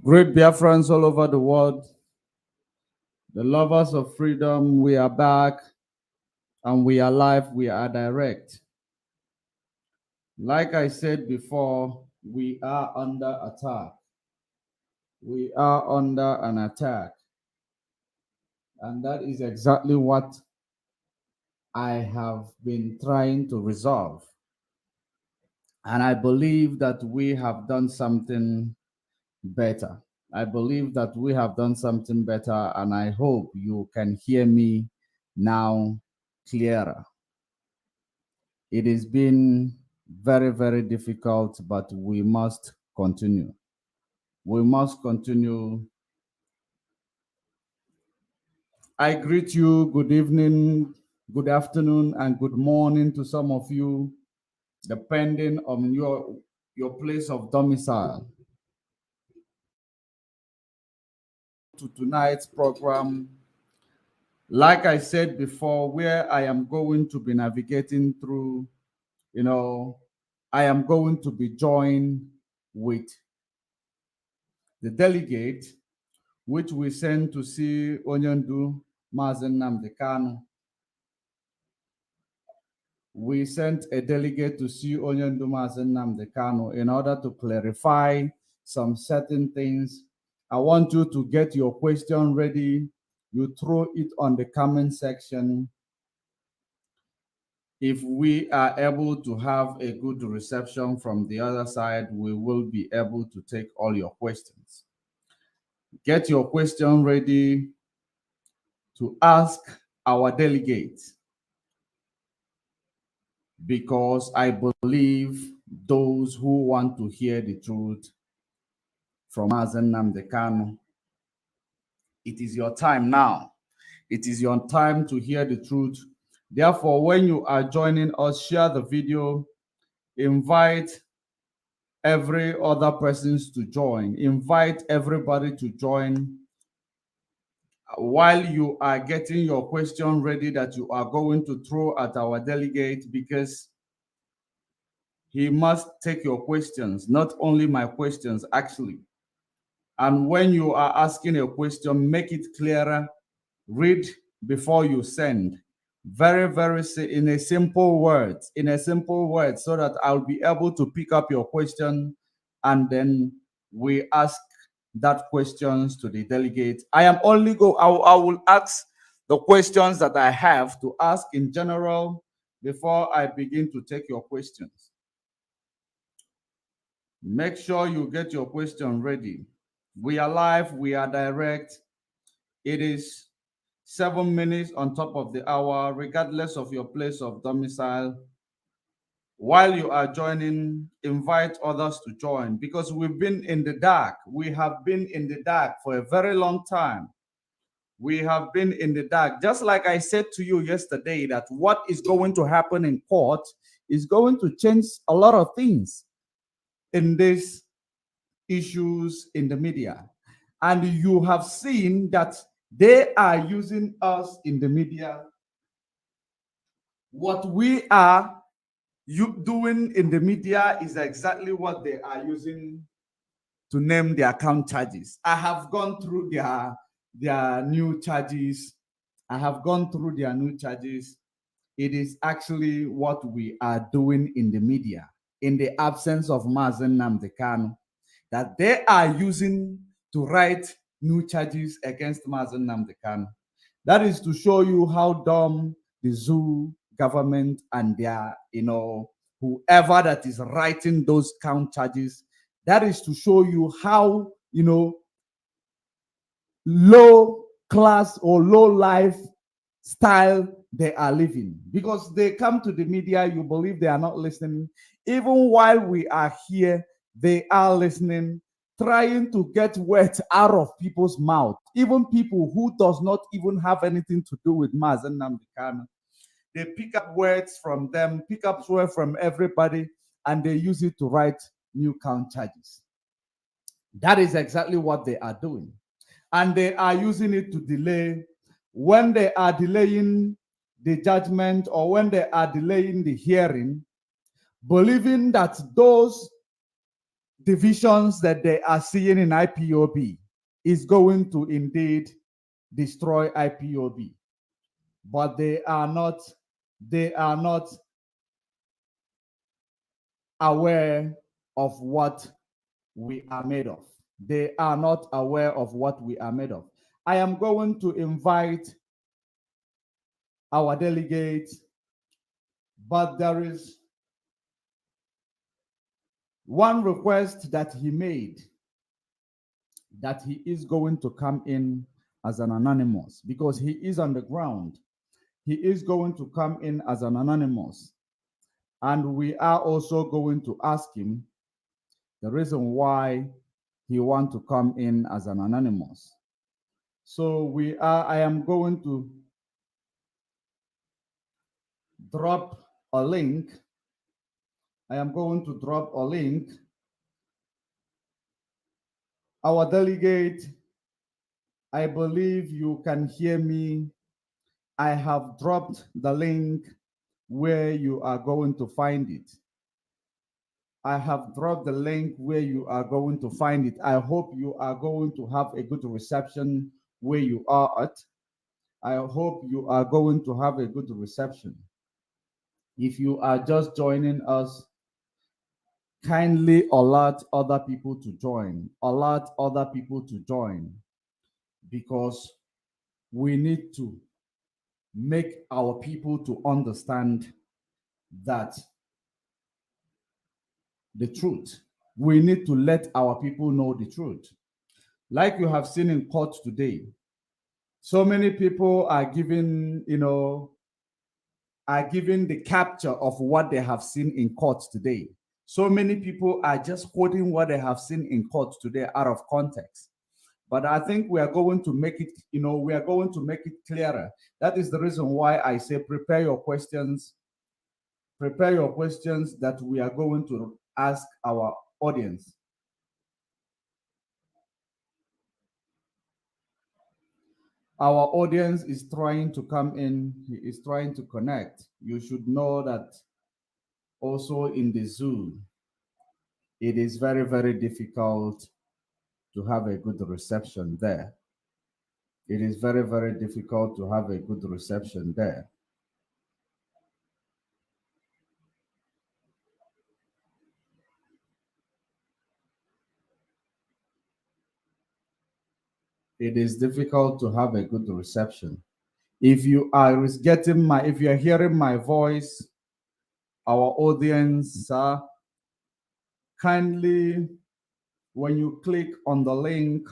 Great Biafrans all over the world, the lovers of freedom, we are back and we are live, we are direct. Like I said before, we are under attack. We are under an attack. And that is exactly what I have been trying to resolve. And I believe that we have done something better. I believe that we have done something better, and I hope you can hear me now clearer. It has been very, very difficult, but we must continue. We must continue. I greet you. Good evening, good afternoon, and good morning to some of you, depending on your place of domicile. To tonight's program, like I said before, where I am going to be navigating through, I am going to be joined with the delegate, which we sent to see Onyendu Mazen Nnamdi Kanu. We sent a delegate to see Onyendu Mazen Nnamdi Kanu in order to clarify some certain things. I want you to get your question ready. You throw it on the comment section. If we are able to have a good reception from the other side, we will be able to take all your questions. Get your question ready to ask our delegates, because I believe those who want to hear the truth from Mazen Nnamdi Kanu, it is your time now. It is your time to hear the truth. Therefore, when you are joining us, share the video, invite every other persons to join, invite everybody to join. While you are getting your question ready that you are going to throw at our delegate, because he must take your questions, not only my questions, actually. And when you are asking a question, make it clearer. Read before you send. Very, very in a simple word, so that I'll be able to pick up your question, and then we ask that questions to the delegate. I will ask the questions that I have to ask in general before I begin to take your questions. Make sure you get your question ready. We are live, we are direct. It is 7 minutes on top of the hour, regardless of your place of domicile. While you are joining, invite others to join, because we've been in the dark. We have been in the dark for a very long time. We have been in the dark. Just like I said to you yesterday, that what is going to happen in court is going to change a lot of things in these issues in the media. And you have seen that they are using us in the media. What we are doing in the media is exactly what they are using to name their account charges. I have gone through their new charges. I have gone through their new charges. It is actually what we are doing in the media, in the absence of Mazen Nnamdi Kanu, that they are using to write new charges against Mazen Nnamdi Kanu. That is to show you how dumb the zoo government and their, whoever that is writing those count charges, that is to show you how, low class or low life style they are living. Because they come to the media, you believe they are not listening. Even while we are here, they are listening, trying to get words out of people's mouth. Even people who does not even have anything to do with Mazen Nnamdi Kanu. They pick up words from them, pick up words from everybody, and they use it to write new count charges. That is exactly what they are doing. And they are using it to delay. When they are delaying the judgment or when they are delaying the hearing, believing that those divisions that they are seeing in IPOB is going to indeed destroy IPOB. But they are not aware of what we are made of. They are not aware of what we are made of. I am going to invite our delegate, but there is one request that he made, that he is going to come in as an anonymous because he is on the ground. He is going to come in as an anonymous. And we are also going to ask him the reason why he wants to come in as an anonymous. So I am going to drop a link. I am going to drop a link. Our delegate, I believe you can hear me. I have dropped the link where you are going to find it. I have dropped the link where you are going to find it. I hope you are going to have a good reception where you are at. I hope you are going to have a good reception. If you are just joining us, kindly alert other people to join. Alert other people to join, because we need to make our people to understand that the truth. We need to let our people know the truth. Like you have seen in court today, so many people are giving, are giving the capture of what they have seen in court today. So many people are just quoting what they have seen in court today out of context. But I think we are going to make it, we are going to make it clearer. That is the reason why I say prepare your questions. Prepare your questions that we are going to ask our audience. Our audience is trying to come in, he is trying to connect. You should know that also in the Zoom, it is very, very difficult to have a good reception there. It is very, very difficult to have a good reception there. It is difficult to have a good reception. If you are if you are hearing my voice, our audience, kindly, when you click on the link,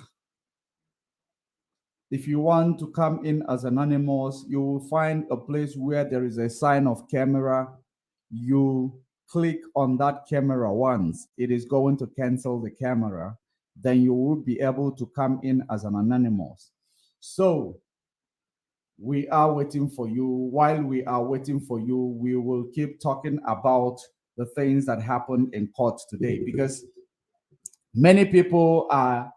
if you want to come in as anonymous, you will find a place where there is a sign of camera. You click on that camera once, it is going to cancel the camera. Then you will be able to come in as an anonymous. So we are waiting for you. While we are waiting for you, we will keep talking about the things that happened in court today, because many people are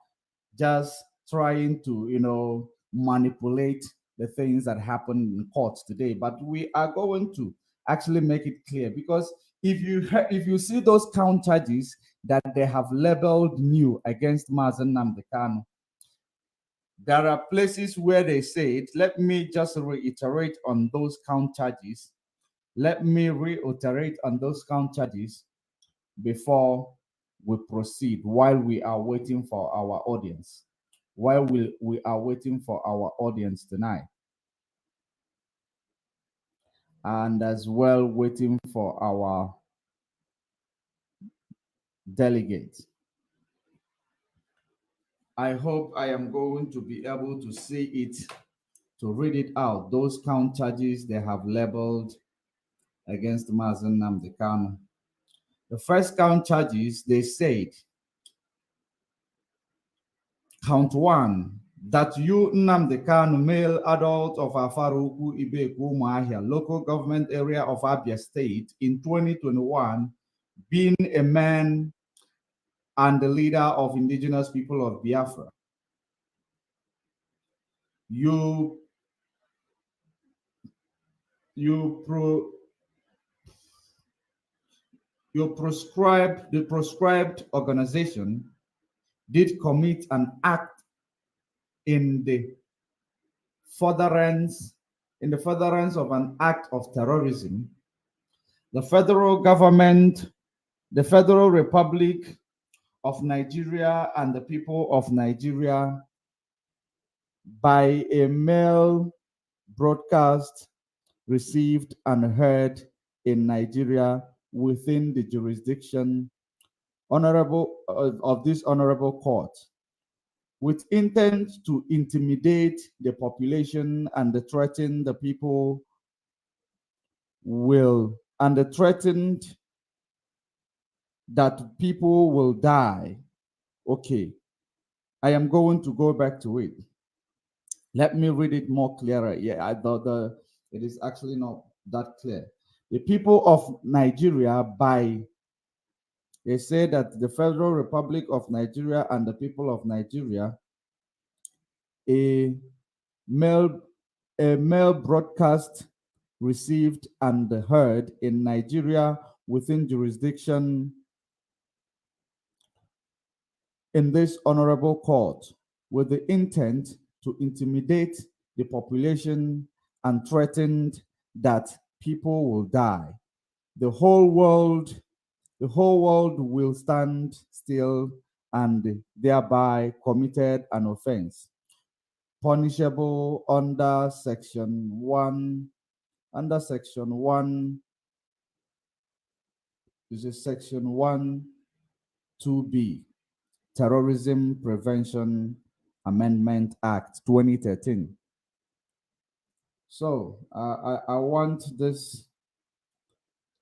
just trying to, manipulate the things that happened in court today. But we are going to actually make it clear, because if you see those count charges that they have labeled new against Mazen Nnamdi Kanu, there are places where they say it. Let me just reiterate on those count charges. Let me reiterate on those count charges before we proceed, while we are waiting for our audience. While we are waiting for our audience tonight. And as well waiting for our delegate. I hope I am going to be able to see it, to read it out. Those count charges they have labeled against Mazen Nnamdi Kanu. The first count charges, they said, count one, that you, Nnamdi Kanu, male adult of Afaruku Ibeku Umuahia, local government area of Abia State, in 2021, being a man and the leader of indigenous people of Biafra. You you the proscribed organization did commit an act in the furtherance of an act of terrorism, the federal government, the Federal Republic of Nigeria, and the people of Nigeria, by a mail broadcast received and heard in Nigeria within the jurisdiction of this honorable court, with intent to intimidate the population and threaten the people threatened that people will die. Okay, I am going to go back to it. Let me read it more clearer. Yeah, I thought it is actually not that clear. The people of Nigeria, they say that the Federal Republic of Nigeria and the people of Nigeria, a mail broadcast received and heard in Nigeria within jurisdiction in this honorable court with the intent to intimidate the population and threatened that people will die. The whole world will stand still and thereby committed an offense punishable under section 1 this is section 1 2B, Terrorism Prevention Amendment Act 2013. So I want this,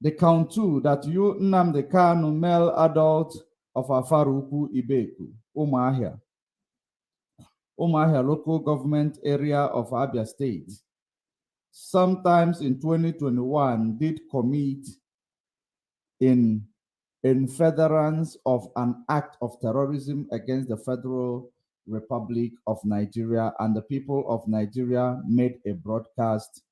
the count 2, that you Nnamdi Kanu, male adult of Afaruku Ibeku, Umuahia local government area of Abia State, sometimes in 2021 did commit in furtherance of an act of terrorism against the Federal Republic of Nigeria, and the people of Nigeria made a broadcast.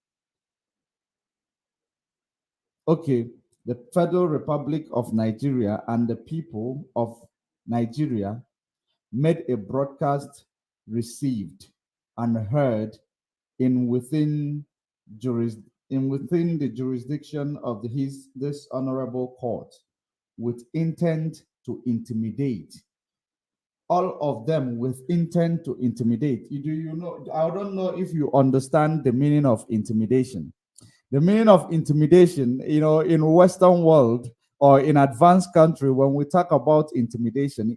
Okay, the Federal Republic of Nigeria and the people of Nigeria made a broadcast received and heard within the jurisdiction of this honorable court with intent to intimidate. All of them with intent to intimidate. You know, I don't know if you understand the meaning of intimidation. The meaning of intimidation, you know, in Western world or in advanced country, when we talk about intimidation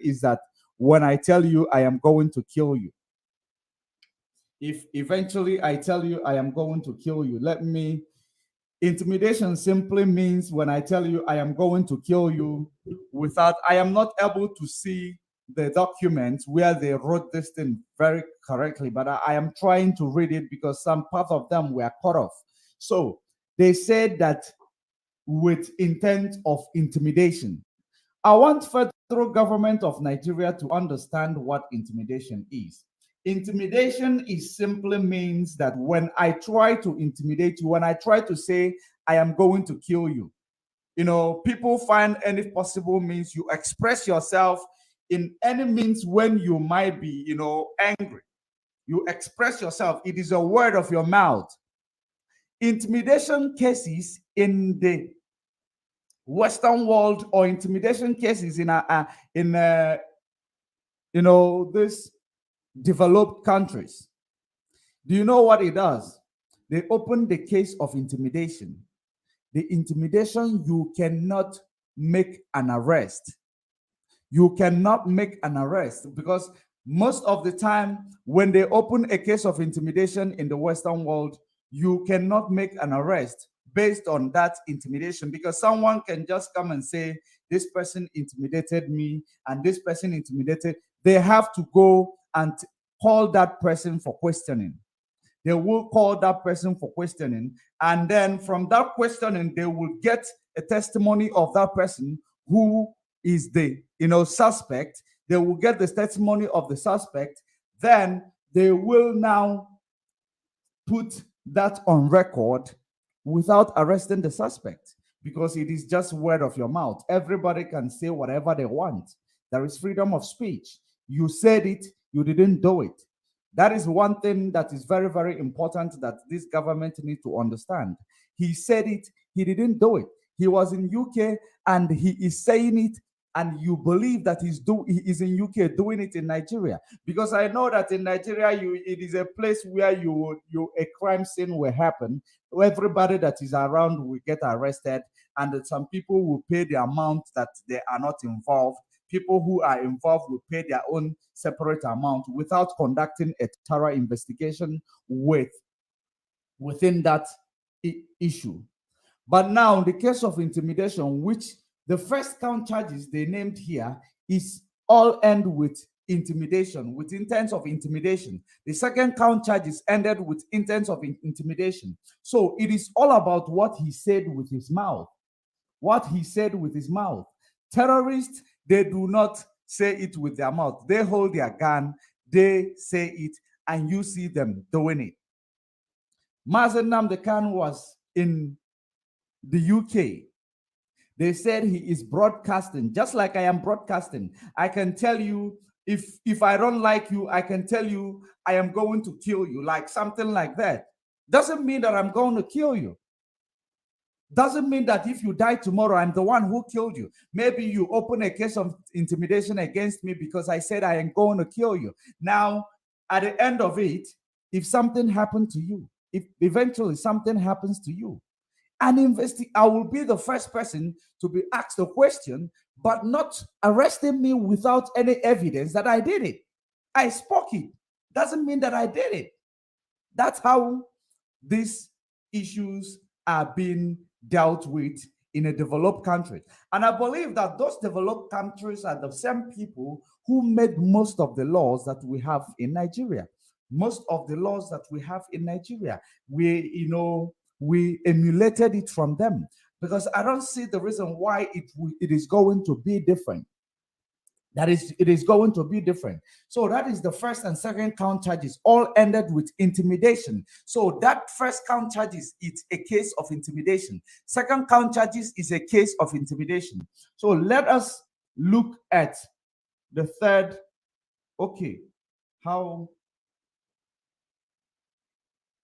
is that when I tell you I am going to kill you, if eventually I tell you I am going to kill you, intimidation simply means when I tell you I am going to kill you I am not able to see the documents where they wrote this thing very correctly, but I am trying to read it because some part of them were cut off. So they said that with intent of intimidation. I want federal government of Nigeria to understand what intimidation is. Intimidation simply means that when I try to intimidate you, when I try to say I am going to kill you, you know, people find any possible means, you express yourself in any means when you might be, you know, angry. You express yourself. It is a word of your mouth. Intimidation cases in the Western world, or intimidation cases in you know, this developed countries. Do you know what it does? They open the case of intimidation. The intimidation, you cannot make an arrest. You cannot make an arrest because most of the time when they open a case of intimidation in the Western world, you cannot make an arrest based on that intimidation, because someone can just come and say, this person intimidated me and this person intimidated. They have to go and call that person for questioning. They will call that person for questioning. And then from that questioning, they will get a testimony of that person who is the, you know, suspect. They will get the testimony of the suspect. Then they will now put that on record without arresting the suspect, because it is just word of your mouth. Everybody can say whatever they want. There is freedom of speech. You said it, you didn't do it. That is one thing that is very, very important that this government needs to understand. He said it, he didn't do it. He was in UK and he is saying it, and you believe that he is in UK doing it in Nigeria. Because I know that in Nigeria, it is a place where a crime scene will happen. Everybody that is around will get arrested, and some people will pay the amount that they are not involved. People who are involved will pay their own separate amount without conducting a thorough investigation within that issue. But now, in the case of intimidation, which the first count charges they named here is all end with intimidation, with intents of intimidation. The second count charges ended with intents of intimidation. So it is all about what he said with his mouth. What he said with his mouth. Terrorists, they do not say it with their mouth. They hold their gun, they say it, and you see them doing it. Mazen Nnamdi Kanu was in the UK. They said he is broadcasting, just like I am broadcasting. I can tell you, if I don't like you, I can tell you I am going to kill you, like something like that. Doesn't mean that I'm going to kill you. Doesn't mean that if you die tomorrow, I'm the one who killed you. Maybe you open a case of intimidation against me because I said I am going to kill you. Now, at the end of it, if something happened to you, if eventually something happens to you, I will be the first person to be asked a question, but not arresting me without any evidence that I did it. I spoke it. Doesn't mean that I did it. That's how these issues are being dealt with in a developed country. And I believe that those developed countries are the same people who made most of the laws that we have in Nigeria. Most of the laws that we have in Nigeria, we emulated it from them, because I don't see the reason why it is going to be different. It is going to be different. So that is the first and second count charges all ended with intimidation. So that first count charges, it's a case of intimidation. Second count charges is a case of intimidation. So let us look at the third. Okay, how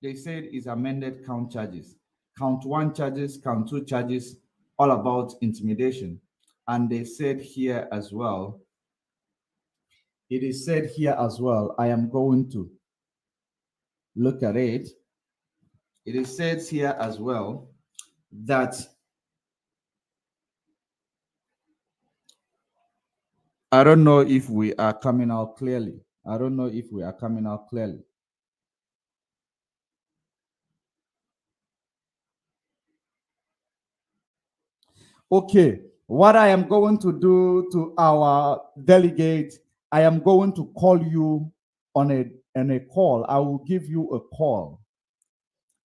they said is amended count charges. Count 1 charges, count 2 charges, all about intimidation. And they said here as well, it is said here as well, I am going to look at it. It is said here as well that I don't know if we are coming out clearly. I don't know if we are coming out clearly. Okay, what I am going to do to our delegate, I am going to call you on a call. I will give you a call.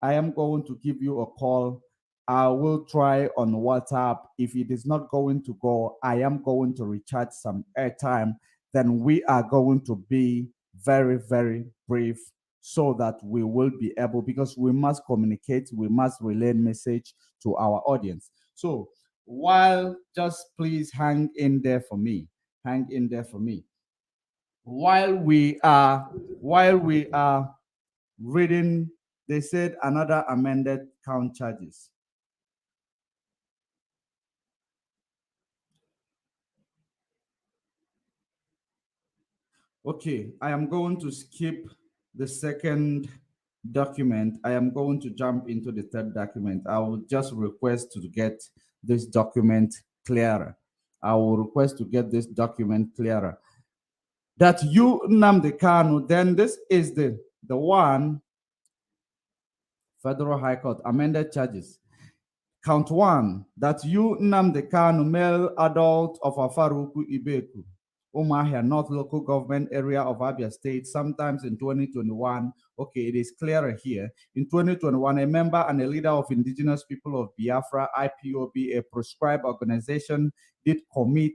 I am going to give you a call. I will try on WhatsApp. If it is not going to go, I am going to recharge some airtime. Then we are going to be very, very brief so that we will be able, because we must communicate, we must relay message to our audience. So while, just please hang in there for me. Hang in there for me. While we are reading, they said another amended count charges. Okay, I am going to skip the second document. I am going to jump into the third document. I will just request to get this document clearer. I will request to get this document clearer. That you, Nnamdi Kanu, then this is the one, Federal High Court, amended charges. Count 1, that you, Nnamdi Kanu, male adult of Afaruku Ibeku, Umahia North Local Government Area of Abia State, sometimes in 2021. Okay, it is clearer here. In 2021, a member and a leader of Indigenous People of Biafra, IPOD, a proscribed organization, did commit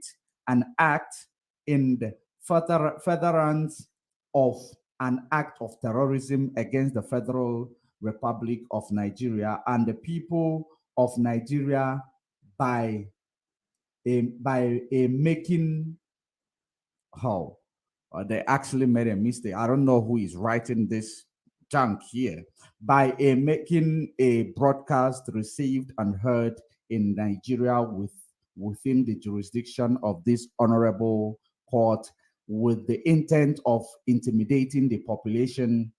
an act in the furtherance of an act of terrorism against the federal Republic of Nigeria and the people of Nigeria by a making how they actually made a mistake. I don't know who is writing this junk here. By a making a broadcast received and heard in Nigeria within the jurisdiction of this honorable court with the intent of intimidating the population,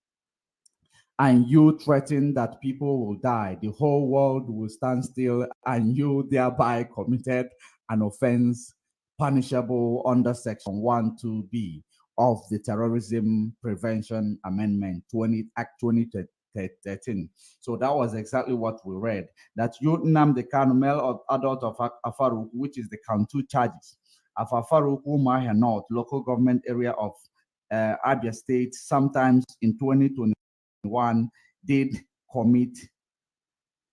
and you threaten that people will die, the whole world will stand still, and you thereby committed an offense punishable under Section 12B of the Terrorism Prevention Amendment 20 Act 2013. So that was exactly what we read. That you Nnamdi Kanu, male or adult of Afaru, which is the count 2 charges of Afaru Umahia North, local government area of Abia State, sometimes in 2020. Did commit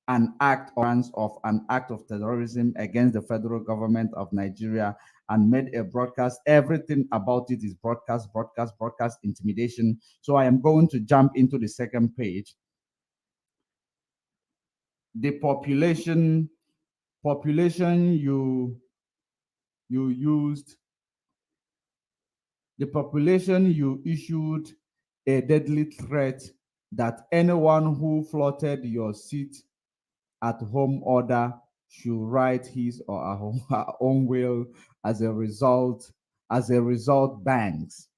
an act of terrorism against the federal government of Nigeria and made a broadcast. Everything about it is broadcast, intimidation. So I am going to jump into the second page. The population you used, the population you issued a deadly threat that anyone who flouted your seat at home order should write his or her own will. As a result, banks,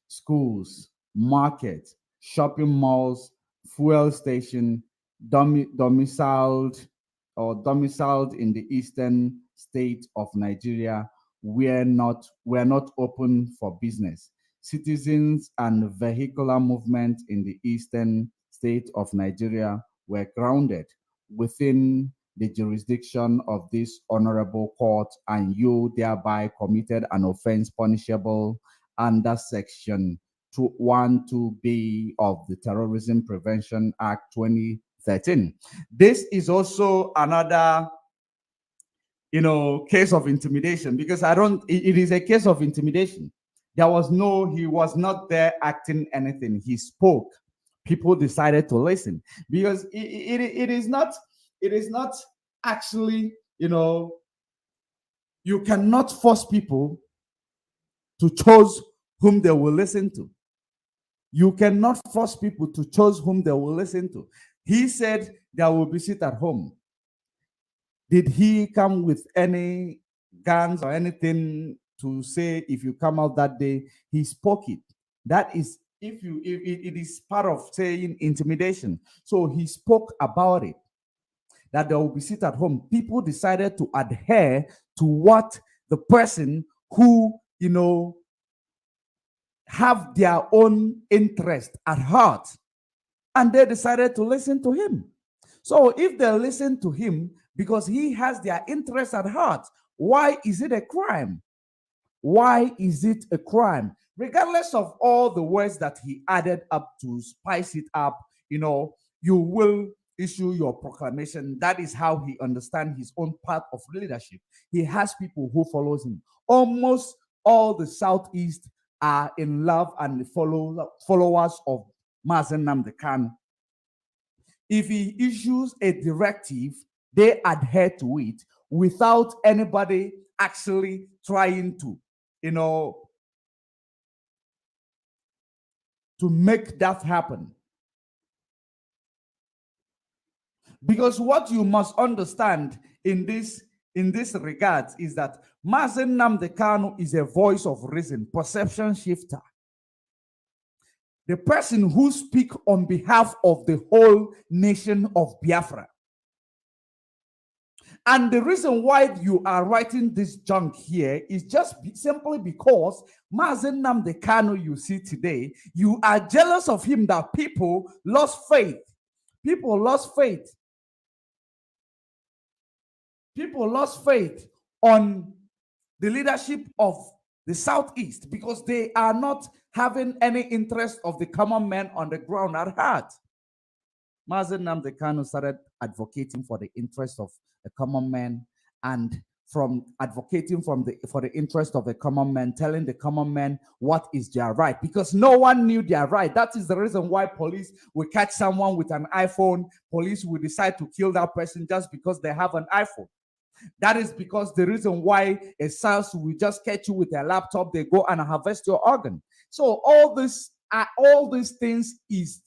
schools, markets, shopping malls, fuel station, domiciled in the eastern state of Nigeria were not open for business. Citizens and vehicular movement in the eastern state of Nigeria were grounded within the jurisdiction of this honorable court, and you thereby committed an offense punishable under Section 12B of the Terrorism Prevention Act 2013. This is also another case of intimidation, because it is a case of intimidation. He was not there acting anything. He spoke. People decided to listen, because it is not actually, you cannot force people to choose whom they will listen to. You cannot force people to choose whom they will listen to. He said there will be sit at home. Did he come with any guns or anything to say if you come out that day? He spoke it. That is, if it is part of saying intimidation. So he spoke about it, that there will be sit at home. People decided to adhere to what the person who, have their own interest at heart, and they decided to listen to him. So if they listen to him because he has their interest at heart, why is it a crime? Why is it a crime? Regardless of all the words that he added up to spice it up, you will issue your proclamation. That is how he understands his own path of leadership. He has people who follows him. Almost all the Southeast are in love and followers of Mazen Nnamdi Kanu. If he issues a directive, they adhere to it without anybody actually trying to, to make that happen. Because what you must understand in this regard is that Mazen Nnamdi Kanu is a voice of reason, perception shifter. The person who speaks on behalf of the whole nation of Biafra. And the reason why you are writing this junk here is just simply because Mazen Nnamdi Kanu you see today, you are jealous of him that people lost faith. People lost faith. People lost faith on the leadership of the Southeast because they are not having any interest of the common man on the ground at heart. Mazen Nnamdi Kanu started advocating for the interest of the common man and from advocating for the interest of the common man, telling the common man what is their right, because no one knew their right. That is the reason why police will catch someone with an iPhone. Police will decide to kill that person just because they have an iPhone. That is because the reason why a SARS will just catch you with a laptop, they go and harvest your organ. So all these things is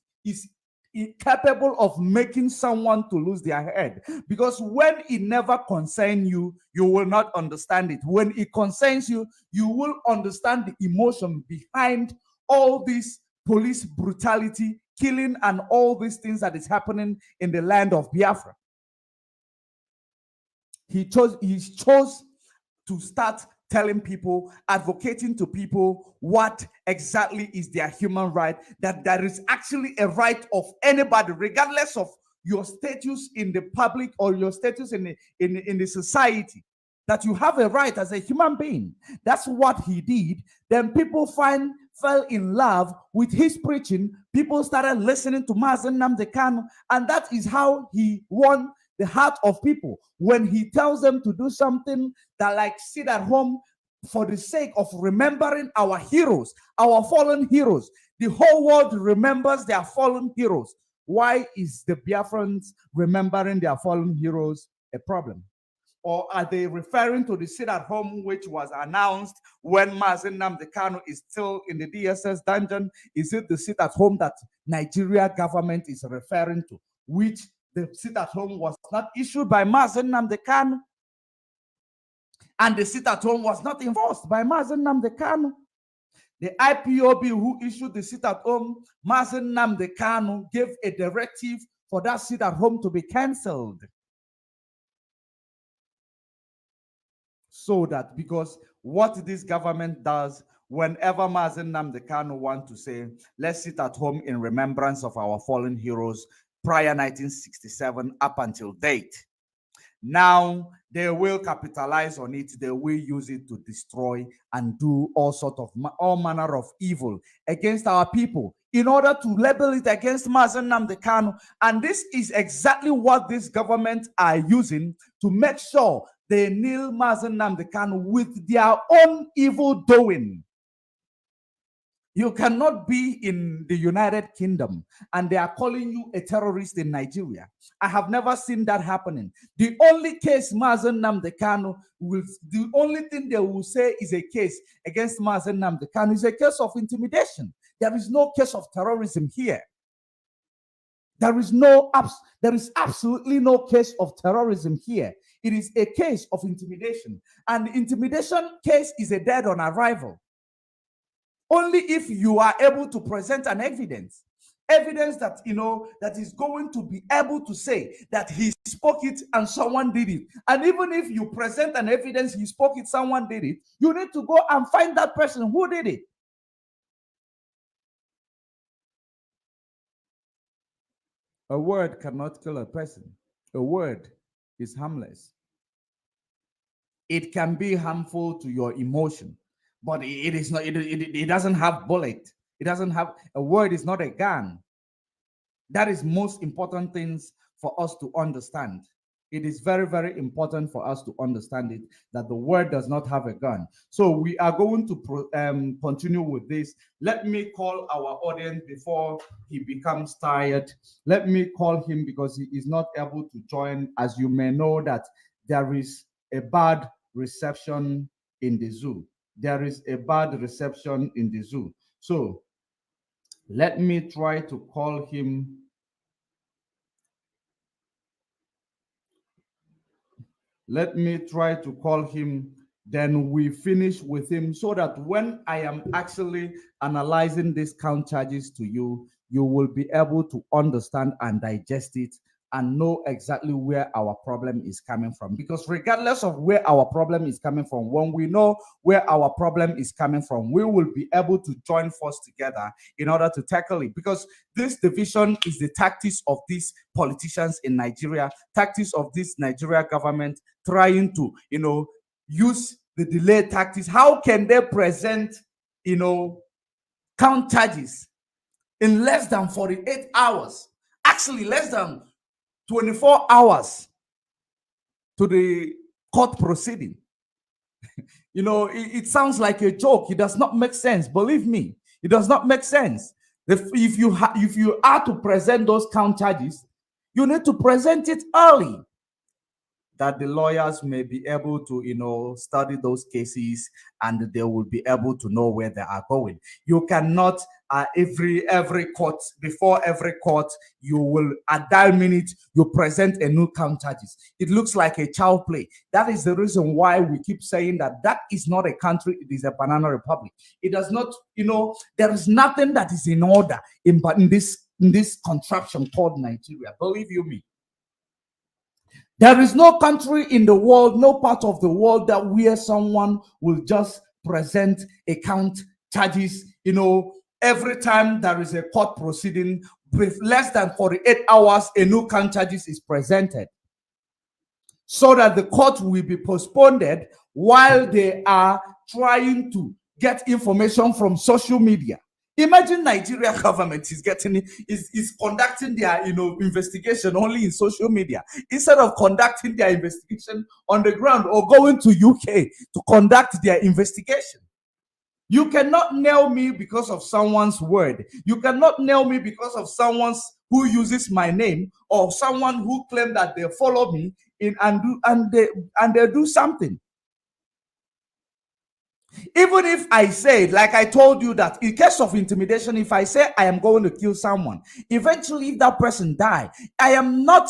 capable of making someone to lose their head, because when it never concerns you, you will not understand it. When it concerns you, you will understand the emotion behind all this police brutality, killing, and all these things that is happening in the land of Biafra. He chose to start telling people, advocating to people what exactly is their human right, that there is actually a right of anybody, regardless of your status in the public or your status in the society, that you have a right as a human being. That's what he did. Then people fell in love with his preaching. People started listening to Mazen Nnamdi Kanu, and that is how he won the heart of people. When he tells them to do something that, like, sit at home for the sake of remembering our heroes, our fallen heroes. The whole world remembers their fallen heroes. Why is the Biafrans remembering their fallen heroes a problem? Or are they referring to the sit at home which was announced when Mazen Nnamdi Kanu is still in the DSS dungeon? Is it the sit at home that Nigeria government is referring to, which the sit at home was not issued by Mazen Nnamdi Kanu, and the sit at home was not enforced by Mazen Nnamdi Kanu? The IPOD who issued the sit at home, Mazen Nnamdi Kanu gave a directive for that sit at home to be cancelled. So that, because what this government does, whenever Mazen Nnamdi Kanu want to say, let's sit at home in remembrance of our fallen heroes prior 1967 up until date, now they will capitalize on it. They will use it to destroy and do all manner of evil against our people in order to label it against Mazen Nnamdi Kanu. And this is exactly what this government are using to make sure they nail Mazen Nnamdi Kanu with their own evil doing. You cannot be in the United Kingdom and they are calling you a terrorist in Nigeria. I have never seen that happening. The only case Mazen Nnamdi Kanu the only thing they will say is a case against Mazen Nnamdi Kanu is a case of intimidation. There is no case of terrorism here. There is absolutely no case of terrorism here. It is a case of intimidation. And the intimidation case is a dead on arrival. Only if you are able to present an evidence that, that is going to be able to say that he spoke it and someone did it. And even if you present an evidence he spoke it, someone did it, you need to go and find that person who did it. A word cannot kill a person. A word is harmless. It can be harmful to your emotion, but it is not. It doesn't have bullet. It doesn't have a word. Is not a gun. That is most important things for us to understand. It is very, very important for us to understand it, that the word does not have a gun. So we are going to continue with this. Let me call our audience before he becomes tired. Let me call him because he is not able to join. As you may know that there is a bad reception in the zoo. There is a bad reception in the zoo. So let me try to call him. Let me try to call him, then we finish with him, so that when I am actually analyzing these count charges to you, you will be able to understand and digest it and know exactly where our problem is coming from. Because regardless of where our problem is coming from, when we know where our problem is coming from, we will be able to join force together in order to tackle it. Because this division is the tactics of these politicians in Nigeria, tactics of this Nigeria government trying to, use the delay tactics. How can they present, count charges in less than 48 hours? Actually, less than 24 hours to the court proceeding. You know, it sounds like a joke. It does not make sense. Believe me, it does not make sense. If you are to present those count charges, you need to present it early, that the lawyers may be able to, you know, study those cases, and they will be able to know where they are going. You cannot every court, before every court, you will at that minute you present a new count charges. It looks like a child play. That is the reason why we keep saying that that is not a country, it is a banana republic. It does not, you know, there is nothing that is in order in this contraption called Nigeria. Believe you me. There is no country in the world, no part of the world, that where someone will just present account charges, you know, every time there is a court proceeding, with less than 48 hours, a new count charges is presented, so that the court will be postponed while they are trying to get information from social media. Imagine Nigeria government is conducting their, you know, investigation only in social media, instead of conducting their investigation on the ground or going to UK to conduct their investigation. You cannot nail me because of someone's word. You cannot nail me because of someone's who uses my name, or someone who claim that they follow me and they do something. Even if I say, like I told you, that in case of intimidation, if I say I am going to kill someone, eventually if that person die, I am not,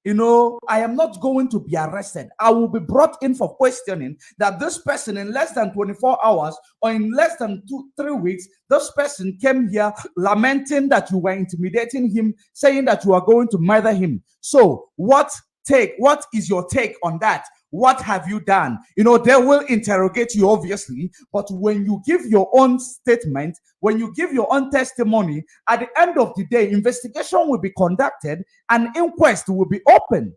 you know, I am not going to be arrested. I will be brought in for questioning, that this person in less than 24 hours or in less than 2-3 weeks, this person came here lamenting that you were intimidating him, saying that you are going to murder him. So what is your take on that? What have you done? You know, they will interrogate you, obviously, but when you give your own statement, when you give your own testimony, at the end of the day, investigation will be conducted, an inquest will be opened.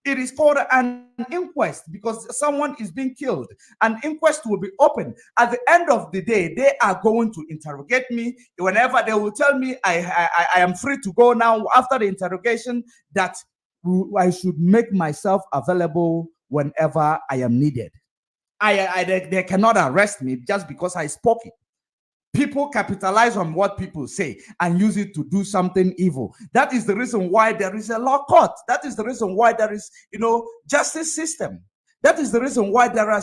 It is called an inquest because someone is being killed. An inquest will be open. At the end of the day, they are going to interrogate me. Whenever they will tell me I am free to go now after the interrogation, that I should make myself available whenever I am needed. They cannot arrest me just because I spoke it. People capitalize on what people say and use it to do something evil. That is the reason why there is a law court. That is the reason why there is, you know, justice system. That is the reason why there are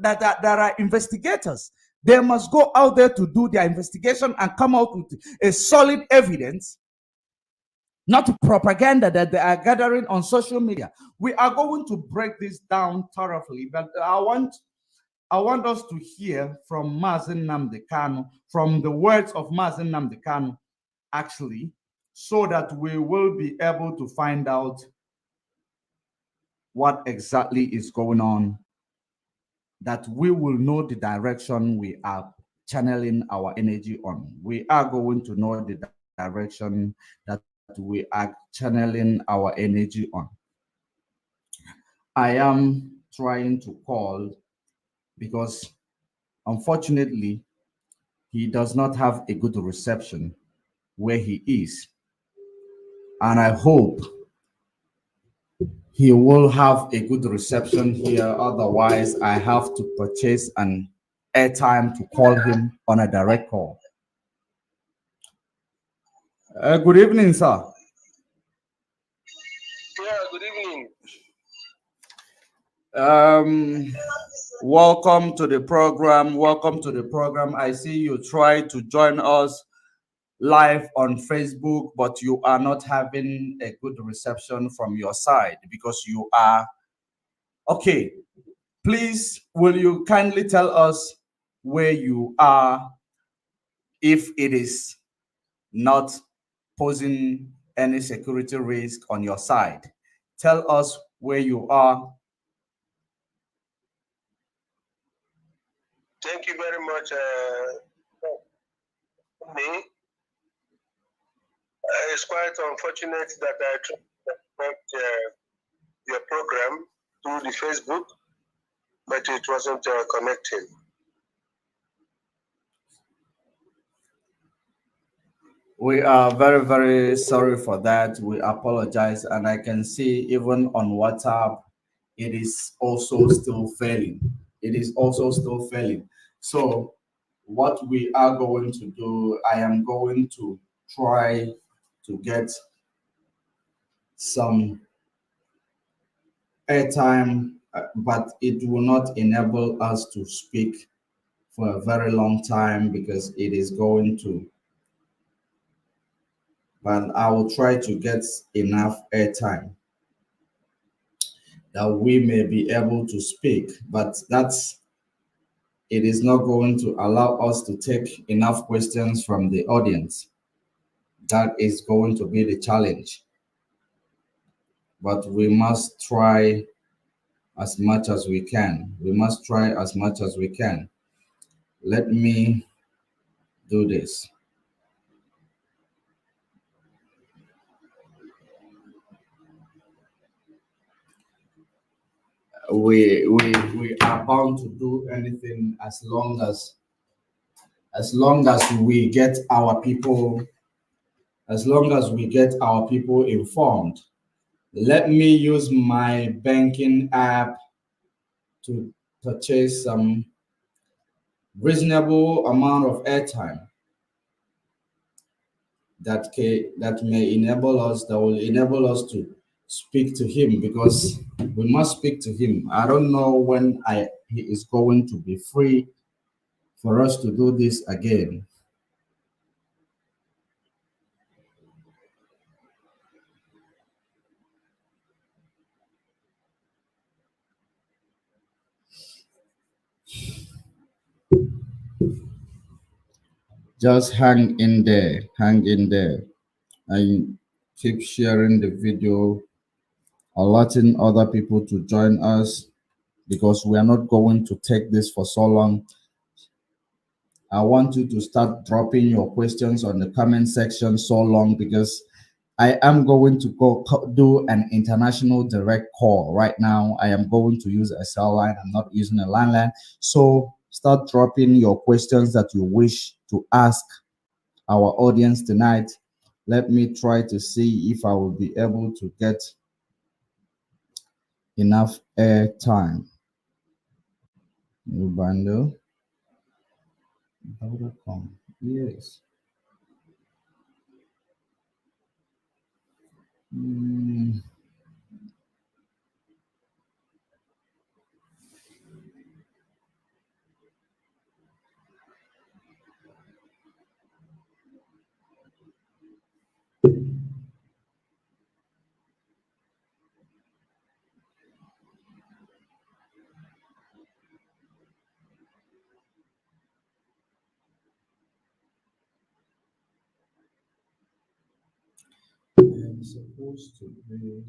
there are investigators. They must go out there to do their investigation and come out with a solid evidence, not propaganda that they are gathering on social media. We are going to break this down thoroughly, but I want us to hear from Mazen Nnamdi Kanu, from the words of Mazen Nnamdi Kanu, actually, so that we will be able to find out what exactly is going on, that we will know the direction we are channeling our energy on. We are going to know the direction that we are channeling our energy on. I am trying to call because unfortunately he does not have a good reception where he is, and I hope he will have a good reception here. Otherwise, I have to purchase an airtime to call him on a direct call. Good evening, sir. Yeah, good evening. Welcome to the program. Welcome to the program. I see you try to join us live on Facebook, but you are not having a good reception from your side because you are okay. Please, will you kindly tell us where you are, if it is not posing any security risk on your side? Tell us where you are. Thank you very much, me. It's quite unfortunate that I tried to connect your program through the Facebook, but it wasn't connecting. We are very, very sorry for that. We apologize. And I can see even on WhatsApp, it is also still failing. It is also still failing. So what we are going to do, I am going to try to get some airtime, but it will not enable us to speak for a very long time because it is going to, but I will try to get enough airtime that we may be able to speak, but it is not going to allow us to take enough questions from the audience. That is going to be the challenge. But we must try as much as we can. We must try as much as we can. Let me do this. We are bound to do anything as long as we get our people informed. Let me use my banking app to purchase some reasonable amount of airtime that will enable us to speak to him, because we must speak to him. I don't know when he is going to be free for us to do this again. Just hang in there, and keep sharing the video, alerting other people to join us, because we are not going to take this for so long. I want you to start dropping your questions on the comment section so long, because I am going to go do an international direct call right now. I am going to use a cell line. I'm not using a landline. So start dropping your questions that you wish to ask our audience tonight. Let me try to see if I will be able to get enough air time. New bundle. Yes. I'm supposed to be.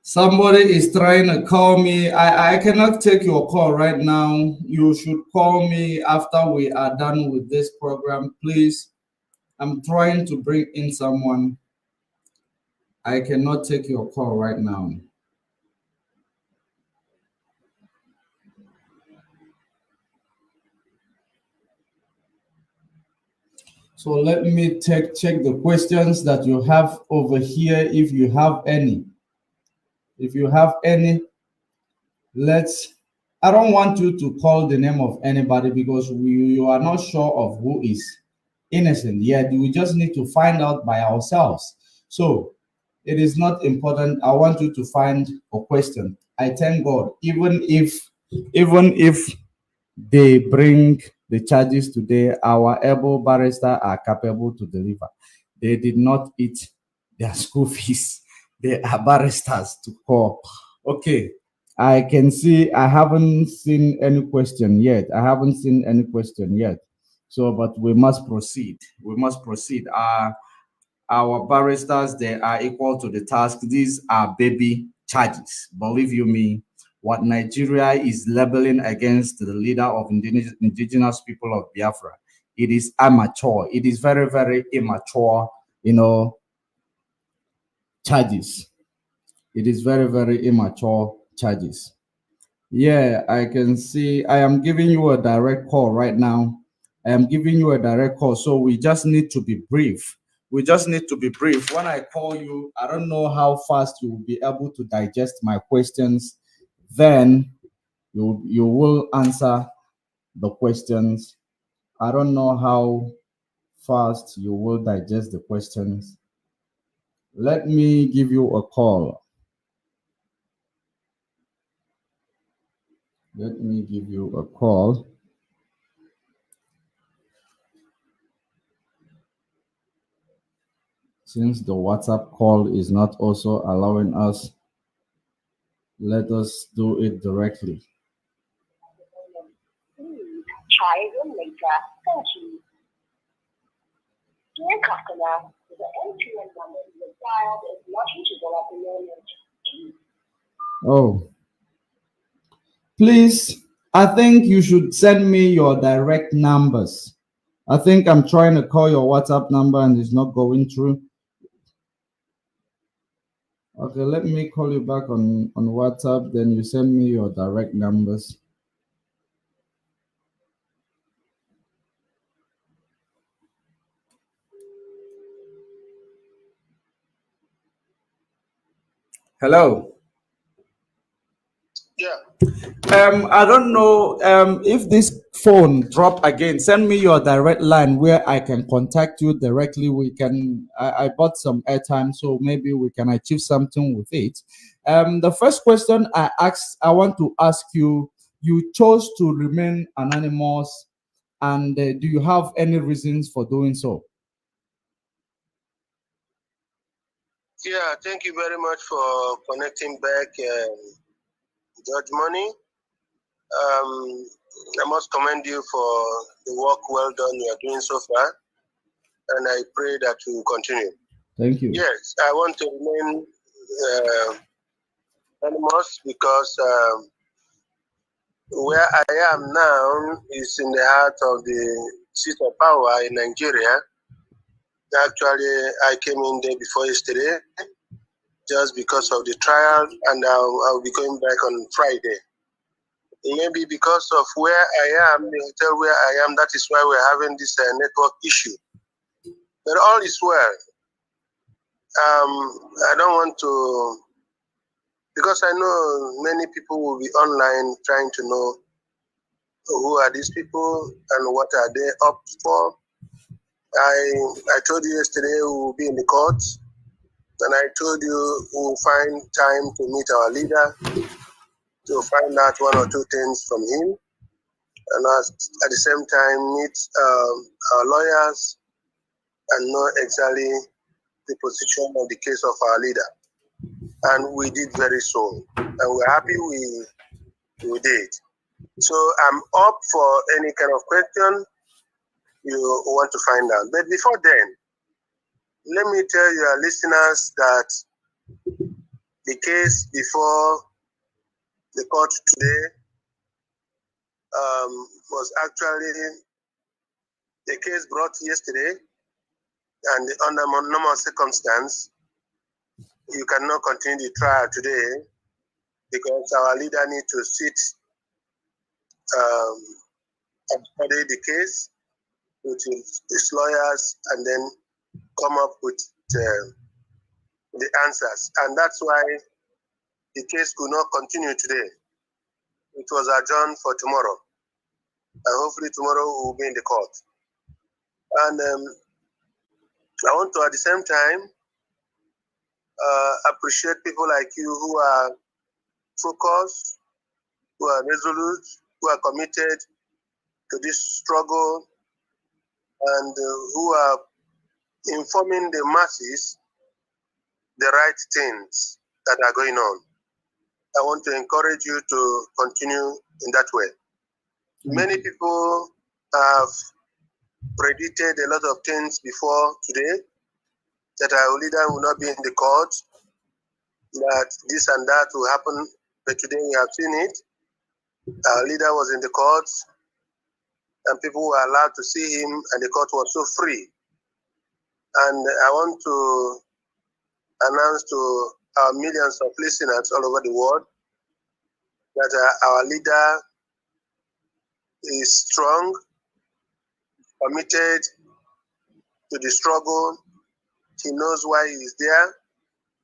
Somebody is trying to call me. I cannot take your call right now. You should call me after we are done with this program, please. I'm trying to bring in someone. I cannot take your call right now. So let me check the questions that you have over here, if you have any. If you have any, I don't want you to call the name of anybody because you are not sure of who is innocent yet. We just need to find out by ourselves. So it is not important. I want you to find a question. I thank God, even if they bring the charges today, our able barrister are capable to deliver. They did not eat their school fees. They are barristers to call. Okay. I can see I haven't seen any question yet. So, but we must proceed. We must proceed. Our barristers, they are equal to the task. These are baby charges. Believe you me, what Nigeria is leveling against the leader of indigenous people of Biafra, it is amateur. It is very, very immature, charges. It is very, very immature charges. Yeah, I can see. I am giving you a direct call right now. I am giving you a direct call. So we just need to be brief. When I call you, I don't know how fast you will be able to digest my questions. Then you will answer the questions. I don't know how fast you will digest the questions. Let me give you a call. Let me give you a call. Since the WhatsApp call is not also allowing us, let us do it directly. Please try again later. Thank you. Dear customer, the MTN number you dialed is not reachable at the moment. Oh, please, I think you should send me your direct numbers. I think I'm trying to call your WhatsApp number and it's not going through. Okay, let me call you back on WhatsApp, then you send me your direct numbers. Hello. Yeah. I don't know if this phone drop again. Send me your direct line where I can contact you directly. I bought some airtime, so maybe we can achieve something with it. The first question I want to ask you, you chose to remain anonymous, and do you have any reasons for doing so? Yeah, thank you very much for connecting back, Judge Money. I must commend you for the work well done you are doing so far, and I pray that you will continue. Thank you. Yes, I want to remain anonymous because where I am now is in the heart of the seat of power in Nigeria. Actually, I came in there before yesterday just because of the trial, and I'll be going back on Friday. Maybe because of where I am, the hotel where I am, that is why we're having this network issue. But all is well. I don't want to, because I know many people will be online trying to know who are these people and what are they up for. I told you yesterday we will be in the courts, and I told you we will find time to meet our leader to find out one or two things from him, and at the same time meet our lawyers and know exactly the position of the case of our leader. And we did very so, and we're happy we did. So I'm up for any kind of question you want to find out. But before then, let me tell your listeners that the case before the court today was actually the case brought yesterday And under normal circumstance, you cannot continue the trial today because our leader needs to sit and study the case with his lawyers and then come up with the answers. And that's why the case could not continue today. It was adjourned for tomorrow. And hopefully tomorrow we will be in the court. And I want to, at the same time, appreciate people like you who are focused, who are resolute, who are committed to this struggle, and who are informing the masses the right things that are going on. I want to encourage you to continue in that way. Many people have predicted a lot of things before today, that our leader will not be in the court, that this and that will happen, but today we have seen it. Our leader was in the court, and people were allowed to see him, and the court was so free. And I want to announce to our millions of listeners all over the world that our leader is strong, committed to the struggle. He knows why he is there,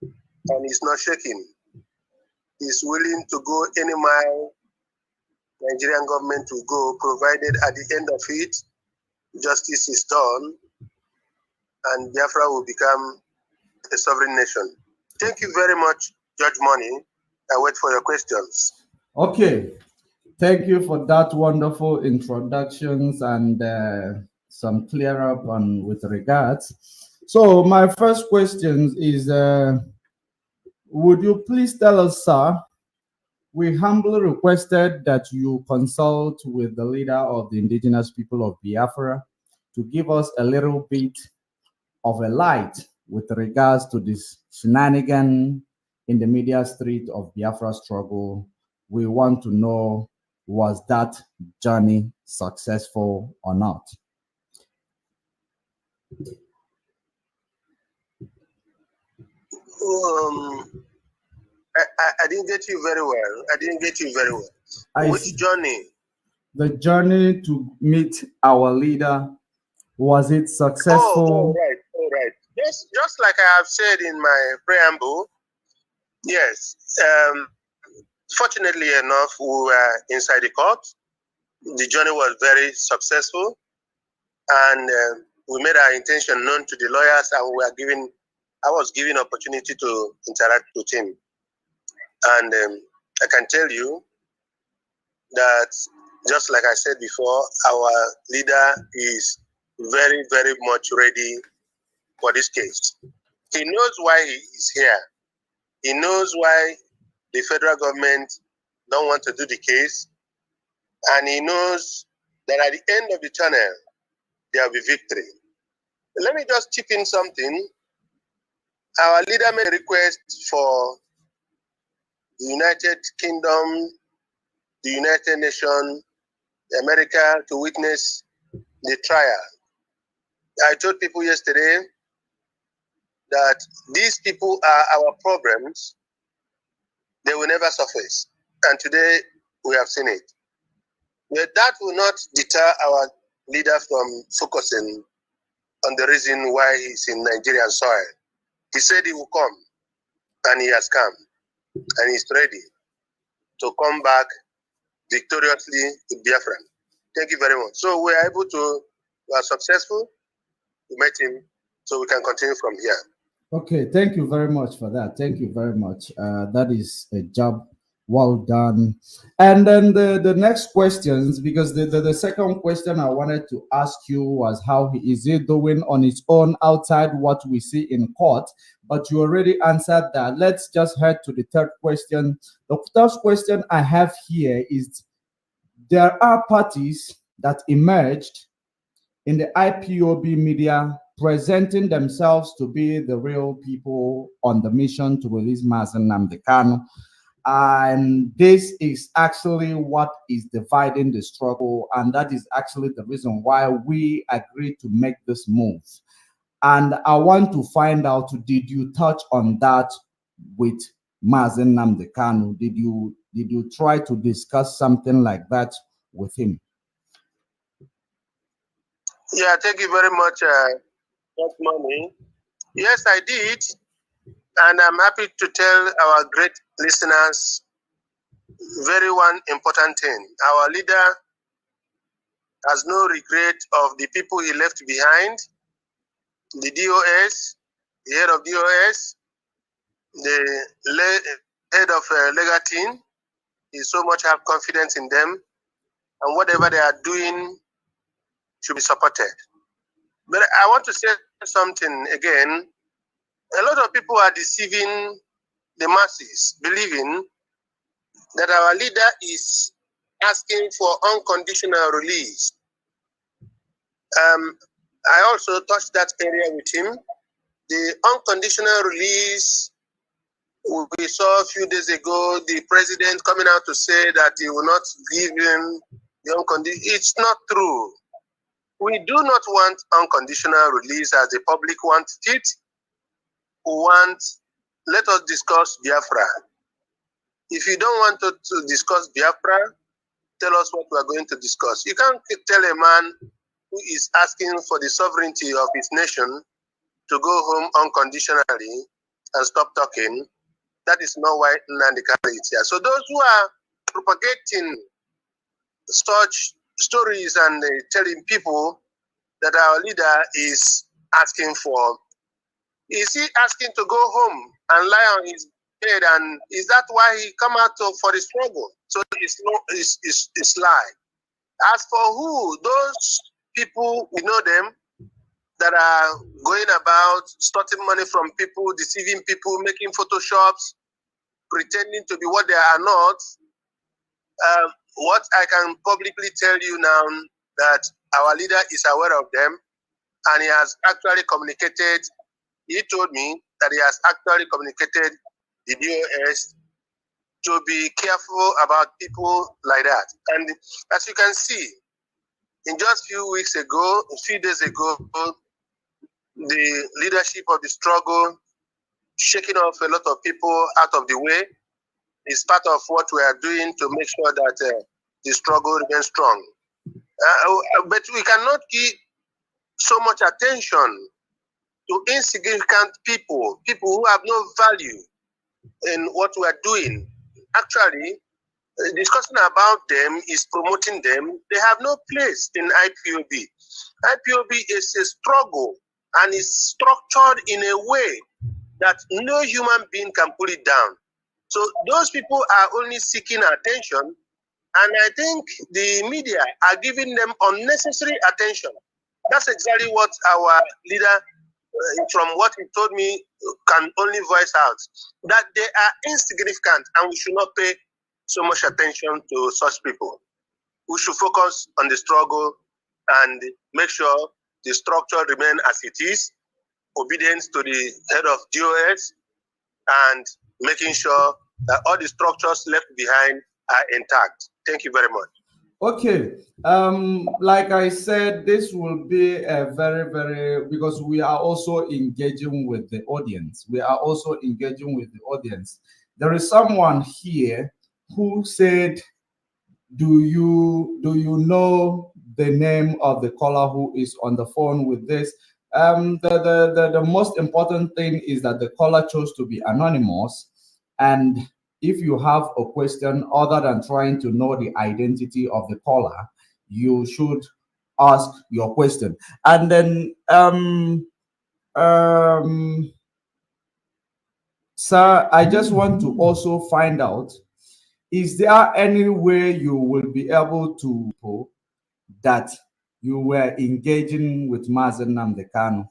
and he's not shaking. He's willing to go any mile Nigerian government will go, provided at the end of it, justice is done, and Biafra will become a sovereign nation. Thank you very much, Judge Money. I wait for your questions. Okay. Thank you for that wonderful introductions and some clear up on with regards. So my first question is, would you please tell us, sir, we humbly requested that you consult with the leader of the indigenous people of Biafra to give us a little bit of a light with regards to this shenanigan in the media street of Biafra struggle. We want to know, was that journey successful or not? I didn't get you very well. Which journey? The journey to meet our leader, was it successful? All right. Just like I have said in my preamble, yes. Fortunately enough, we were inside the court. The journey was very successful, and we made our intention known to the lawyers, and I was given opportunity to interact with him. And I can tell you that, just like I said before, our leader is very, very much ready for this case. He knows why he is here. He knows why the federal government don't want to do the case. And he knows that at the end of the tunnel, there will be victory. Let me just chip in something. Our leader made a request for the United Kingdom, the United Nations, America to witness the trial. I told people yesterday that these people are our problems. They will never surface. And today we have seen it. But that will not deter our leader from focusing on the reason why he's in Nigerian soil. He said he will come, and he has come, and he's ready to come back victoriously to Biafra. Thank you very much. So we are successful. We met him, so we can continue from here. Okay, thank you very much for that. Thank you very much. That is a job well done. And then the next questions, because the second question I wanted to ask you was how is he doing on his own outside what we see in court? But you already answered that. Let's just head to the third question. The third question I have here is, there are parties that emerged in the IPOD media presenting themselves to be the real people on the mission to release Mazen Nnamdi Kanu. And this is actually what is dividing the struggle. And that is actually the reason why we agreed to make this move. And I want to find out, did you touch on that with Mazen Nnamdi Kanu? Did you try to discuss something like that with him? Yeah, thank you very much, Money. Yes, I did. And I'm happy to tell our great listeners very one important thing. Our leader has no regret of the people he left behind, the DOS, the head of DOS, the head of legal team. He so much have confidence in them, and whatever they are doing should be supported. But I want to say something again. A lot of people are deceiving the masses, believing that our leader is asking for unconditional release. I also touched that area with him. The unconditional release we saw a few days ago, the president coming out to say that he will not give him the unconditional. It's not true. We do not want unconditional release as the public wants it. We want, let us discuss Biafra. If you don't want to discuss Biafra, tell us what we are going to discuss. You can't tell a man who is asking for the sovereignty of his nation to go home unconditionally and stop talking. That is not why Nnamdi Kanu is here. So those who are propagating such stories and telling people that our leader is asking for, is he asking to go home and lie on his bed? And is that why he come out for the struggle? So it's lie. As for who, those people, we know them, that are going about starting money from people, deceiving people, making photoshops, pretending to be what they are not. What I can publicly tell you now, that our leader is aware of them, and he has actually communicated. He told me that he has actually communicated the DOS to be careful about people like that. And as you can see, in just a few days ago, the leadership of the struggle, shaking off a lot of people out of the way, is part of what we are doing to make sure that the struggle remains strong. But we cannot give so much attention to insignificant people, people who have no value in what we are doing. Actually, discussing about them is promoting them. They have no place in IPOB. IPOB is a struggle and is structured in a way that no human being can pull it down. So those people are only seeking attention, and I think the media are giving them unnecessary attention. That's exactly what our leader, from what he told me, can only voice out, that they are insignificant and we should not pay so much attention to such people. We should focus on the struggle and make sure the structure remains as it is, obedience to the head of DOS, and making sure that all the structures left behind are intact. Thank you very much. Okay, like I said, this will be a very, because we are also engaging with the audience. We are also engaging with the audience. There is someone here who said, do you know the name of the caller who is on the phone with this? The most important thing is that the caller chose to be anonymous, and if you have a question other than trying to know the identity of the caller, you should ask your question. And then sir, I just want to also find out, is there any way you will be able to prove that you were engaging with Mazen Nnamdi Kanu?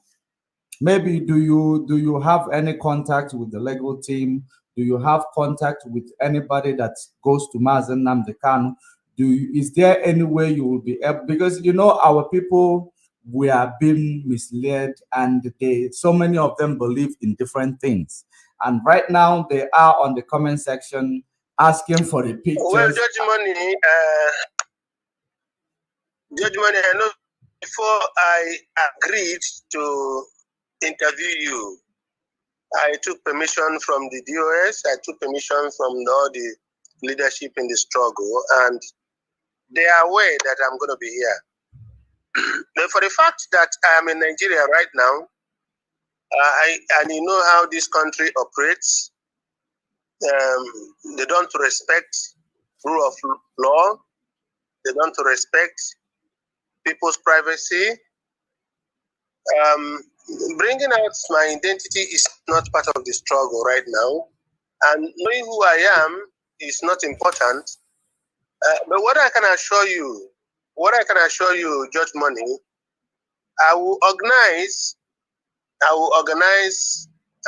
Maybe do you have any contact with the legal team? Do you have contact with anybody that goes to Mazen Nnamdi Kanu? Is there any way you will be able, because you know our people, we are being misled, and so many of them believe in different things. And right now they are on the comment section asking for the pictures. Well, Judge Money, I know before I agreed to interview you. I took permission from the DOS. I took permission from all the leadership in the struggle, and they are aware that I'm going to be here. But for the fact that I am in Nigeria right now, and you know how this country operates, they don't respect rule of law. They don't respect people's privacy. Bringing out my identity is not part of the struggle right now, and knowing who I am is not important. But what I can assure you, Judge Money, I will organize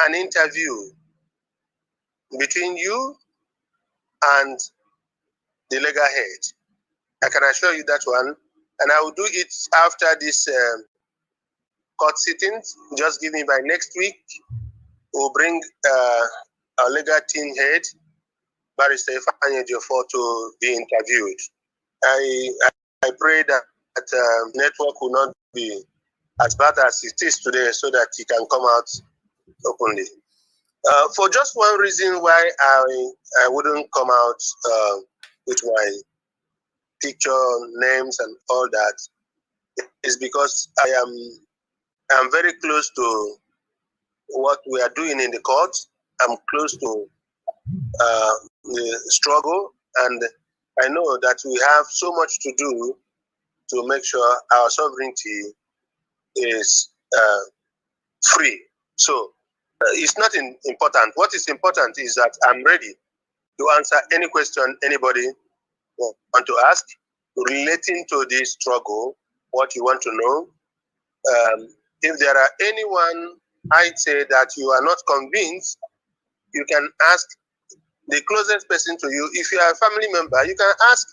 an interview between you and the legal head. I can assure you that one, and I will do it after this court sittings. Just give me by next week. We'll bring our legal team head, Barrister Ifeanyi Ejiofor, to be interviewed. I pray that network will not be as bad as it is today, so that he can come out openly. For just one reason why I wouldn't come out with my picture, names, and all that is because I'm very close to what we are doing in the court. I'm close to the struggle, and I know that we have so much to do to make sure our sovereignty is free. So it's not important. What is important is that I'm ready to answer any question anybody want to ask relating to this struggle, what you want to know. If there are anyone, I'd say that you are not convinced, you can ask the closest person to you. If you are a family member, you can ask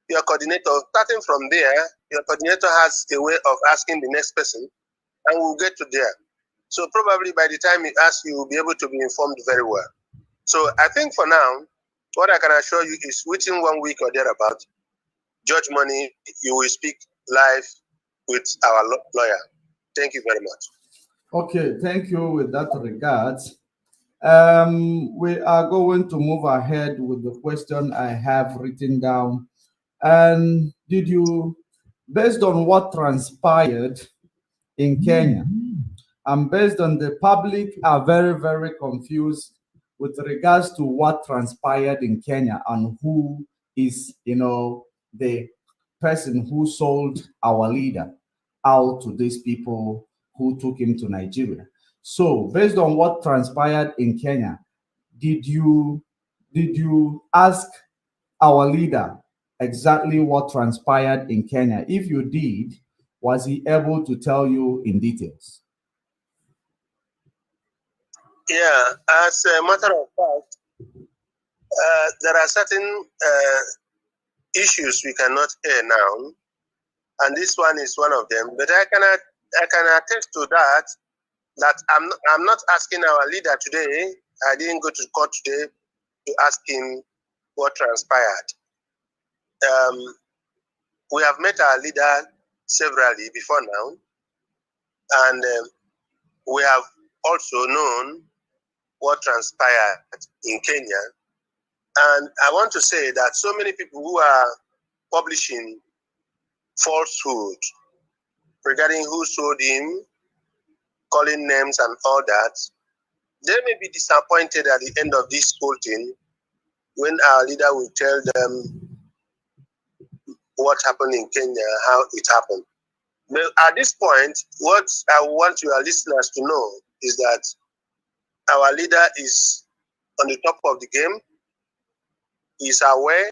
your coordinator. Starting from there, your coordinator has a way of asking the next person, and we'll get to there. So probably by the time he asks, you will be able to be informed very well. So I think for now, what I can assure you is within 1 week or thereabout, Judge Money, you will speak live with our lawyer. Thank you very much. Okay, thank you with that regard. We are going to move ahead with the question I have written down. And did you, based on what transpired in Kenya, and based on the public are very, very confused with regards to what transpired in Kenya and who is, the person who sold our leader out to these people who took him to Nigeria. So based on what transpired in Kenya, did you ask our leader exactly what transpired in Kenya? If you did, was he able to tell you in details? Yeah, as a matter of fact, there are certain issues we cannot air now, and this one is one of them. But I can attest to that I'm not asking our leader today. I didn't go to court today to ask him what transpired. We have met our leader severally before now, and we have also known what transpired in Kenya. And I want to say that so many people who are publishing falsehood regarding who sold him, calling names and all that, they may be disappointed at the end of this whole thing when our leader will tell them what happened in Kenya, how it happened. But at this point, what I want your listeners to know is that our leader is on the top of the game. He's aware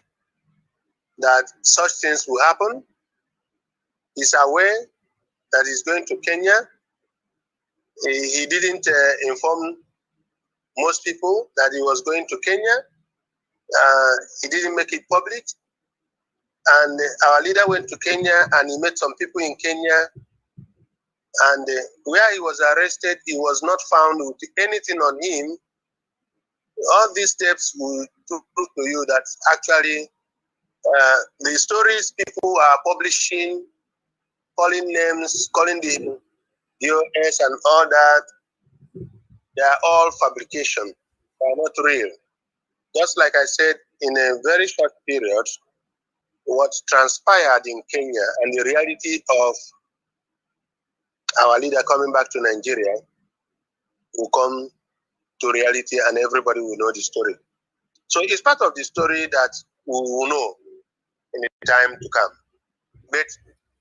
that such things will happen. He's aware that he's going to Kenya. He didn't inform most people that he was going to Kenya. He didn't make it public. And our leader went to Kenya and he met some people in Kenya. And where he was arrested, he was not found with anything on him. All these steps will prove to you that actually the stories people are publishing, calling names, calling the DOS and all that, they are all fabrication. They are not real. Just like I said, in a very short period, what transpired in Kenya and the reality of our leader coming back to Nigeria will come to reality and everybody will know the story. So it's part of the story that we will know in the time to come. But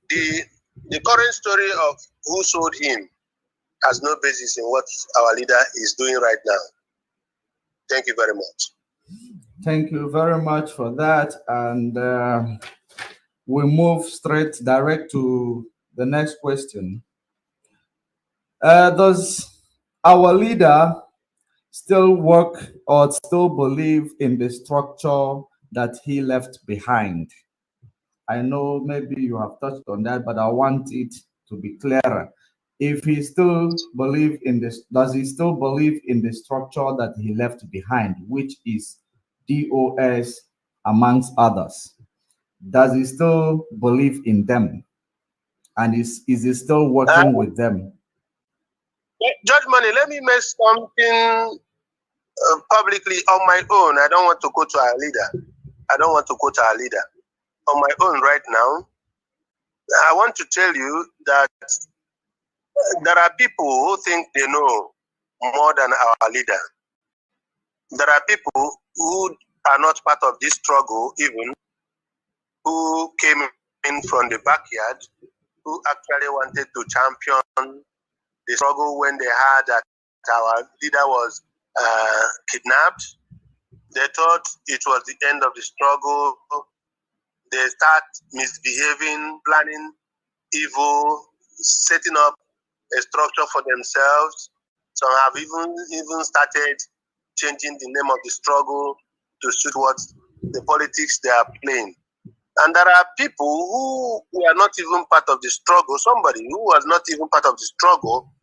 the current story of who sold him has no basis in what our leader is doing right now. Thank you very much. Thank you very much for that. And we move straight direct to the next question. Does our leader still work or still believe in the structure that he left behind? I know maybe you have touched on that, but I want it to be clearer. If he still believe in this, does he still believe in the structure that he left behind, which is DOS amongst others? Does he still believe in them? And is he still working with them? Judge Money, let me make something publicly on my own. I don't want to go to our leader. I don't want to go to our leader. On my own right now, I want to tell you that there are people who think they know more than our leader. There are people who are not part of this struggle even, who came in from the backyard, who actually wanted to champion the struggle when they heard that our leader was kidnapped. They thought it was the end of the struggle. They start misbehaving, planning evil, setting up a structure for themselves. Some have even started changing the name of the struggle to suit what the politics they are playing. And there are people who are not even part of the struggle, somebody who was not even part of the struggle,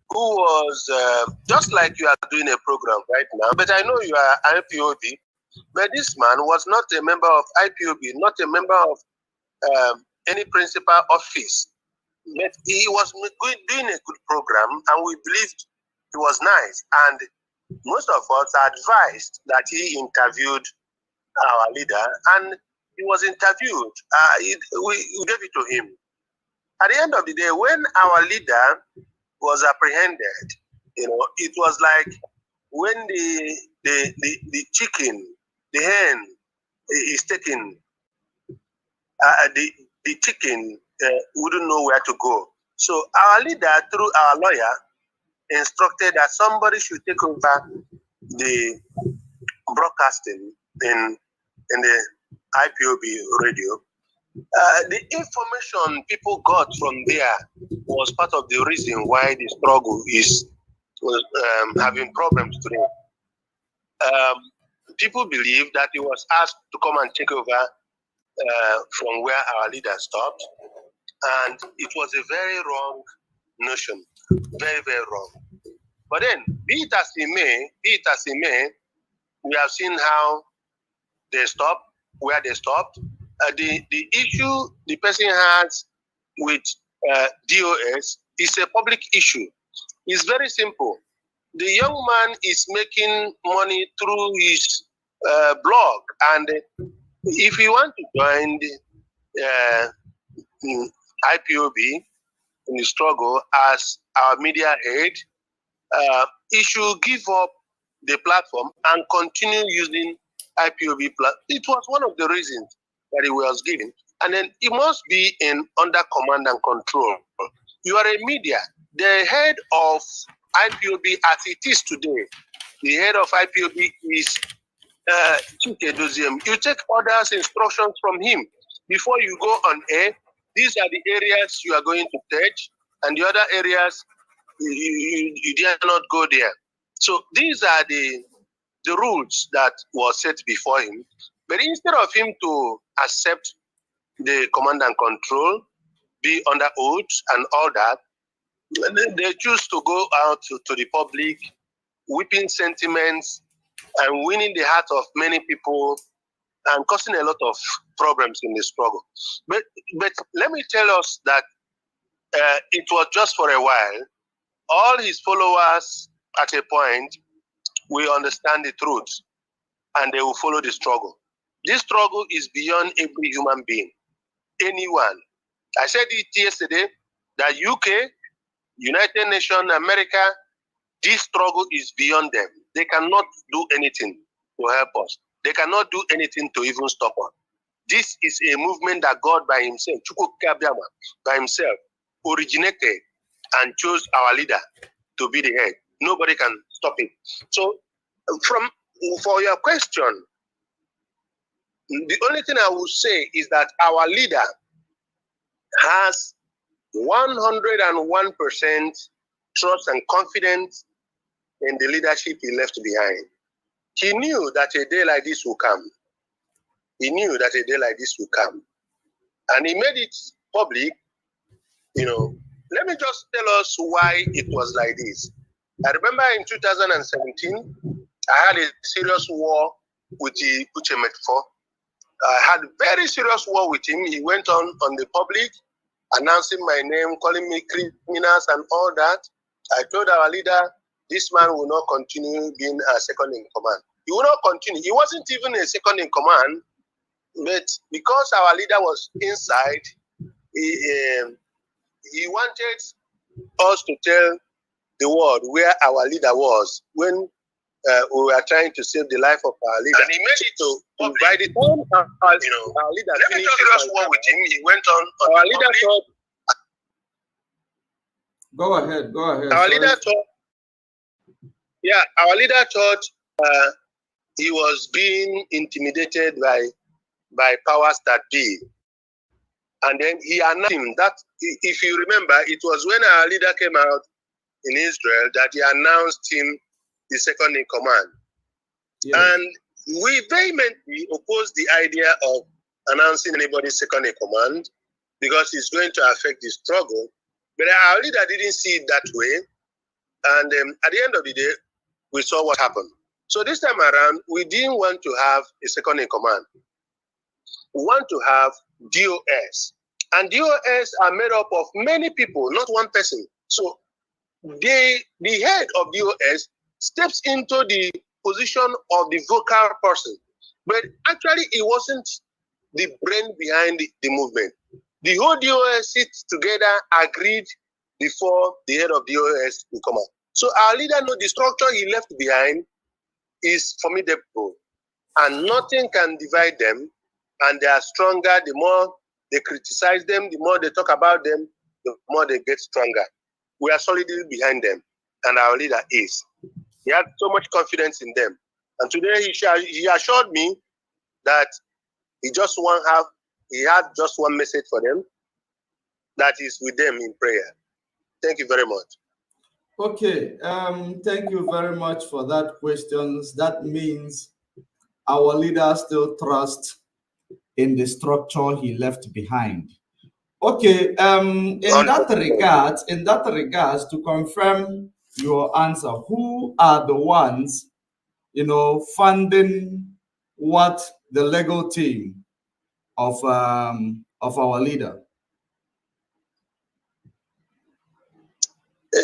who was just like you are doing a program right now, but I know you are IPOD, but this man was not a member of IPOB, not a member of any principal office. But he was doing a good program, and we believed it was nice. And most of us advised that he interviewed our leader, and he was interviewed. We gave it to him. At the end of the day, when our leader was apprehended, it was like when the chicken, the hen is taken, the chicken wouldn't know where to go. So our leader, through our lawyer, instructed that somebody should take over the broadcasting in the IPOB radio. The information people got from there was part of the reason why the struggle is having problems today. People believe that he was asked to come and take over from where our leader stopped, and it was a very wrong notion, very, very wrong. But then, be it as it may, we have seen how they stopped, where they stopped. The issue the person has with DOS is a public issue. It's very simple. The young man is making money through his blog, and if he wants to join the IPOB in the struggle as our media head, he should give up the platform and continue using IPOB. It was one of the reasons that he was given. And then it must be under command and control. You are a media. The head of IPOB as it is today, the head of IPOB is You take orders, instructions from him. Before you go on air, these are the areas you are going to touch, and the other areas, you dare not go there. So these are the rules that were set before him. But instead of him to accept the command and control, be under oath and all that, they choose to go out to the public, whipping sentiments and winning the heart of many people and causing a lot of problems in the struggle. But let me tell us that it was just for a while. All his followers at a point will understand the truth and they will follow the struggle. This struggle is beyond every human being, anyone. I said it yesterday that UK, United Nations, America, this struggle is beyond them. They cannot do anything to help us. They cannot do anything to even stop us. This is a movement that God by himself, by himself, originated and chose our leader to be the head. Nobody can stop it. So, for your question, the only thing I will say is that our leader has 101% trust and confidence in the leadership he left behind. He knew that a day like this will come. He knew that a day like this will come. And he made it public. Let me just tell us why it was like this. I remember in 2017, I had a serious war with the Uchemetfo. I had a very serious war with him. He went on the public, announcing my name, calling me criminals and all that. I told our leader, this man will not continue being a second in command. He will not continue. He wasn't even a second in command, but because our leader was inside, he wanted us to tell the world where our leader was when we were trying to save the life of our leader. And he made it to by the time our leader finished serious war with him, he went on our leader thought. Go ahead. Our leader thought, our leader thought he was being intimidated by powers that be. And then he announced him that, if you remember, it was when our leader came out in Israel that he announced him the second in command. Yes. And we vehemently opposed the idea of announcing anybody second in command because it's going to affect the struggle. But our leader didn't see it that way. And at the end of the day, we saw what happened. So this time around, we didn't want to have a second in command. We want to have DOS. And DOS are made up of many people, not one person. So the head of DOS steps into the position of the vocal person. But actually, it wasn't the brain behind the movement. The whole DOS sits together, agreed before the head of DOS will come out. So our leader knows the structure he left behind is formidable. And nothing can divide them. And they are stronger. The more they criticize them, the more they talk about them, the more they get stronger. We are solidly behind them. And our leader is. He had so much confidence in them. And today he assured me that he had just one message for them, that is with them in prayer. Thank you very much. Okay, thank you very much for that questions. That means our leader still trusts in the structure he left behind. Okay, in that regards, to confirm your answer, who are the ones, funding what the legal team of our leader?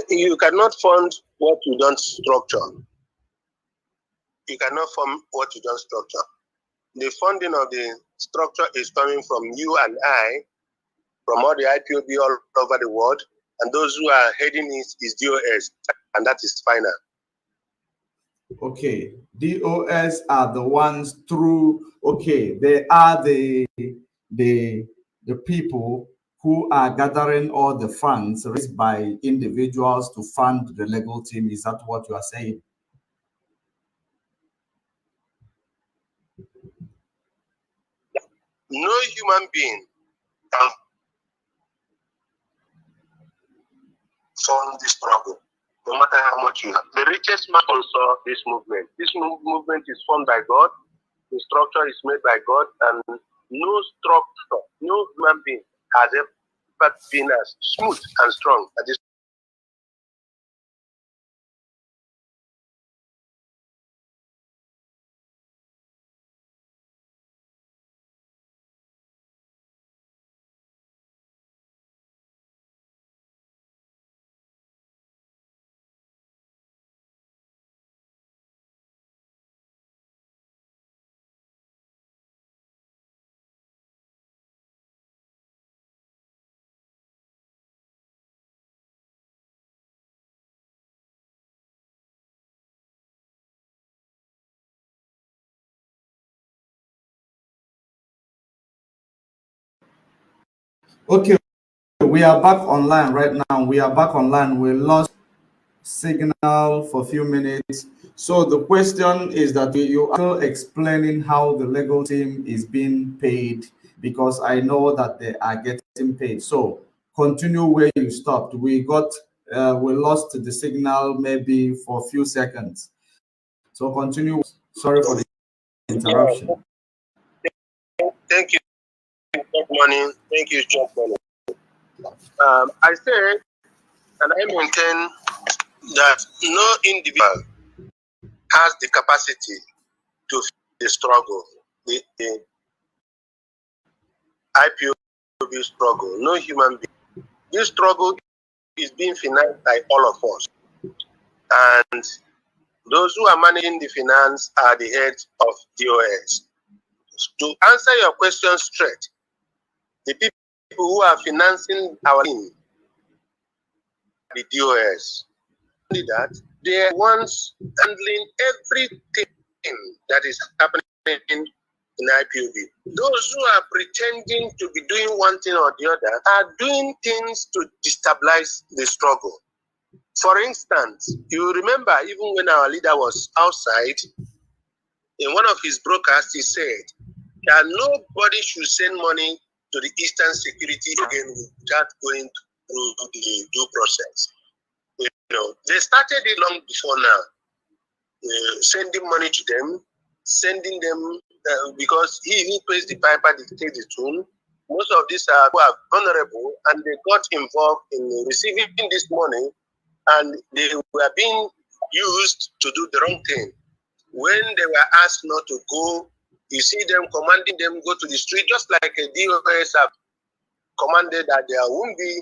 You cannot fund what you don't structure. You cannot fund what you don't structure. The funding of the structure is coming from you and I, from all the IPOD all over the world, and those who are heading it is DOS, and that is final. Okay, DOS are the ones they are the people who are gathering all the funds raised by individuals to fund the legal team. Is that what you are saying? No human being can fund this struggle, no matter how much you have. The richest man also this movement. This movement is formed by God. The structure is made by God, and no structure, no human being has ever been as smooth and strong as this. Okay, we are back online right now. We are back online. We lost signal for a few minutes. So the question is that you are explaining how the legal team is being paid, because I know that they are getting paid. So continue where you stopped. We lost the signal maybe for a few seconds. So continue. Sorry for the interruption. Thank you, good morning. Thank you, Chop Money. I said, and I maintain that no individual has the capacity to the struggle, the IPOD struggle. No human being. This struggle is being financed by all of us. And those who are managing the finance are the heads of DOS. To answer your question straight, the people who are financing our team, the DOS, that they are ones handling everything that is happening in IPOB. Those who are pretending to be doing one thing or the other are doing things to destabilize the struggle. For instance, you remember even when our leader was outside, in one of his broadcasts, he said that nobody should send money to the Eastern Security again without going through the due process. You know, they started it long before now, sending money to them, sending them, because he who pays the piper dictates the tune. Most of these are who are vulnerable, and they got involved in receiving this money, and they were being used to do the wrong thing. When they were asked not to go, you see them commanding them go to the street, just like a DOS have commanded that there won't be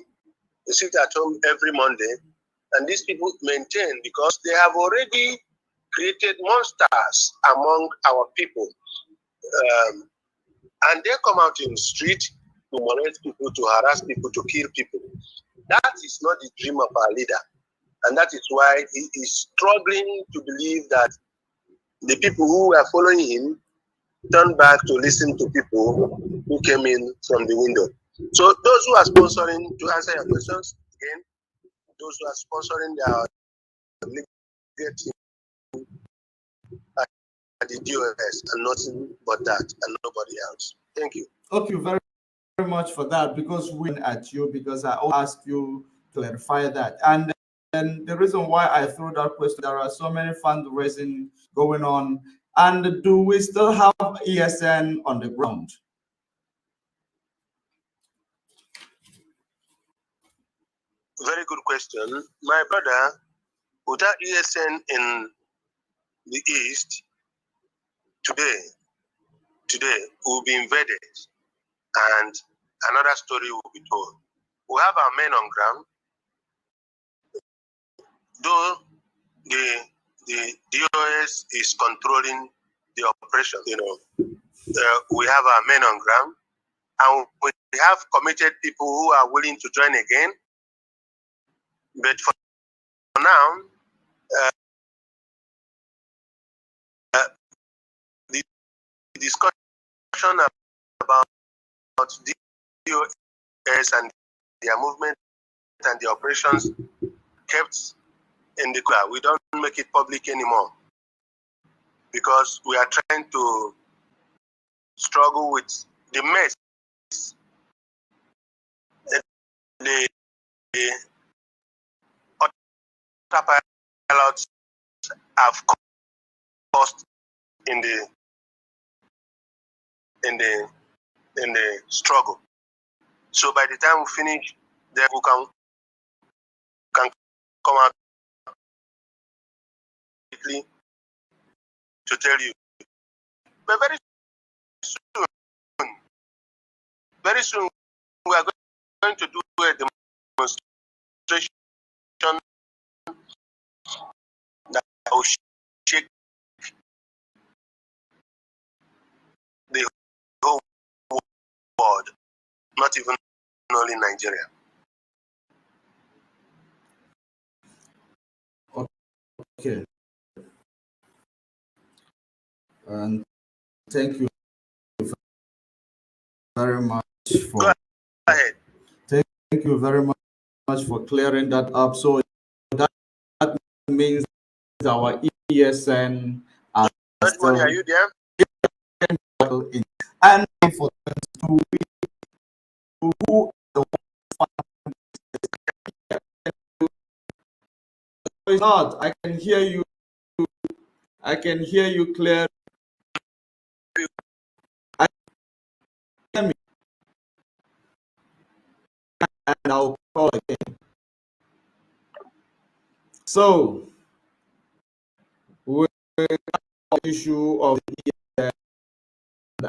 a sit at home every Monday. And these people maintain because they have already created monsters among our people. And they come out in the street to molest people, to harass people, to kill people. That is not the dream of our leader. And that is why he is struggling to believe that the people who are following him turned back to listen to people who came in from the window. So those who are sponsoring, to answer your questions again, those who are sponsoring their legal team are the DOS and nothing but that and nobody else. Thank you. Okay, very, very much for that, because we at you, because I always ask you to clarify that. And the reason why I threw that question, there are so many fundraising going on. And do we still have ESN on the ground? Very good question. My brother, without ESN in the East, today will be invaded and another story will be told. We have our men on ground, though the DOS is controlling the operation. We have our men on ground, and we have committed people who are willing to join again. But for now, the discussion about DOS and their movement and the operations kept in the cloud. We don't make it public anymore because we are trying to struggle with the mess the autopilots have caused in the struggle. So by the time we finish, then we can come out quickly to tell you. But very soon we are going to do a demonstration that will shake the whole world, not even only Nigeria. Okay. And thank you very much for. Go ahead. Thank you very much for clearing that up. So that means our ESN are Money, are still you there? in, and for who is not. I can hear you. I can hear you clear. I hear me, and I'll call again. So, with the issue of the ESN,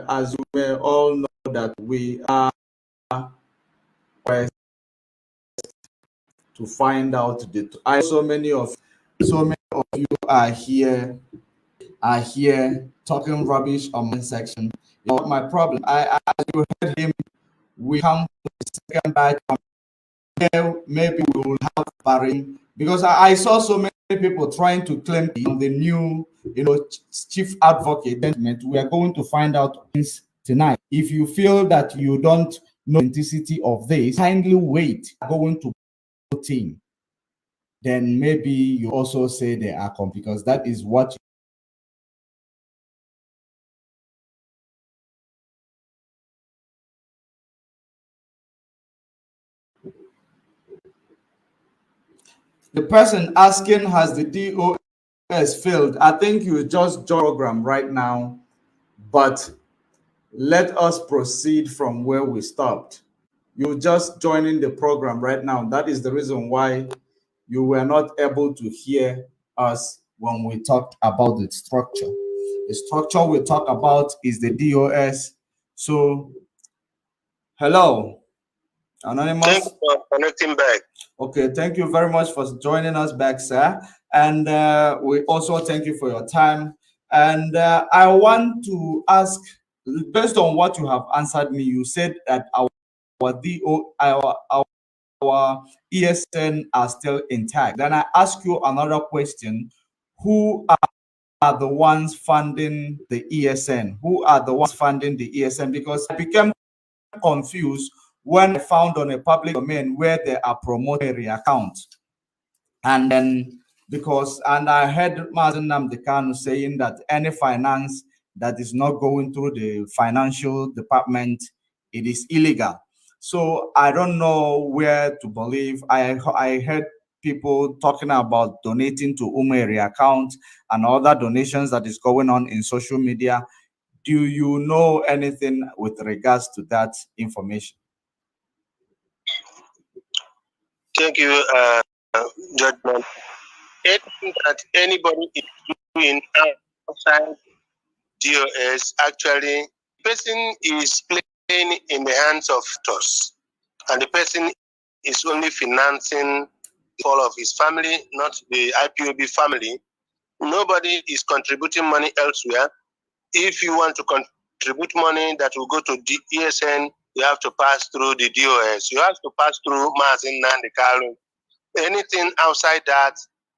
as you may all know, that we are to find out the. So many of you are here talking rubbish on my section. Not my problem. As you heard him, we come to the second batch. Maybe we will have barring because I saw so many people trying to claim the new, chief advocate. We are going to find out tonight. If you feel that you don't know the authenticity of this, kindly wait. Going to team. Then maybe you also say they are because that is what the person asking has the DOS failed. I think you just join program right now, but let us proceed from where we stopped. You're just joining the program right now. That is the reason why you were not able to hear us when we talked about the structure. The structure we talk about is the DOS. So, hello, Anonymous. Thank you for connecting back. Okay, thank you very much for joining us back, sir. And we also thank you for your time. And I want to ask, based on what you have answered me, you said that our ESN are still intact. Then I ask you another question: who are the ones funding the ESN? Who are the ones funding the ESN? Because I became confused when I found on a public domain where there are promoted accounts. And then and I heard Mazen Namdekanu saying that any finance that is not going through the financial department, it is illegal. So I don't know where to believe. I heard people talking about donating to Umeri account and other donations that is going on in social media. Do you know anything with regards to that information? Thank you, Judge. Anything that anybody is doing outside DOS, actually, the person is playing in the hands of us, and the person is only financing all of his family, not the IPOB family. Nobody is contributing money elsewhere. If you want to contribute money that will go to the ESN, you have to pass through the DOS. You have to pass through Mazin Nandikalu. Anything outside that,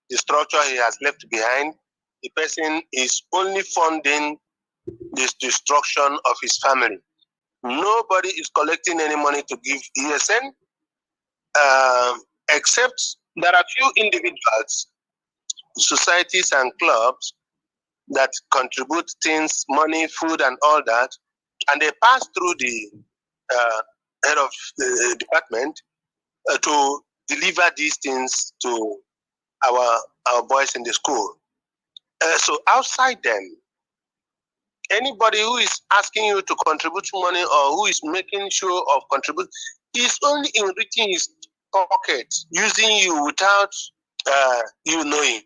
the structure he has left behind, the person is only funding the destruction of his family. Nobody is collecting any money to give ESN, except there are few individuals, societies and clubs that contribute things, money, food, and all that, and they pass through the head of the department to deliver these things to our boys in the school. So outside them, anybody who is asking you to contribute money or who is making sure of contribute is only enriching his pocket, using you without you knowing.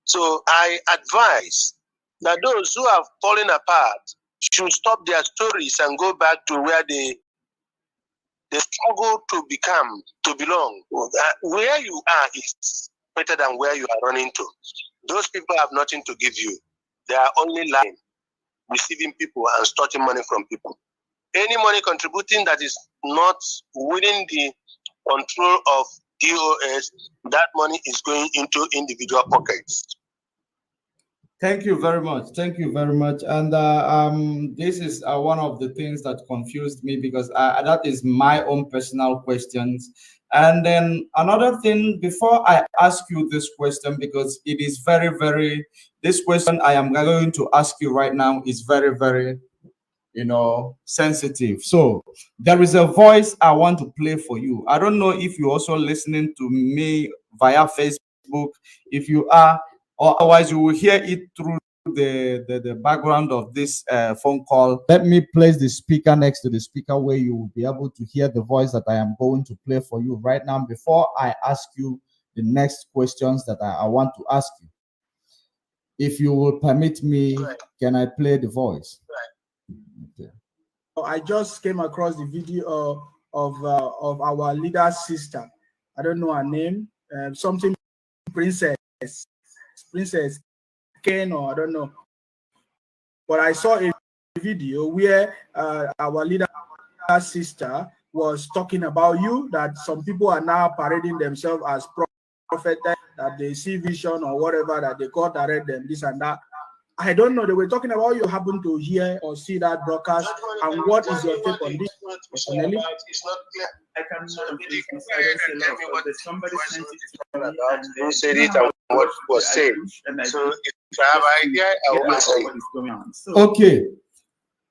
So I advise that those who have fallen apart should stop their stories and go back to where they struggle to belong. Where you are is better than where you are running to. Those people have nothing to give you. They are only lying, receiving people and starting money from people. Any money contributing that is not within the control of DOS, that money is going into individual pockets. Thank you very much. Thank you very much. And this is one of the things that confused me because that is my own personal questions. And then another thing, before I ask you this question, because it is very, very, this question I am going to ask you right now is very, very, sensitive. So there is a voice I want to play for you. I don't know if you're also listening to me via Facebook. If you are, or otherwise you will hear it through the background of this phone call. Let me place the speaker next to the speaker where you will be able to hear the voice that I am going to play for you right now before I ask you the next questions that I want to ask you. If you will permit me, can I play the voice? Okay. I just came across the video of our leader's sister. I don't know her name. Something Princess Ken, or I don't know. But I saw a video where our leader's sister was talking about you, that some people are now parading themselves as prophets, that they see vision or whatever, that they God direct them, this and that. I don't know. They were talking about you. Happen to hear or see that broadcast, and what is your take on this? Personally, it's not clear. I cannot. I don't say love, but somebody sent it to me, and who said it and what was said. So if I have an idea, I will answer what is going on. So, okay.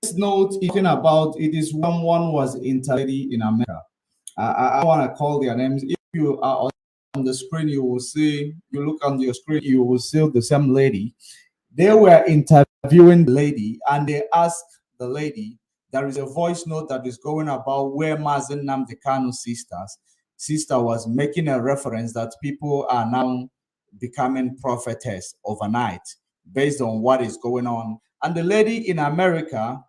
This note, even about it is one was interlady in America. I want to call their names. If you are on the screen, you will see. You look on your screen, you will see the same lady. They were interviewing the lady, and they asked the lady. There is a voice note that is going about where Mazen Nnamdi Kanu's sister was making a reference that people are now becoming prophetess overnight based on what is going on. And the lady in America,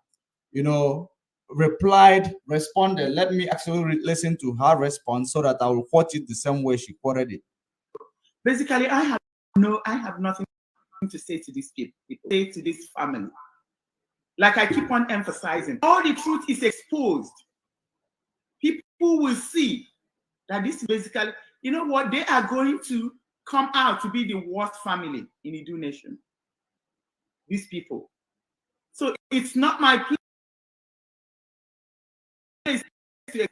responded. Let me actually listen to her response so that I will quote it the same way she quoted it. basically, I have nothing to say to these people, say to this family. Like I keep on emphasizing, all the truth is exposed. People will see that this is basically, you know what, they are going to come out to be the worst family in Idu Nation. These people. So it's not my place to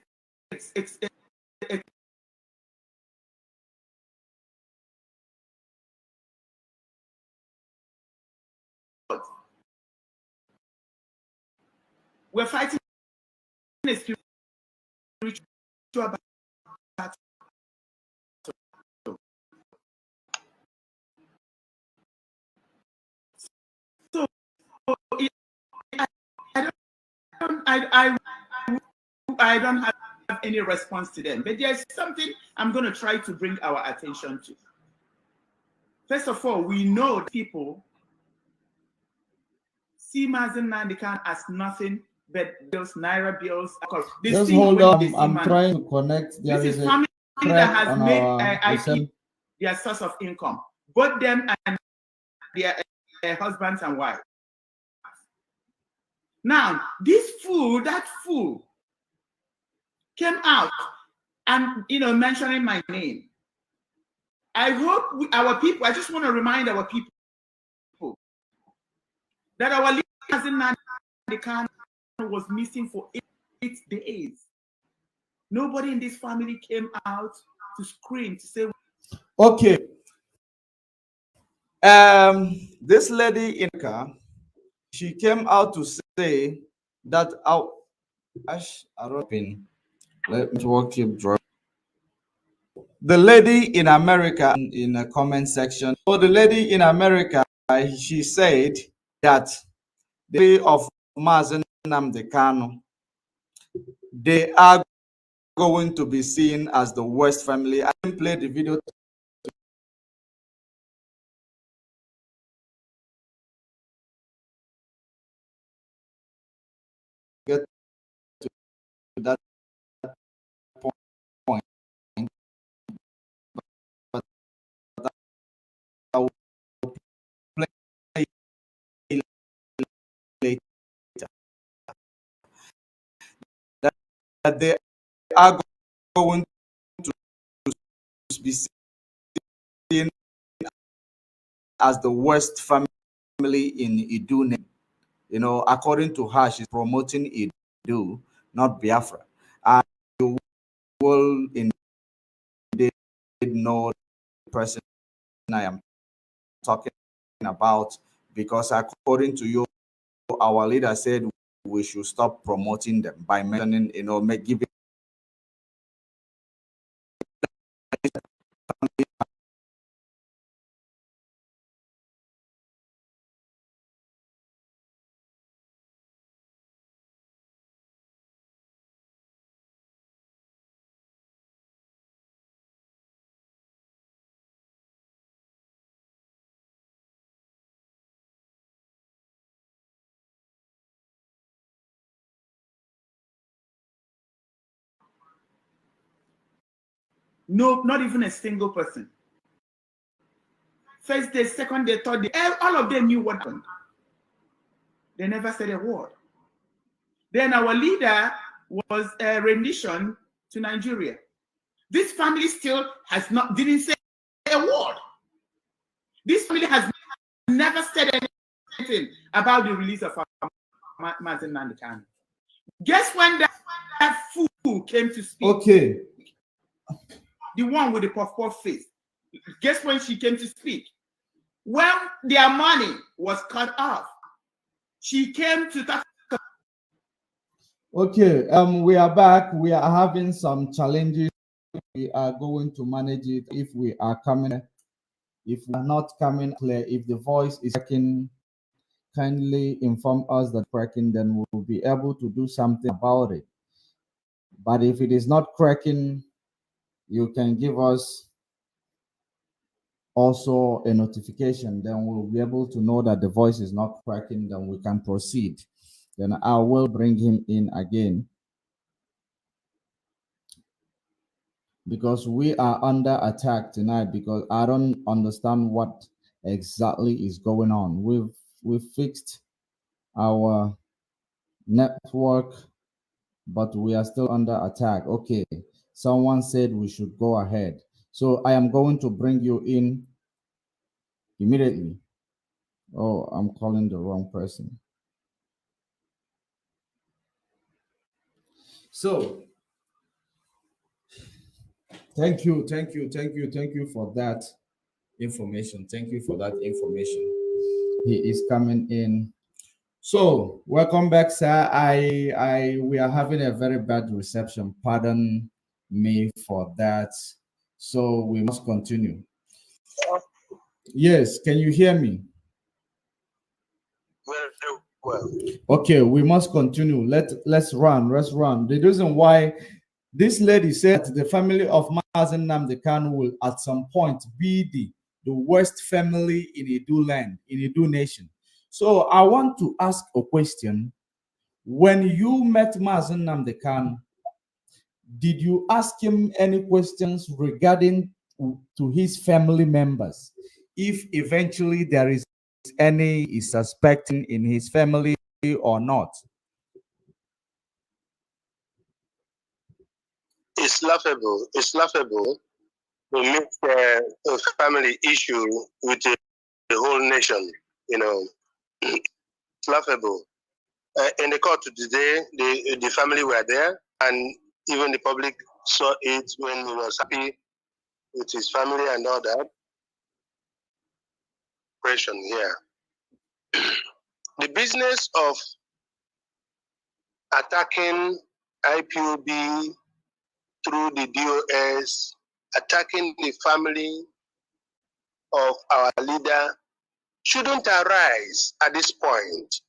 we're fighting a spiritual battle. So I don't have any response to them, but there's something I'm going to try to bring our attention to. First of all, we know people see Mazen Nnamdi Kanu as nothing but those Naira bills. Just hold on, I'm trying to connect. This is family that has made IP their source of income, both them and their husbands and wives. Now, that fool came out and mentioning my name. I hope our people, I just want to remind our people that our leader Nnamdi Kanu was missing for 8 days. Nobody in this family came out to scream, to say, okay. This lady in car, she came out to say that let me walk you through. The lady in America in the comment section. So the lady in America, she said that the day of Mazen Nnamdi Kanu, they are going to be seen as the worst family. I didn't play the video. Get to that point, but I will play later. That they are going to be seen as the worst family family in Idu name. You know, according to her, she's promoting Idu, not Biafra. And you will indeed know the person I am talking about, because according to you, our leader said we should stop promoting them by mentioning, you know, giving. No, not even a single person. First day, second day, third day, all of them knew what happened. They never said a word. Then our leader was a rendition to Nigeria. This family still didn't say a word. This family has never said anything about the release of Mazen Nandekan. Guess when that fool came to speak? Okay. The one with the puff-puff face. Guess when she came to speak? When their money was cut off, she came to talk. Okay, we are back. We are having some challenges. We are going to manage it. If we are coming, if we are not coming clear, if the voice is cracking, kindly inform us that cracking, then we will be able to do something about it. But if it is not cracking, you can give us also a notification, then we'll be able to know that the voice is not cracking, then we can proceed. Then I will bring him in again, because we are under attack tonight, because I don't understand what exactly is going on. We've fixed our network, but we are still under attack. Okay, someone said we should go ahead. So I am going to bring you in immediately. Oh, I'm calling the wrong person. So thank you for that information. Thank you for that information. He is coming in. So welcome back, sir. We are having a very bad reception. Pardon me for that. So we must continue. Yes, can you hear me? Well. Okay, we must continue. Let's run. The reason why this lady said the family of Mazen Namdekan will at some point be the worst family in Edu land, in Edu nation. So I want to ask a question. When you met Mazen Namdekan, did you ask him any questions regarding to his family members? If eventually there is any suspecting in his family or not? It's laughable. It's laughable to make a family issue with the whole nation. You know, it's laughable. In the court today, the family were there, and even the public saw it when he was happy with his family and all that. Question here. The business of attacking IPOD through the DOS, attacking the family of our leader shouldn't arise at this point.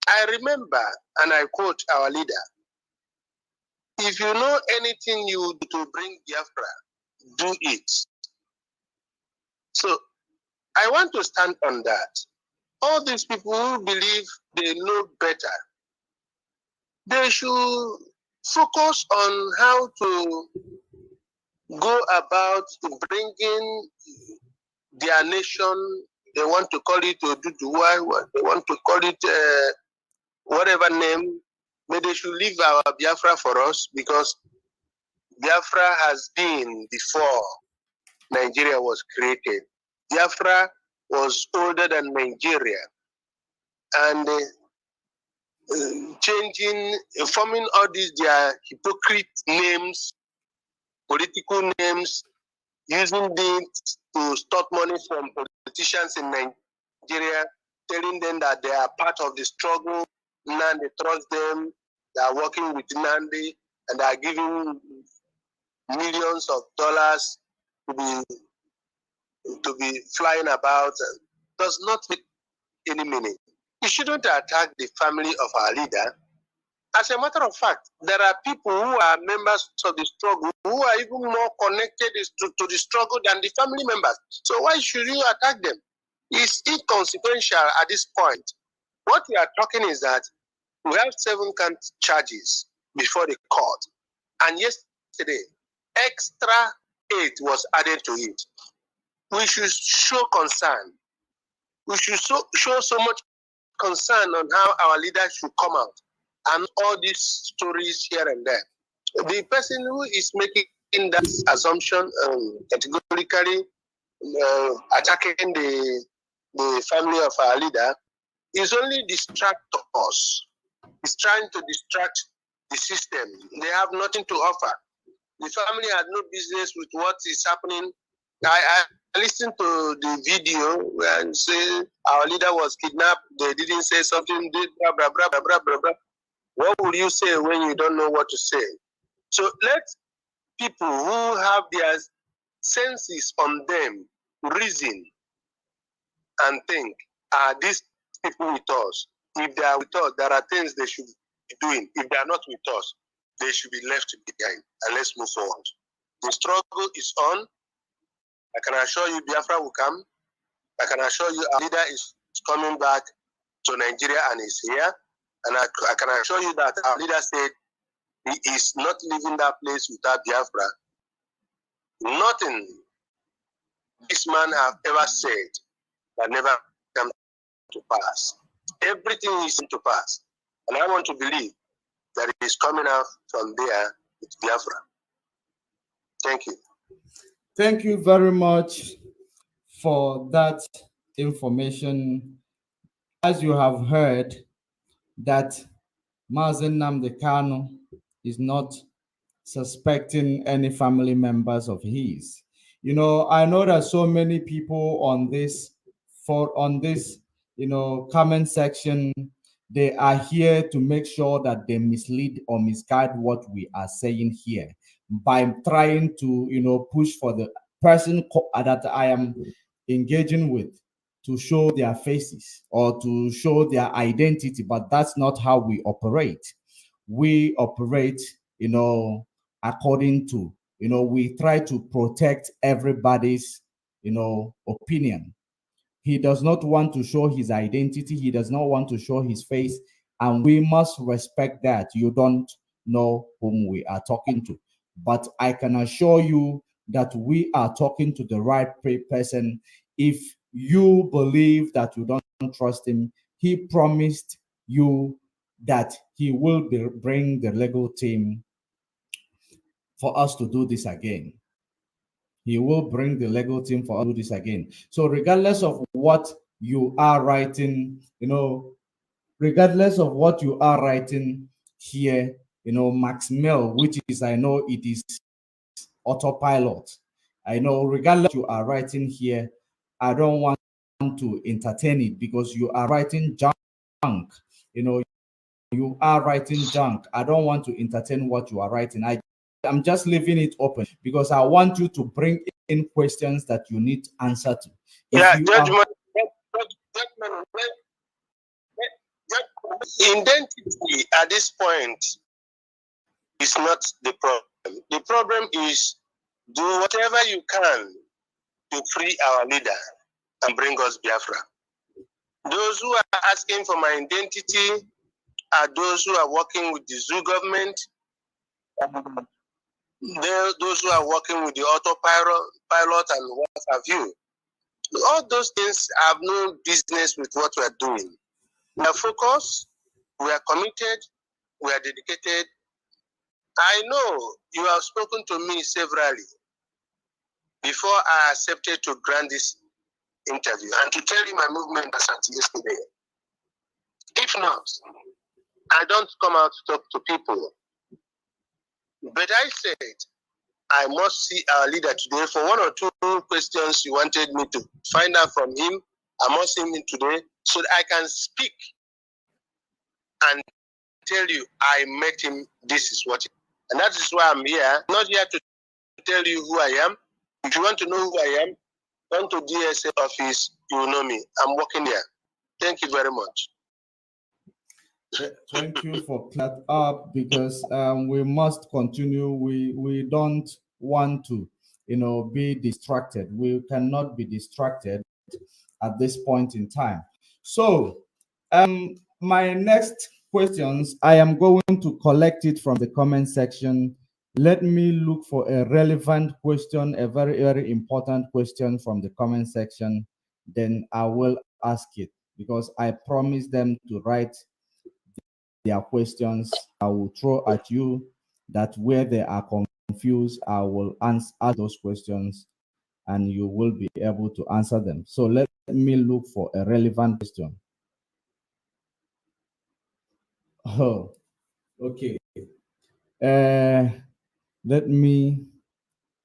I remember, and I quote our leader, if you know anything you do to bring Biafra, do it. So I want to stand on that. All these people who believe they know better, they should focus on how to go about bringing their nation. They want to call it Oduduwa, they want to call it whatever name, but they should leave our Biafra for us, because Biafra has been before Nigeria was created. Biafra was older than Nigeria, and forming all these their hypocrite names, political names, using it to stop money from politicians in Nigeria, telling them that they are part of the struggle. Nandi trust them. They are working with Nandi, and they are giving millions of dollars to be flying about. Does not make any meaning. You shouldn't attack the family of our leader. As a matter of fact, there are people who are members of the struggle who are even more connected to the struggle than the family members. So why should you attack them? It's inconsequential at this point. What we are talking is that we have 7 count charges before the court. And yesterday, extra 8 was added to it. We should show concern. We should show so much concern on how our leaders should come out. And all these stories here and there. The person who is making that assumption categorically attacking the family of our leader is only distract us. He's trying to distract the system. They have nothing to offer. The family had no business with what is happening. I listened to the video and say our leader was kidnapped. They didn't say something, did blah, blah, blah, blah, blah, blah, blah. What will you say when you don't know what to say? So let people who have their senses on them reason and think, are these people with us? If they are with us, there are things they should be doing. If they are not with us, they should be left behind. And let's move forward. The struggle is on. I can assure you Biafra will come. I can assure you our leader is coming back to Nigeria and is here. And I can assure you that our leader said he is not leaving that place without Biafra. Nothing this man have ever said that never come to pass. Everything is to pass. And I want to believe that it is coming out from there with Biafra. Thank you. Thank you very much for that information. As you have heard, that Mazen Nnamdi Kanu is not suspecting any family members of his. You know, I know that so many people on this comment section, they are here to make sure that they mislead or misguide what we are saying here by trying to, push for the person that I am engaging with to show their faces or to show their identity, but that's not how we operate. We operate, according to, we try to protect everybody's, opinion. He does not want to show his identity. He does not want to show his face. And we must respect that. You don't know whom we are talking to. But I can assure you that we are talking to the right person. If you believe that you don't trust him, he promised you that he will bring the legal team for us to do this again. He will bring the legal team for us to do this again. So regardless of what you are writing, regardless of what you are writing here, Max Mill, which is, I know it is autopilot. I know regardless of what you are writing here, I don't want to entertain it because you are writing junk. You are writing junk. I don't want to entertain what you are writing. I'm just leaving it open because I want you to bring in questions that you need answer to. Identity at this point is not the problem. The problem is do whatever you can to free our leader and bring us Biafra. Those who are asking for my identity are those who are working with the zoo government, those who are working with the autopilot and what have you. All those things have no business with what we are doing. We are focused, we are committed, we are dedicated. I know you have spoken to me severally before I accepted to grant this interview and to tell you my movement as at yesterday. If not, I don't come out to talk to people. But I said, I must see our leader today for one or two questions you wanted me to find out from him. I must see him today so that I can speak and tell you I met him, this is what. And that is why I'm here. I'm not here to tell you who I am. If you want to know who I am, come to DSA office, you will know me. I'm working here. Thank you very much. Thank you for that up, because we must continue. We don't want to, be distracted. We cannot be distracted at this point in time. So, my next questions, I am going to collect it from the comment section. Let me look for a relevant question, a very, very important question from the comment section. Then I will ask it, because I promised them to write their questions. I will throw at you that where they are confused, I will answer those questions and you will be able to answer them. So let me look for a relevant question. Oh, okay. Let me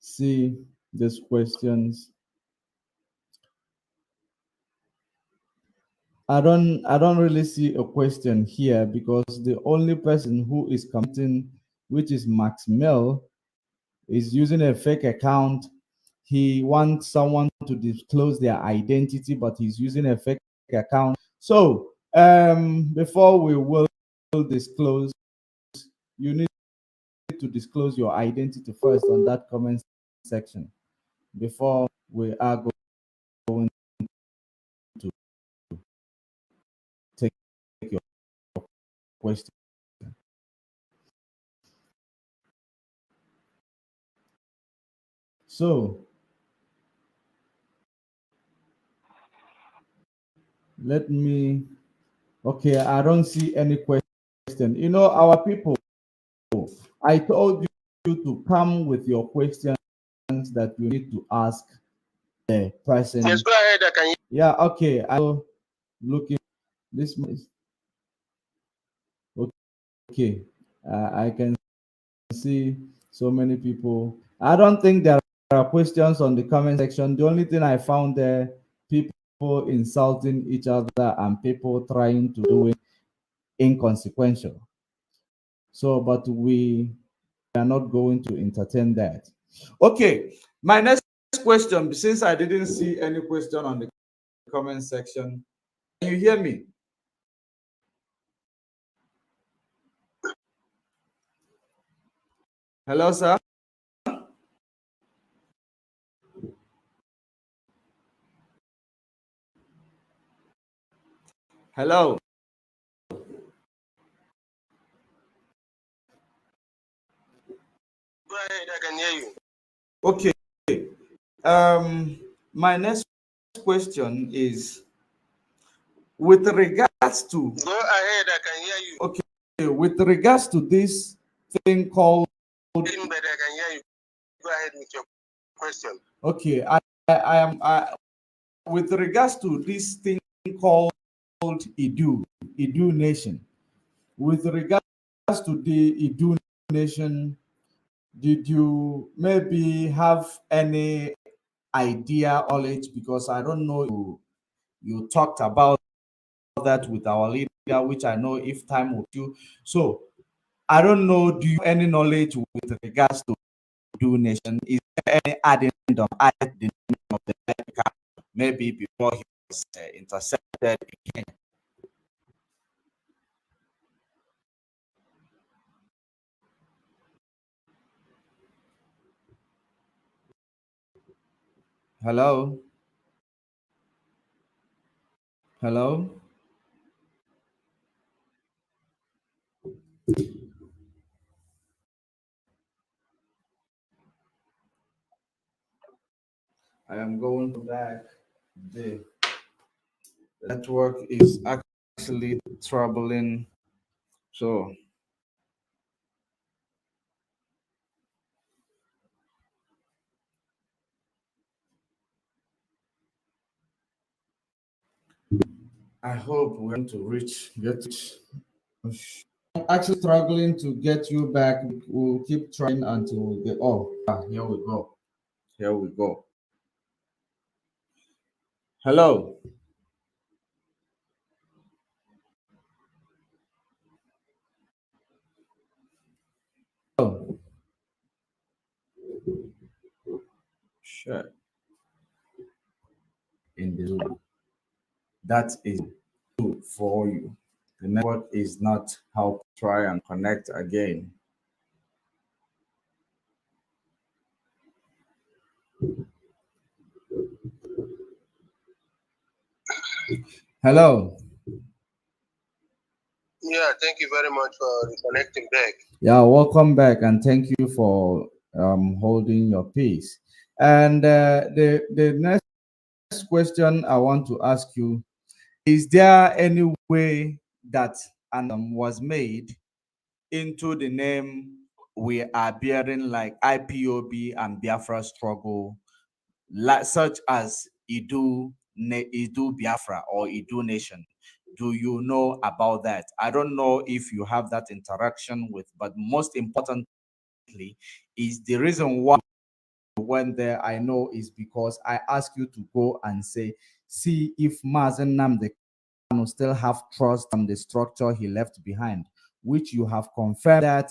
see these questions. I don't really see a question here, because the only person who is commenting, which is Max Mel, is using a fake account. He wants someone to disclose their identity, but he's using a fake account. So before we will disclose, you need to disclose your identity first on that comment section before we are going to take your question. So let me, okay, I don't see any question. Our people, I told you to come with your questions that you need to ask the person. Yes, go ahead. I can. Yeah, okay. I'll look in this. Okay, I can see so many people. I don't think there are questions on the comment section. The only thing I found there, people insulting each other and people trying to do it inconsequential. So, but we are not going to entertain that. Okay, my next question, since I didn't see any question on the comment section, can you hear me? Hello, sir. Hello. Go ahead. I can hear you. Okay. My next question is with regards to. Go ahead. I can hear you. Okay. With regards to this thing called. But I can hear you. Go ahead with your question. Okay. I am. With regards to this thing called Idu Nation. With regards to the Idu Nation, did you maybe have any idea on it? Because I don't know, you talked about that with our leader, which I know if time would do. So I don't know, do you have any knowledge with regards to Idu Nation? Is there any addendum added the name of the maybe before he was intercepted in Kenya? Hello? Hello? I am going back. The network is actually troubling. So I hope we're going to get. I'm actually struggling to get you back. We'll keep trying until we get. Oh, here we go. Here we go. Hello. Oh, sure. In the Zoom. That is good for you. The network is not how to try and connect again. Hello. Yeah, thank you very much for reconnecting back. Yeah, welcome back and thank you for holding your peace. And the next question I want to ask you, is there any way that an was made into the name we are bearing, like IPOB and Biafra struggle, like such as Idu Biafra or Idu Nation? Do you know about that? I don't know if you have that interaction with, but most importantly, is the reason why you went there, I know, is because I asked you to go and say, see if Mazen Namde still have trust on the structure he left behind, which you have confirmed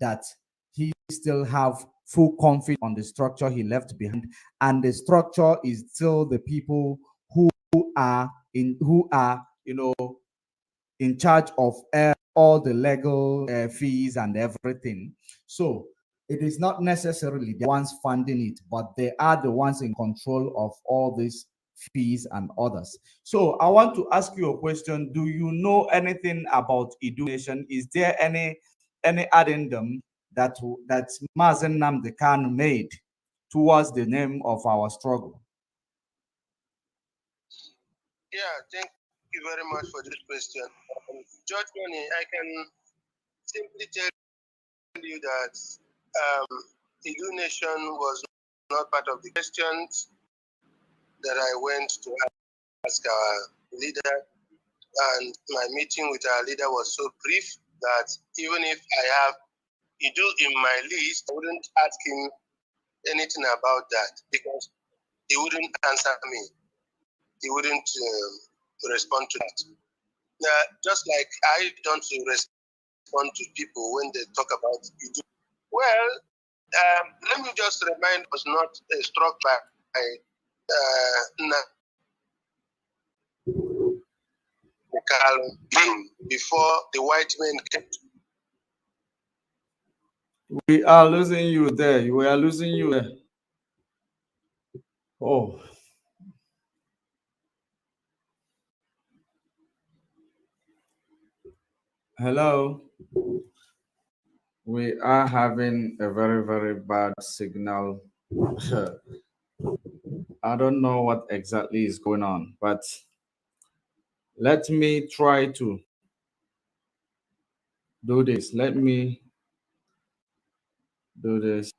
that he still have full confidence on the structure he left behind, and the structure is still the people who are in charge of all the legal fees and everything. So it is not necessarily the ones funding it, but they are the ones in control of all these fees and others. So I want to ask you a question. Do you know anything about education? Is there any addendum that Mazen Namde Kanu made towards the name of our struggle? Yeah, thank you very much for this question. Judge Money, I can simply tell you that Edu Nation was not part of the questions that I went to ask our leader, and my meeting with our leader was so brief that even if I have Edu in my list, I wouldn't ask him anything about that because he wouldn't answer me. He wouldn't respond to that. Just like I don't respond to people when they talk about Edu. Well, let me just remind us not struck by before the white men came. We are losing you there. We are losing you there. Oh. Hello. We are having a very, very bad signal. I don't know what exactly is going on, but let me try to do this. Let me do this.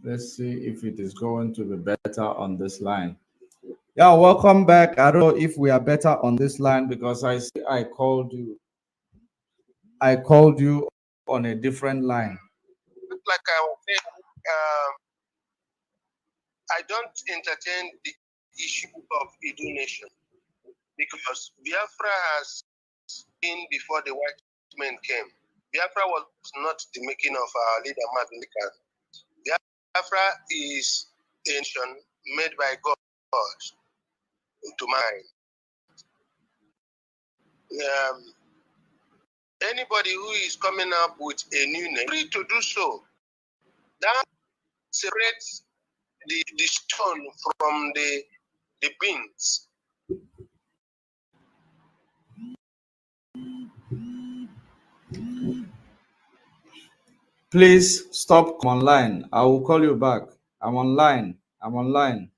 Let's see if it is going to be better on this line. Yeah, welcome back. I don't know if we are better on this line because I see I called you. I called you on a different line. Like I was saying, I don't entertain the issue of Edu Nation because Biafra has been before the white men came. Biafra was not the making of our leader, Martin Luther. Biafra is a nation made by God to mine. Anybody who is coming up with a new name, free to do so. That separates the stone from the beans. Please stop online. I will call you back. I'm online. I'm online.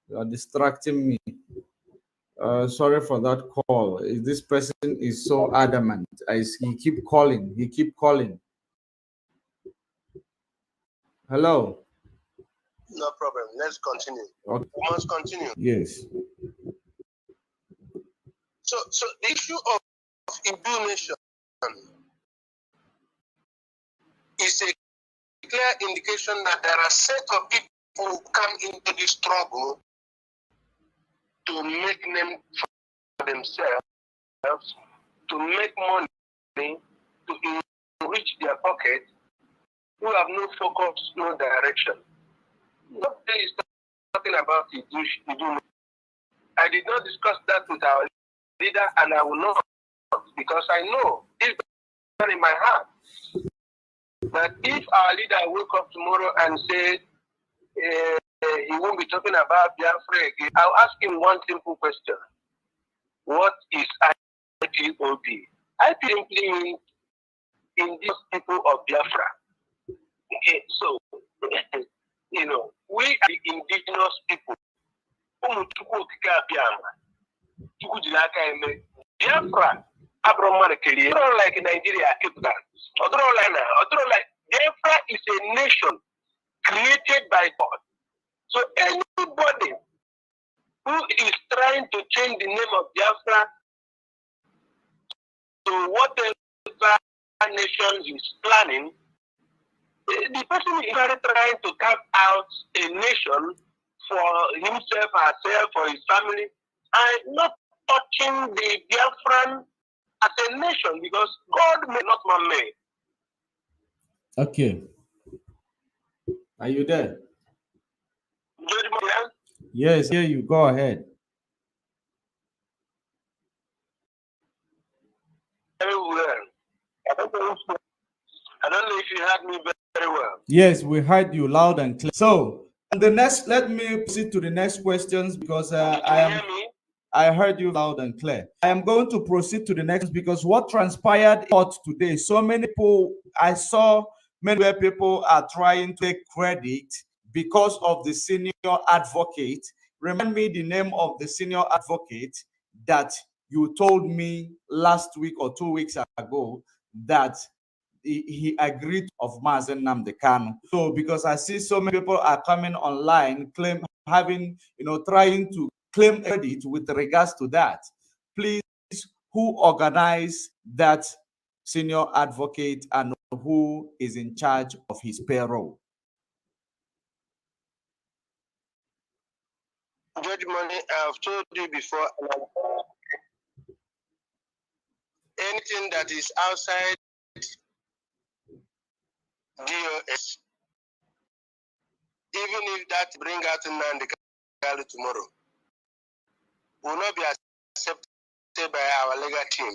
You are distracting me. Sorry for that call. This person is so adamant. He keep calling. He keep calling. Hello. No problem. Let's continue. Okay. We must continue. Yes. So the issue of intimidation is a clear indication that there are a set of people who come into this struggle to make name for themselves, to make money, to enrich their pocket, who have no focus, no direction. Nobody is talking about it. I did not discuss that with our leader, and I will not, because I know it's in my heart that if our leader wake up tomorrow and say he won't be talking about Biafra again, I'll ask him one simple question: what is IPOD? IPOD simply means indigenous people of Biafra. Okay, so we are the indigenous people. Biafra, like Nigeria, Biafra is a nation created by God. So anybody who is trying to change the name of Biafra to whatever nation is planning, the person is trying to carve out a nation for himself, herself, for his family, and not touching the Biafran as a nation, because God may not man made. Okay. Are you there? Yes, here you go ahead. Very well. I don't know if you heard me very well. Yes, we heard you loud and clear. So, the next, let me proceed to the next questions because I heard you loud and clear. I am going to proceed to the next because what transpired today, so many people, I saw many where people are trying to take credit because of the senior advocate. Remind me the name of the senior advocate that you told me last week or 2 weeks ago that he agreed of Mazen Nnamdi Kanu. So because I see so many people are coming online, trying to claim credit with regards to that. Please, who organized that senior advocate and who is in charge of his payroll? Judge Money, I've told you before, anything that is outside DOS, even if that bring out Nnamdi Kanu tomorrow, will not be accepted by our legal team.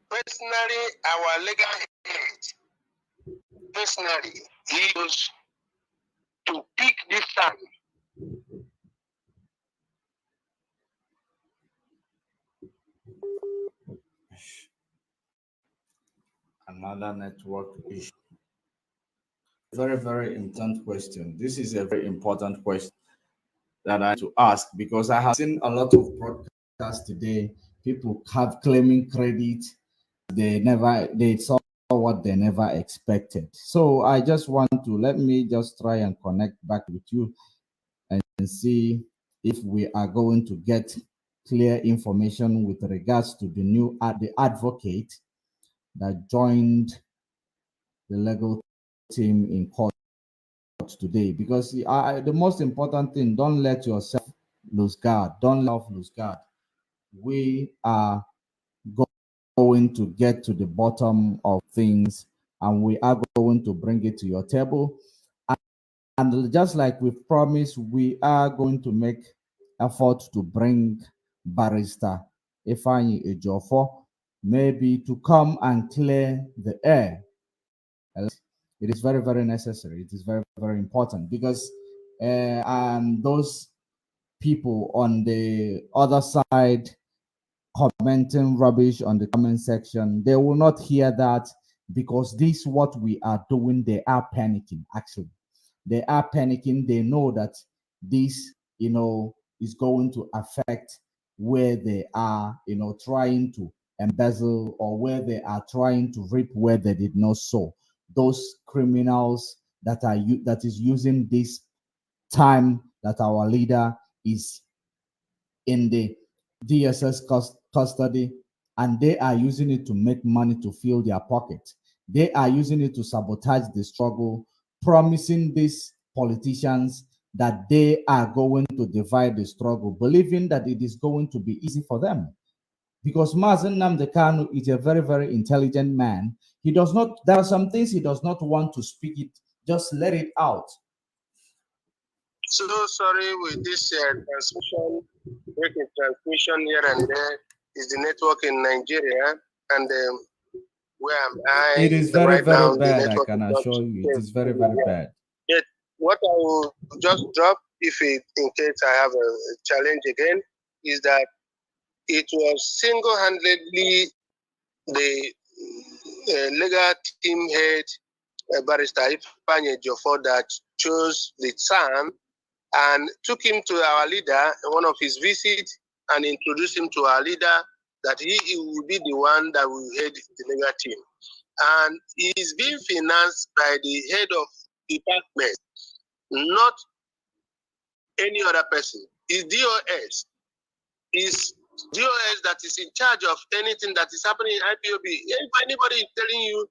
Personally, our legal head, he was to pick this time. Another network issue. Very, very important question. This is a very important question that I have to ask because I have seen a lot of broadcasts today. People have claiming credit. They saw what they never expected. So I just want to let me just try and connect back with you and see if we are going to get clear information with regards to the advocate that joined the legal team in court today. Because the most important thing, don't let yourself lose guard. Don't lose guard. We are going to get to the bottom of things and we are going to bring it to your table. And just like we've promised, we are going to make effort to bring Barrister Ifeanyi Ejiofor maybe to come and clear the air. It is very, very necessary. It is very, very important because those people on the other side commenting rubbish on the comment section, they will not hear that. because this is what we are doing. They are panicking, actually. They are panicking. They know that this, is going to affect where they are, trying to embezzle, or where they are trying to reap where they did not sow. Those criminals that is using this time that our leader is in the DSS custody, and they are using it to make money to fill their pocket. They are using it to sabotage the struggle, promising these politicians that they are going to divide the struggle, believing that it is going to be easy for them. Because Mazen Nnamdi Kanu is a very, very intelligent man. He does not, there are some things he does not want to speak it, just let it out. So sorry with this transmission, breaking transmission here and there. Is the network in Nigeria, and where am I? It is very, right very now, bad, I can assure you. It is very, very bad. Yet, what I will just drop, in case I have a challenge again, is that it was single-handedly the legal team head, Barrister Ifeanyi Ejiofor, that chose the son and took him to our leader in one of his visits and introduced him to our leader, that he will be the one that will head the legal team. And he is being financed by the head of department, not any other person. It's DOS. It's DOS that is in charge of anything that is happening in IPOB. If anybody is telling you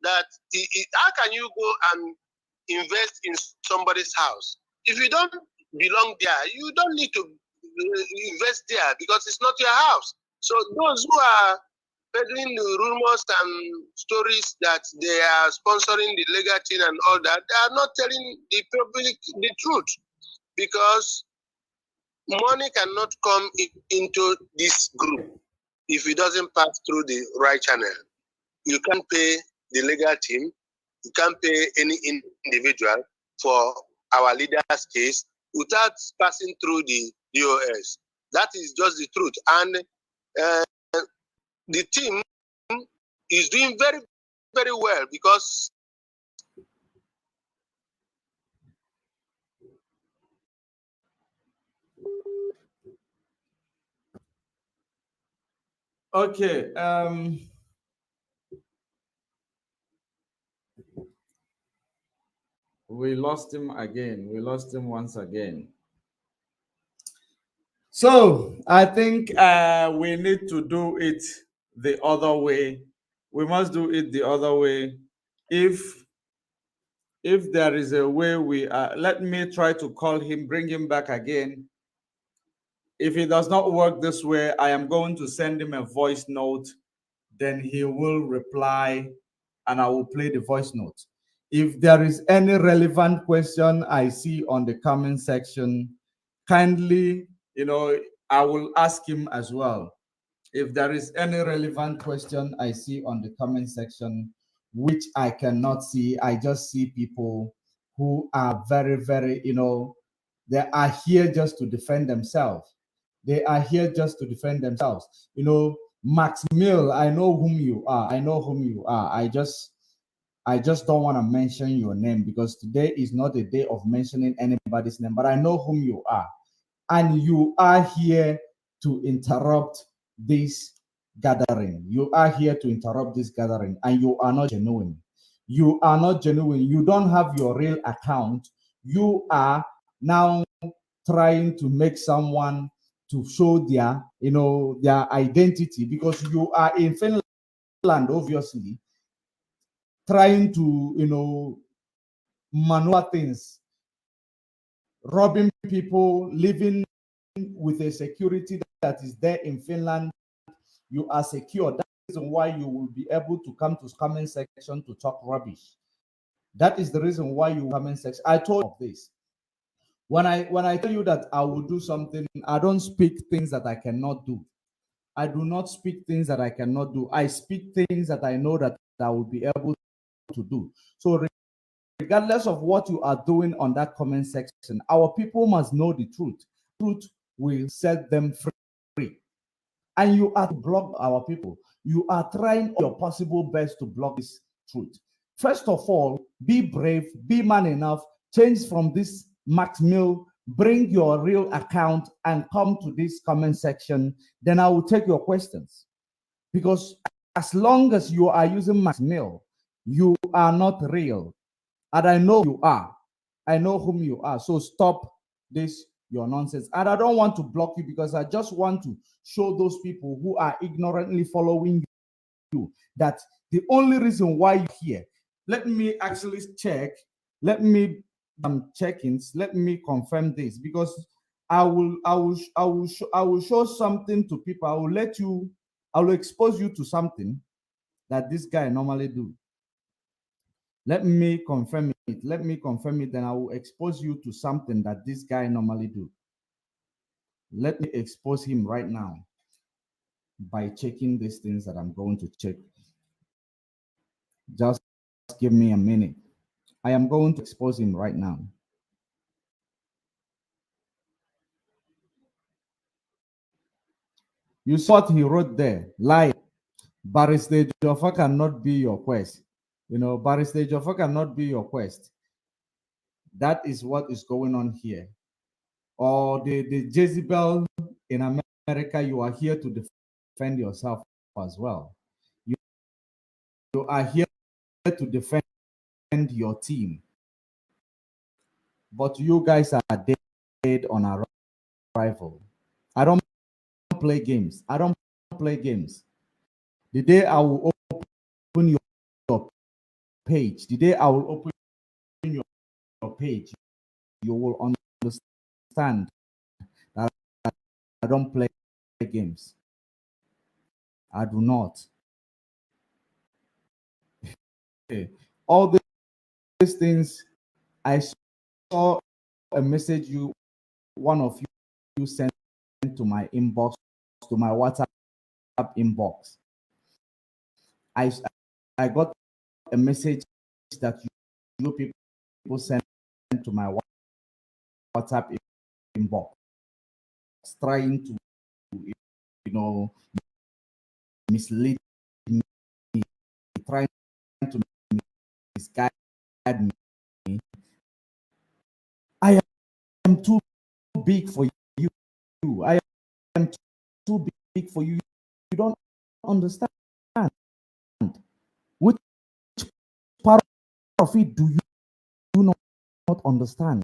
that, how can you go and invest in somebody's house? If you don't belong there, you don't need to invest there because it's not your house. So those who are peddling the rumors and stories that they are sponsoring the legal team and all that, they are not telling the public the truth, because money cannot come into this group if it doesn't pass through the right channel. You can't pay the legal team, you can't pay any individual for our leader's case without passing through the DOS. That is just the truth. And the team is doing very, very well, because okay. We lost him again. We lost him once again. So I think we need to do it the other way. We must do it the other way. If there is a way we are, let me try to call him, bring him back again. If it does not work this way, I am going to send him a voice note. Then he will reply, and I will play the voice note. If there is any relevant question I see on the comment section, kindly, I will ask him as well. If there is any relevant question I see on the comment section, which I cannot see, I just see people who are very, very, they are here just to defend themselves. They are here just to defend themselves. Max Mill, I know whom you are. I know whom you are. I just don't want to mention your name, because today is not a day of mentioning anybody's name, but I know whom you are. And you are here to interrupt this gathering. You are here to interrupt this gathering, and you are not genuine. You are not genuine. You don't have your real account. You are now trying to make someone to show their, their identity, because you are in Finland, obviously, trying to, maneuver things, robbing people, living with a security that is there in Finland. You are secure. That is the reason why you will be able to come to comment section to talk rubbish. That is the reason why you comment section. I told you of this. When I tell you that I will do something, I don't speak things that I cannot do. I do not speak things that I cannot do. I speak things that I know that I will be able to do. So regardless of what you are doing on that comment section, our people must know the truth. Truth will set them free. And you are to block our people. You are trying your possible best to block this truth. First of all, be brave, be man enough, change from this Max Mill, bring your real account and come to this comment section. Then I will take your questions. Because as long as you are using Max Mill, you are not real. And I know you are. I know whom you are. So stop this, your nonsense. And I don't want to block you because I just want to show those people who are ignorantly following you that the only reason why you're here. Let me actually check. Let me check-ins. Let me confirm this because I will show something to people. I will expose you to something that this guy normally do. Let me confirm it. Let me confirm it. Then I will expose you to something that this guy normally do. Let me expose him right now by checking these things that I'm going to check. Just give me a minute. I am going to expose him right now. You saw what he wrote there. Lie. Barrister Joffa cannot be your quest. You know, Barrister Joffa cannot be your quest. That is what is going on here. Or the Jezebel in America, you are here to defend yourself as well. You are here to defend your team. But you guys are dead on arrival. I don't play games. I don't play games. The day I will open your page, the day I will open your page, you will understand that I don't play games. I do not. Okay. All these things, I saw a message one of you sent to my inbox, to my WhatsApp inbox. I got a message that you people sent to my WhatsApp inbox, trying to, you know, mislead me, trying to misguide me. I am too big for you. I am too big for you. You don't understand. Which part of it do you not understand?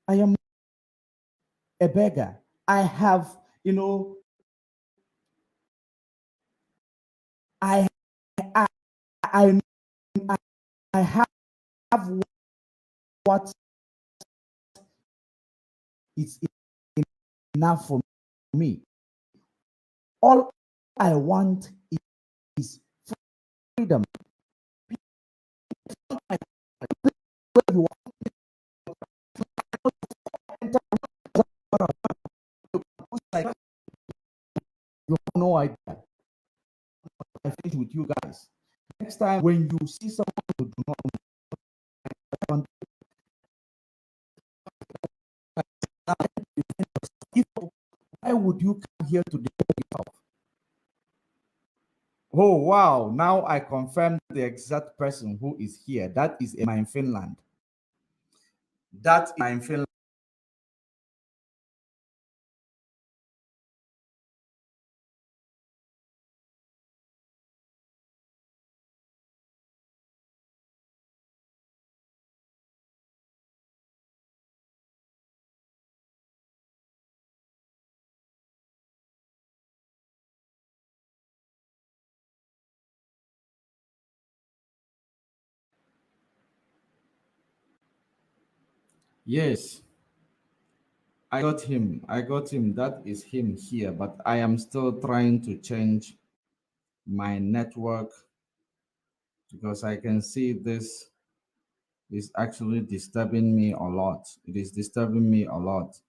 I am a beggar. I have, you know, I I I, I have what is enough for me. All I want is freedom. You have no idea. I finish with you guys. Next time when you see someone who do not want, why would you come here to defend yourself? Oh wow! Now I confirm the exact person who is here. That is in Finland. That is in Finland. Yes, I got him. I got him. That is him here. But I am still trying to change my network because I can see this is actually disturbing me a lot. It is disturbing me a lot.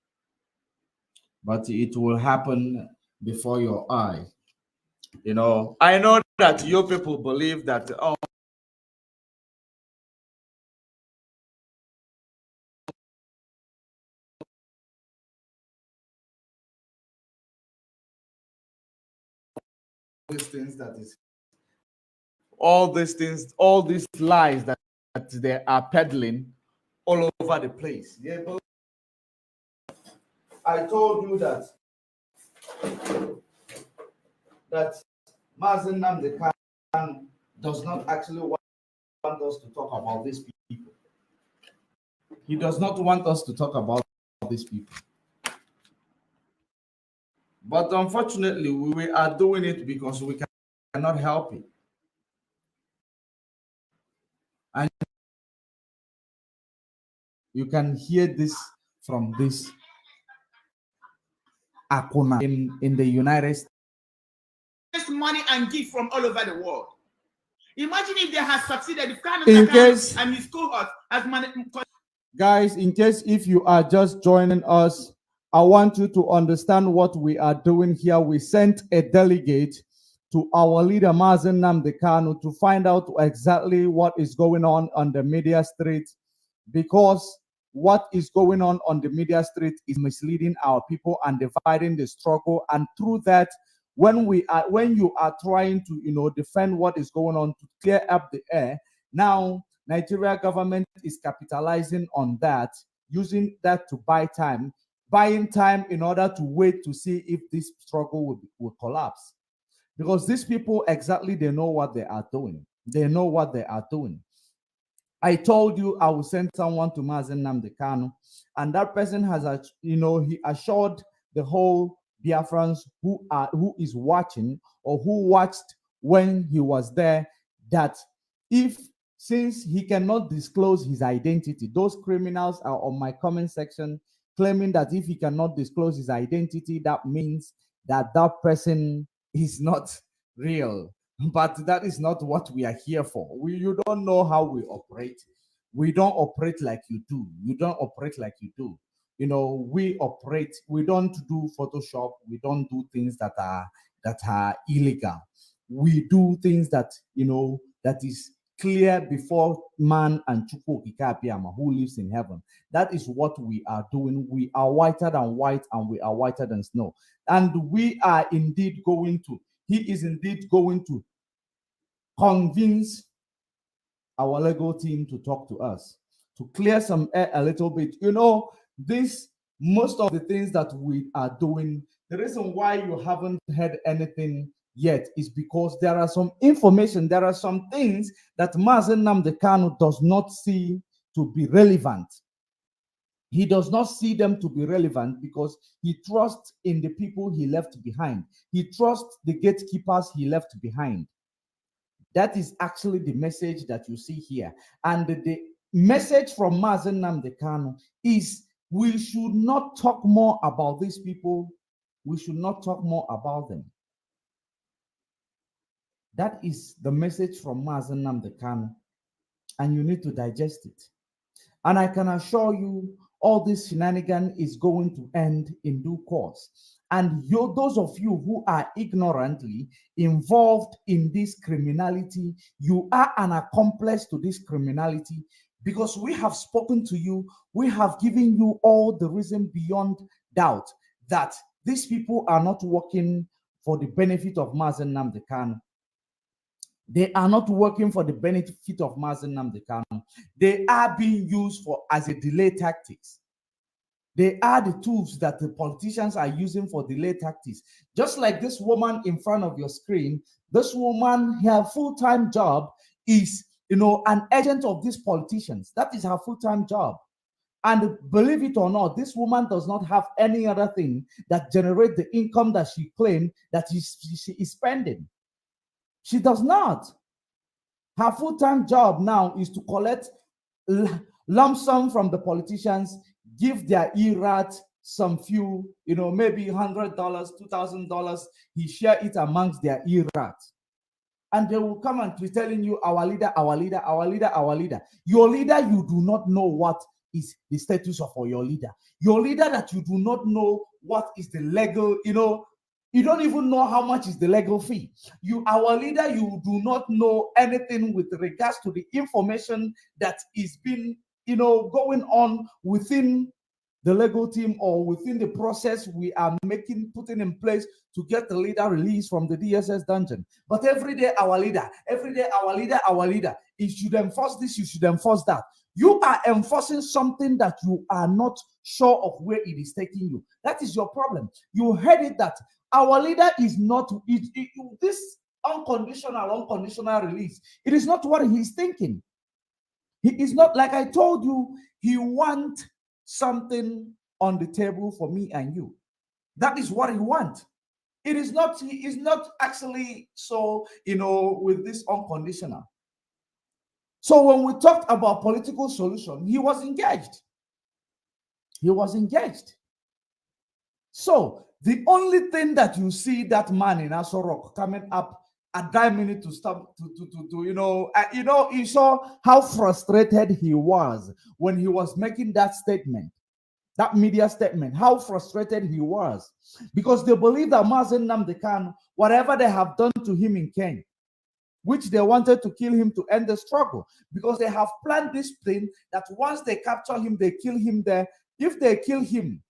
But it will happen before your eye. You know, I know that you people believe that, oh, these things that is, all these things, all these lies that they are peddling all over the place. Yeah, but I told you that Mazen Namdekan does not actually want us to talk about these people. He does not want us to talk about these people. But unfortunately, we are doing it because we cannot help it. And you can hear this from this Akuna in the United States. Money and gift from all over the world. Imagine if they had succeeded, if Kanu and his cohort has managed. Guys, in case if you are just joining us, I want you to understand what we are doing here. We sent a delegate to our leader Mazen Namdekanu to find out exactly what is going on the media street, because what is going on the media street is misleading our people and dividing the struggle. And through that, when you are trying to defend what is going on to clear up the air, now Nigeria government is capitalizing on that, using that to buying time in order to wait to see if this struggle will collapse. Because these people exactly, they know what they are doing. They know what they are doing. I told you I will send someone to Mazen Namdekanu, and that person has, he assured the whole Biafrans who is watching or who watched when he was there that since he cannot disclose his identity, those criminals are on my comment section claiming that if he cannot disclose his identity, that means that that person is not real. But that is not what we are here for. You don't know how we operate. We don't operate like you do. You don't operate like you do. We operate. We don't do Photoshop. We don't do things that are illegal. We do things that that is clear before man and Chukwu Kikapiyama, who lives in heaven. That is what we are doing. We are whiter than white, and we are whiter than snow. And we are indeed going to. He is indeed going to convince our legal team to talk to us, to clear some air a little bit. Most of the things that we are doing, the reason why you haven't heard anything yet is because there are some information, there are some things that Mazen Namdekanu does not see to be relevant. He does not see them to be relevant because he trusts in the people he left behind. He trusts the gatekeepers he left behind. That is actually the message that you see here. And the message from Mazen Namdekanu is we should not talk more about these people. We should not talk more about them. That is the message from Mazen Namdekanu, and you need to digest it. And I can assure you, all this shenanigan is going to end in due course. And those of you who are ignorantly involved in this criminality, you are an accomplice to this criminality, because we have spoken to you, we have given you all the reason beyond doubt that these people are not working for the benefit of Mazen Namdekanu. They are not working for the benefit of Mazen Namdekanu. They are being used as a delay tactics. They are the tools that the politicians are using for delay tactics. Just like this woman in front of your screen, this woman, her full-time job is, an agent of these politicians. That is her full-time job. And believe it or not, this woman does not have any other thing that generates the income that she claimed that she is spending. She does not. Her full-time job now is to collect lump sum from the politicians, give their ERAT some few, maybe $100, $2,000. He share it amongst their ERAT. And they will come and be telling you, our leader, our leader, our leader, our leader. Your leader, you do not know what is the status of your leader. Your leader that you do not know what is the legal, you don't even know how much is the legal fee. Our leader, you do not know anything with regards to the information that is been, going on within the legal team or within the process we are putting in place to get the leader released from the DSS dungeon. But every day our leader, every day our leader, our leader. You should enforce this, you should enforce that. You are enforcing something that you are not sure of where it is taking you. That is your problem. You heard it that our leader is not, this unconditional release, it is not what he's thinking. He is not, like I told you, he wants something on the table for me and you. That is what he wants. It is not, he is not actually so, with this unconditional. So when we talked about political solution, he was engaged. He was engaged. So the only thing that you see that man in Aso Rock coming up at that minute to stop, you saw how frustrated he was when he was making that statement, that media statement, how frustrated he was, because they believe that Mazen Nnamdi Kanu, whatever they have done to him in Kenya, which they wanted to kill him to end the struggle, because they have planned this thing that once they capture him, they kill him there. If they kill him,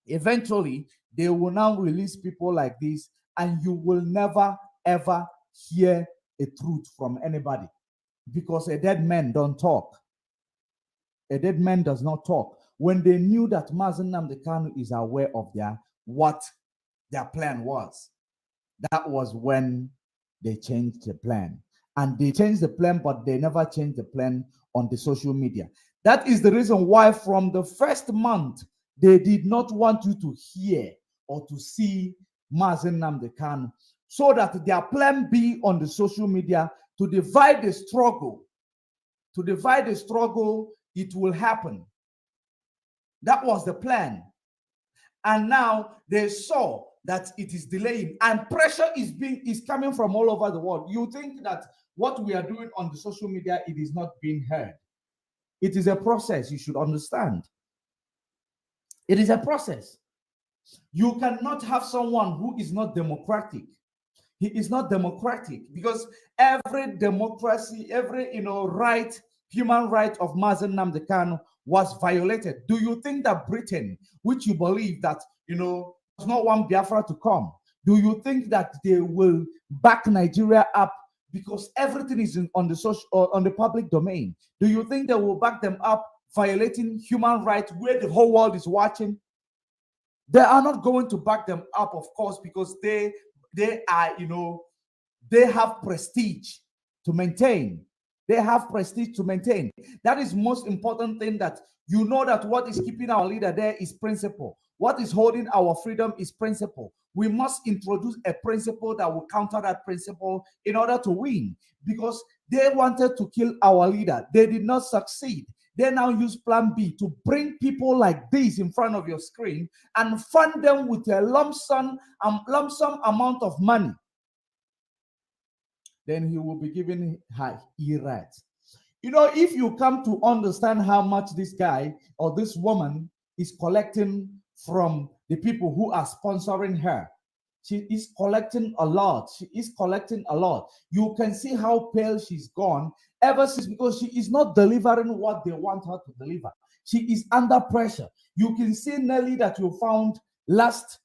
eventually they will now release people like this, and you will never ever hear a truth from anybody, because a dead man don't talk. A dead man does not talk. When they knew that Mazen Nnamdi Kanu is aware of what their plan was, that was when they changed the plan. And they changed the plan, but they never changed the plan on the social media. That is the reason why from the first month, they did not want you to hear or to see Mazen Nnamdi Kanu, so that their plan B on the social media to divide the struggle, it will happen. That was the plan. And now they saw that it is delaying, and pressure is coming from all over the world. You think that what we are doing on the social media, it is not being heard. It is a process, you should understand. It is a process. You cannot have someone who is not democratic. He is not democratic, because every democracy, every human right of Mazen Nnamdi Kanu was violated. Do you think that Britain, which you believe that does not want Biafra to come, do you think that they will back Nigeria up because everything is on the public domain? Do you think they will back them up violating human rights where the whole world is watching? They are not going to back them up, of course, because they are, they have prestige to maintain. They have prestige to maintain. That is most important thing, that that what is keeping our leader there is principle. What is holding our freedom is principle. We must introduce a principle that will counter that principle in order to win, because they wanted to kill our leader. They did not succeed. They now use plan B to bring people like this in front of your screen and fund them with a lump sum amount of money. Then he will be given her rights. If you come to understand how much this guy or this woman is collecting from the people who are sponsoring her, she is collecting a lot. She is collecting a lot. You can see how pale she's gone ever since, because she is not delivering what they want her to deliver. She is under pressure. You can see Nelly that you found last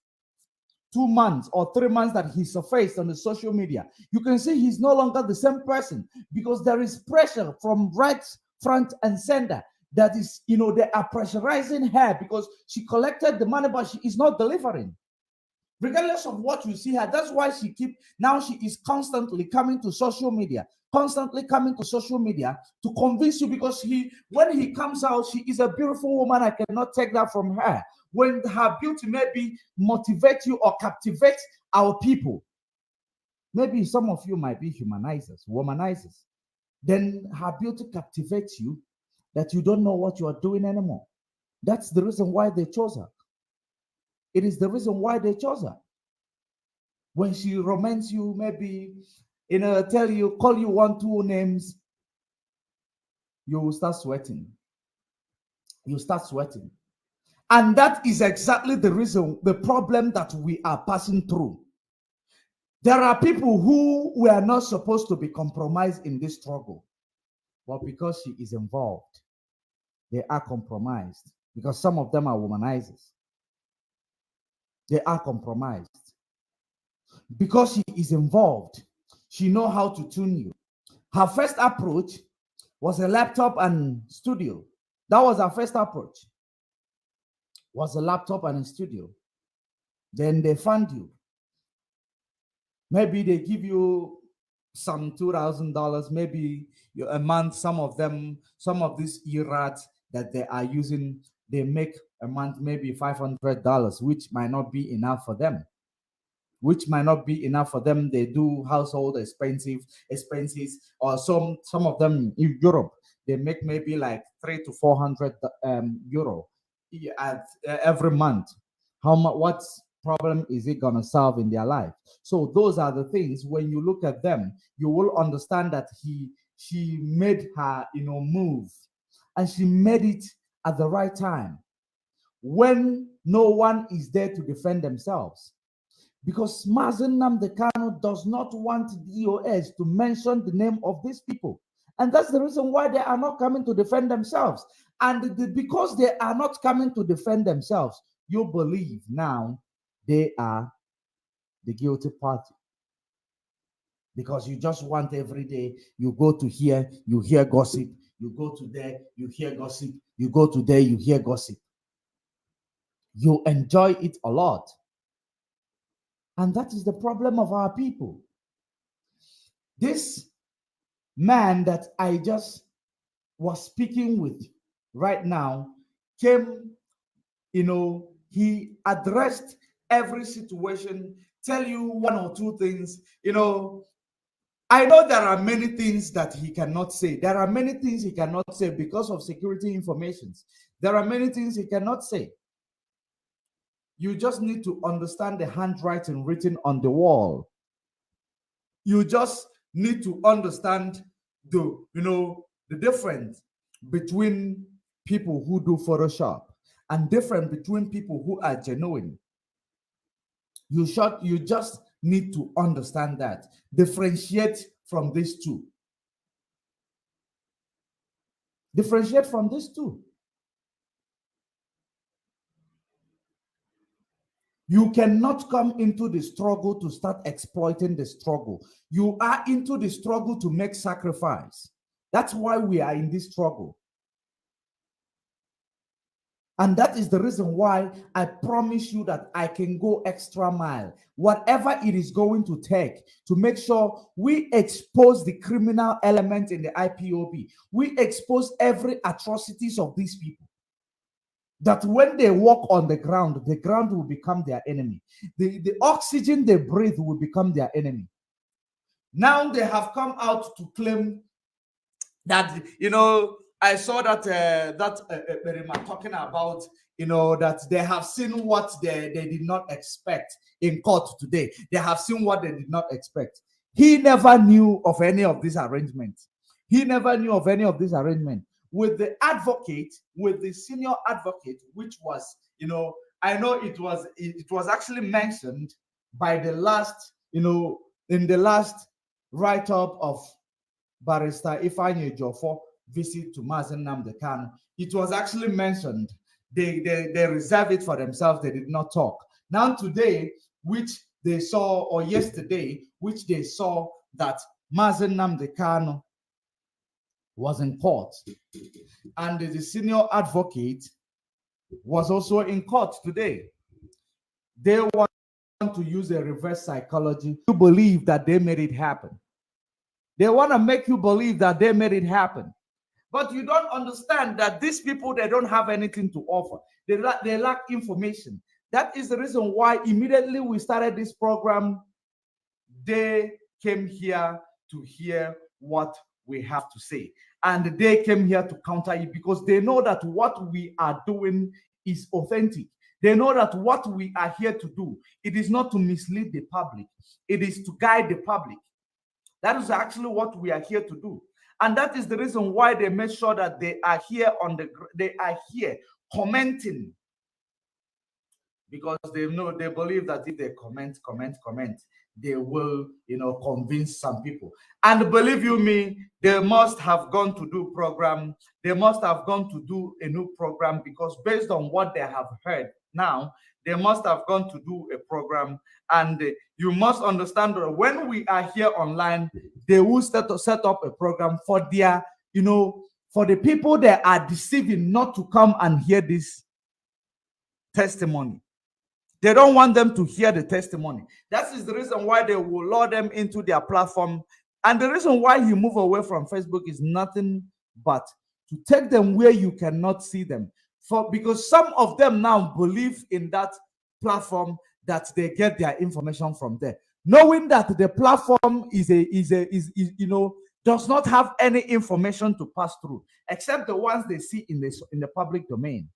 2 months or 3 months that he surfaced on the social media. You can see he's no longer the same person, because there is pressure from right, front, and center. That is, they are pressurizing her because she collected the money, but she is not delivering. Regardless of what you see her, that's why she is constantly coming to social media, to convince you, because when he comes out, she is a beautiful woman. I cannot take that from her. When her beauty maybe motivate you or captivate our people, maybe some of you might be womanizers. Then her beauty captivates you, that you don't know what you are doing anymore. That's the reason why they chose her. It is the reason why they chose her. When she romance you, maybe, tell you, call you 1, 2 names, you will start sweating. You start sweating. And that is exactly the problem that we are passing through. There are people who were not supposed to be compromised in this struggle, but because she is involved, they are compromised. because some of them are womanizers. They are compromised. Because she is involved, she knows how to tune you. Her first approach was a laptop and studio. That was her first approach. Was a laptop and a studio. Then they fund you. Maybe they give you some $2,000, maybe a month. Some of them, some of these irats that they are using, they make a month maybe $500, which might not be enough for them. They do household expenses, or some of them in Europe, they make maybe like 300 to 400 euro every month. How much? What problem is it gonna solve in their life? So those are the things. When you look at them, you will understand that she made her move, and she made it at the right time when no one is there to defend themselves. Because Mazen Nnamdi Kanu does not want DOS to mention the name of these people. And that's the reason why they are not coming to defend themselves. And because they are not coming to defend themselves, you believe now they are the guilty party. Because you just want every day, you go to here, you hear gossip. You go to there, you hear gossip. You go to there, you hear gossip. You enjoy it a lot. And that is the problem of our people. This man that I just was speaking with right now came, he addressed every situation, tell you one or two things. I know there are many things that he cannot say. There are many things he cannot say because of security informations. There are many things he cannot say. You just need to understand the handwriting written on the wall. You just need to understand the difference between people who do Photoshop and different between people who are genuine. You just need to understand that. Differentiate from these two. Differentiate from these two. You cannot come into the struggle to start exploiting the struggle. You are into the struggle to make sacrifice. That's why we are in this struggle. And that is the reason why I promise you that I can go extra mile, whatever it is going to take to make sure we expose the criminal element in the IPOB. We expose every atrocities of these people. That when they walk on the ground will become their enemy. The oxygen they breathe will become their enemy. Now they have come out to claim that, I saw that talking about, that they have seen what they did not expect in court today. They have seen what they did not expect. He never knew of any of these arrangements. With the advocate, with the senior advocate, which was, I know it was actually mentioned by the last, in the last write-up of Barrister Ifeanyi Ejiofor visit to Mazen Nnamdi Kanu. It was actually mentioned. They reserve it for themselves. They did not talk. Now today, which they saw, or yesterday, which they saw that Mazen Nnamdi Kanu was in court, and the senior advocate was also in court today. They want to use a reverse psychology to believe that they made it happen. They want to make you believe that they made it happen. But you don't understand that these people, they don't have anything to offer. They lack information. That is the reason why immediately we started this program, they came here to hear what we have to say. And they came here to counter it because they know that what we are doing is authentic. They know that what we are here to do, it is not to mislead the public. It is to guide the public. That is actually what we are here to do. And that is the reason why they make sure that they are here commenting. Because they believe that if they comment, they will, convince some people. And believe you me, they must have gone to do program. They must have gone to do a new program, because based on what they have heard now, they must have gone to do a program. And you must understand that when we are here online, they will set up a program for their, for the people that are deceiving not to come and hear this testimony. They don't want them to hear the testimony. That is the reason why they will lure them into their platform. And the reason why he moved away from Facebook is nothing but to take them where you cannot see them. Because some of them now believe in that platform that they get their information from there, knowing that the platform is does not have any information to pass through except the ones they see in the public domain.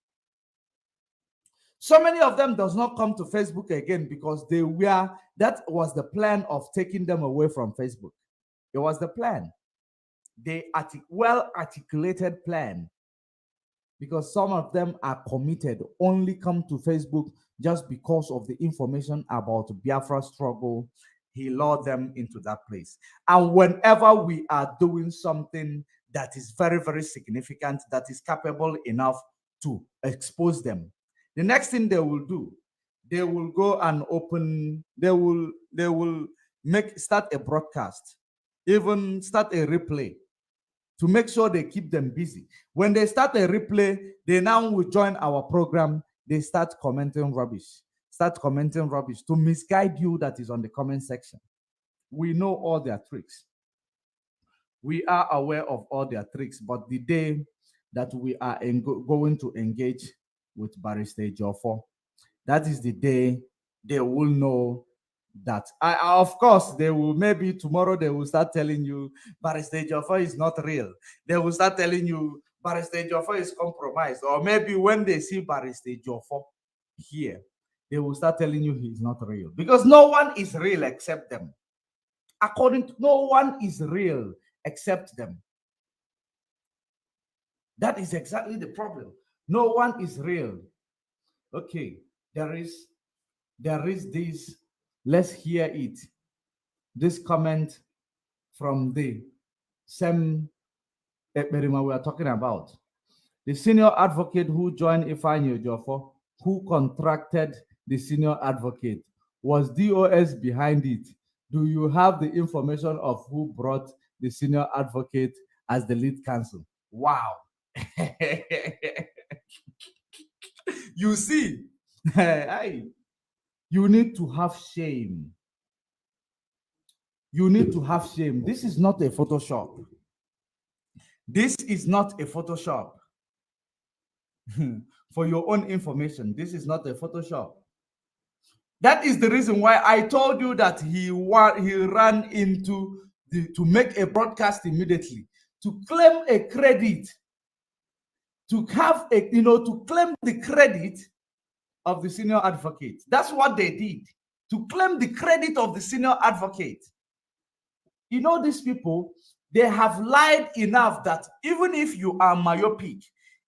So many of them does not come to Facebook again because that was the plan of taking them away from Facebook. It was the plan. Well articulated plan, because some of them are committed, only come to Facebook just because of the information about Biafra struggle. He lured them into that place. And whenever we are doing something that is very, very significant, that is capable enough to expose them, the next thing they will do, they will go and start a broadcast, even start a replay to make sure they keep them busy. When they start a replay, they now will join our program. They start commenting rubbish to misguide you that is on the comment section. We know all their tricks. We are aware of all their tricks, but the day that we are going to engage with Barrister Joffo, that is the day they will know that. Of course, they will, maybe tomorrow they will start telling you Barrister Joffo is not real. They will start telling you Barrister Joffo is compromised. Or maybe when they see Barrister Joffo here, they will start telling you he's not real. Because no one is real except them. No one is real except them. That is exactly the problem. No one is real. Okay, there is this. Let's hear it. This comment from the same Ekberima we are talking about. The senior advocate who joined Ifeanyi Ejiofor, who contracted the senior advocate, was DOS behind it. Do you have the information of who brought the senior advocate as the lead counsel? Wow. You see, you need to have shame. You need to have shame. This is not a Photoshop. This is not a Photoshop. For your own information, this is not a Photoshop. That is the reason why I told you that he ran into to make a broadcast immediately, to claim a credit, to have a, to claim the credit of the senior advocate. That's what they did, to claim the credit of the senior advocate. These people, they have lied enough that even if you are myopic,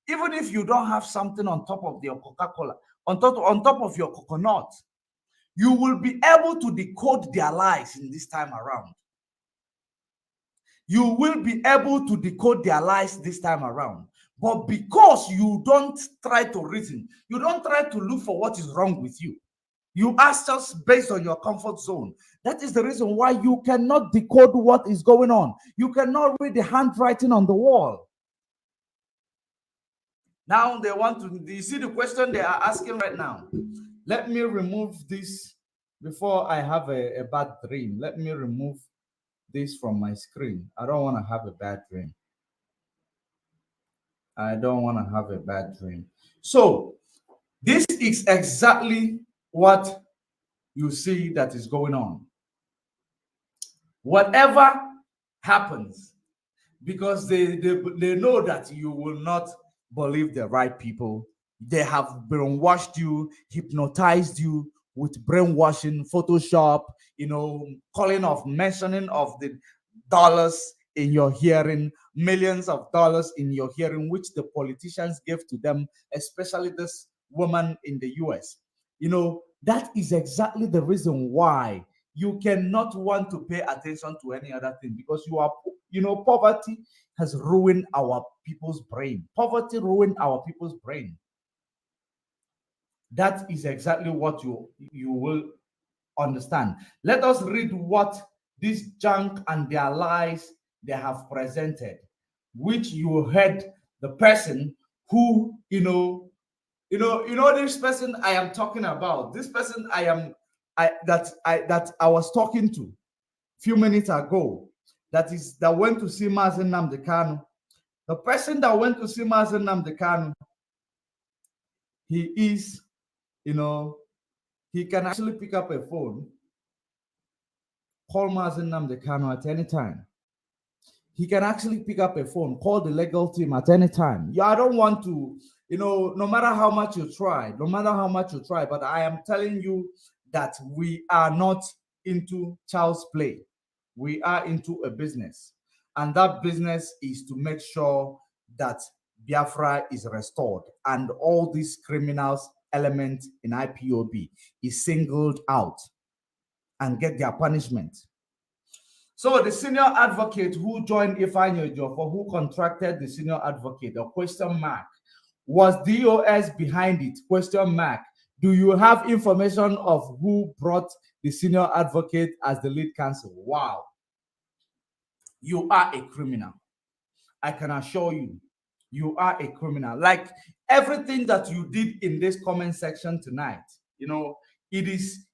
even if you don't have something on top of your Coca-Cola, on top of your coconut, you will be able to decode their lies in this time around. You will be able to decode their lies this time around. But because you don't try to reason, you don't try to look for what is wrong with you, you ask just based on your comfort zone. That is the reason why you cannot decode what is going on. You cannot read the handwriting on the wall. Now they want to, do you see the question they are asking right now? Let me remove this before I have a bad dream. Let me remove this from my screen. I don't want to have a bad dream. I don't want to have a bad dream. So this is exactly what you see that is going on. Whatever happens, because they know that you will not believe the right people. They have brainwashed you, hypnotized you with brainwashing, Photoshop, mentioning of the dollars in your hearing, millions of dollars in your hearing, which the politicians gave to them, especially this woman in the US. That is exactly the reason why you cannot want to pay attention to any other thing because you are, poverty has ruined our people's brain. Poverty ruined our people's brain. That is exactly what you will understand. Let us read what this junk and their lies they have presented, which you heard the person who, this person I am talking about, this person that I was talking to a few minutes ago, that went to see Mazen Nnamdi Kanu. The person that went to see Mazen Nnamdi Kanu, he is, he can actually pick up a phone, call Mazen Nnamdi Kanu at any time. He can actually pick up a phone, call the legal team at any time. Yeah, I don't want to, no matter how much you try, but I am telling you that we are not into child's play. We are into a business. And that business is to make sure that Biafra is restored and all these criminals elements in IPOB is singled out and get their punishment. So the senior advocate who joined Ifeanyi Ejiofor, who contracted the senior advocate, a question mark, was DOS behind it, question mark. Do you have information of who brought the senior advocate as the lead counsel? Wow. You are a criminal. I can assure you, you are a criminal. Like everything that you did in this comment section tonight, it is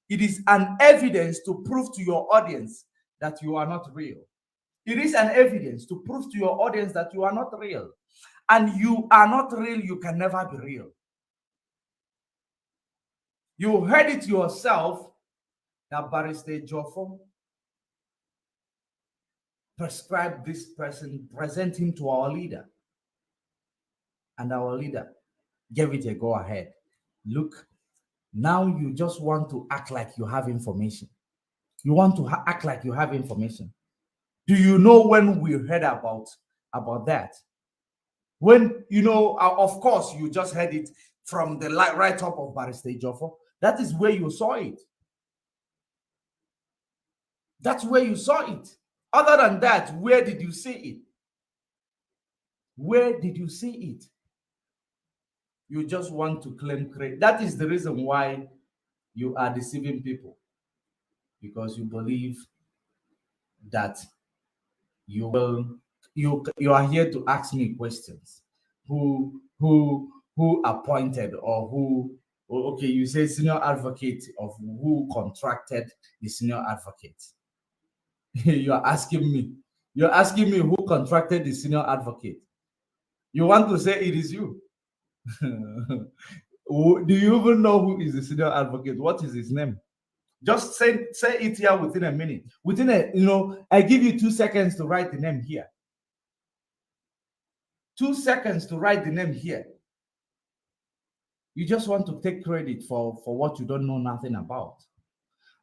an evidence to prove to your audience that you are not real. It is an evidence to prove to your audience that you are not real. And you are not real, you can never be real. You heard it yourself that Barrister Ejiofor prescribed this person, present him to our leader. And our leader gave it a go ahead. Look, now you just want to act like you have information. You want to act like you have information. Do you know when we heard about that? When, of course, you just heard it from the right top of Barrister Ejiofor. That is where you saw it. That's where you saw it. Other than that, where did you see it? Where did you see it? You just want to claim credit. That is the reason why you are deceiving people. Because you believe that you are here to ask me questions. Who appointed or who, okay, you say senior advocate of who contracted the senior advocate. You're asking me who contracted the senior advocate. You want to say it is you. Do you even know who is the senior advocate? What is his name? Just say it here within a minute. I give you 2 seconds to write the name here. 2 seconds to write the name here. You just want to take credit for what you don't know nothing about.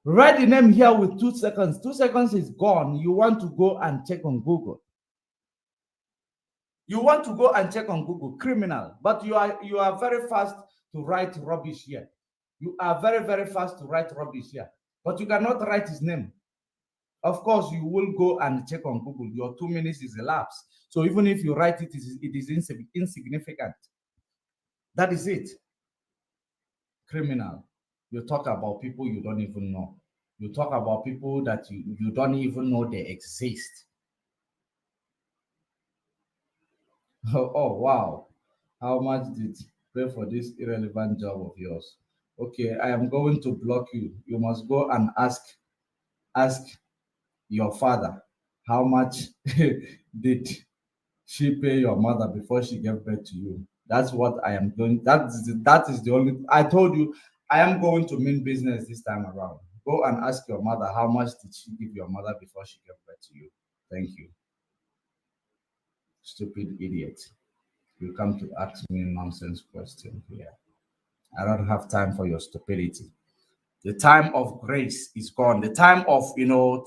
Write the name here with 2 seconds. 2 seconds is gone. You want to go and check on Google. You want to go and check on Google, criminal, but you are very fast to write rubbish here. You are very, very fast to write rubbish here, but you cannot write his name. Of course, you will go and check on Google. Your 2 minutes is elapsed. So even if you write it, it is insignificant. That is it. Criminal. You talk about people you don't even know. You talk about people that you don't even know they exist. Oh, wow. How much did you pay for this irrelevant job of yours? Okay, I am going to block you. You must go and ask your father how much did she pay your mother before she gave birth to you. That's what I am doing. That is the only. I told you I am going to mean business this time around. Go and ask your mother how much did she give your mother before she gave birth to you. Thank you. Stupid idiot. You come to ask me a nonsense question here. I don't have time for your stupidity. The time of grace is gone. The time of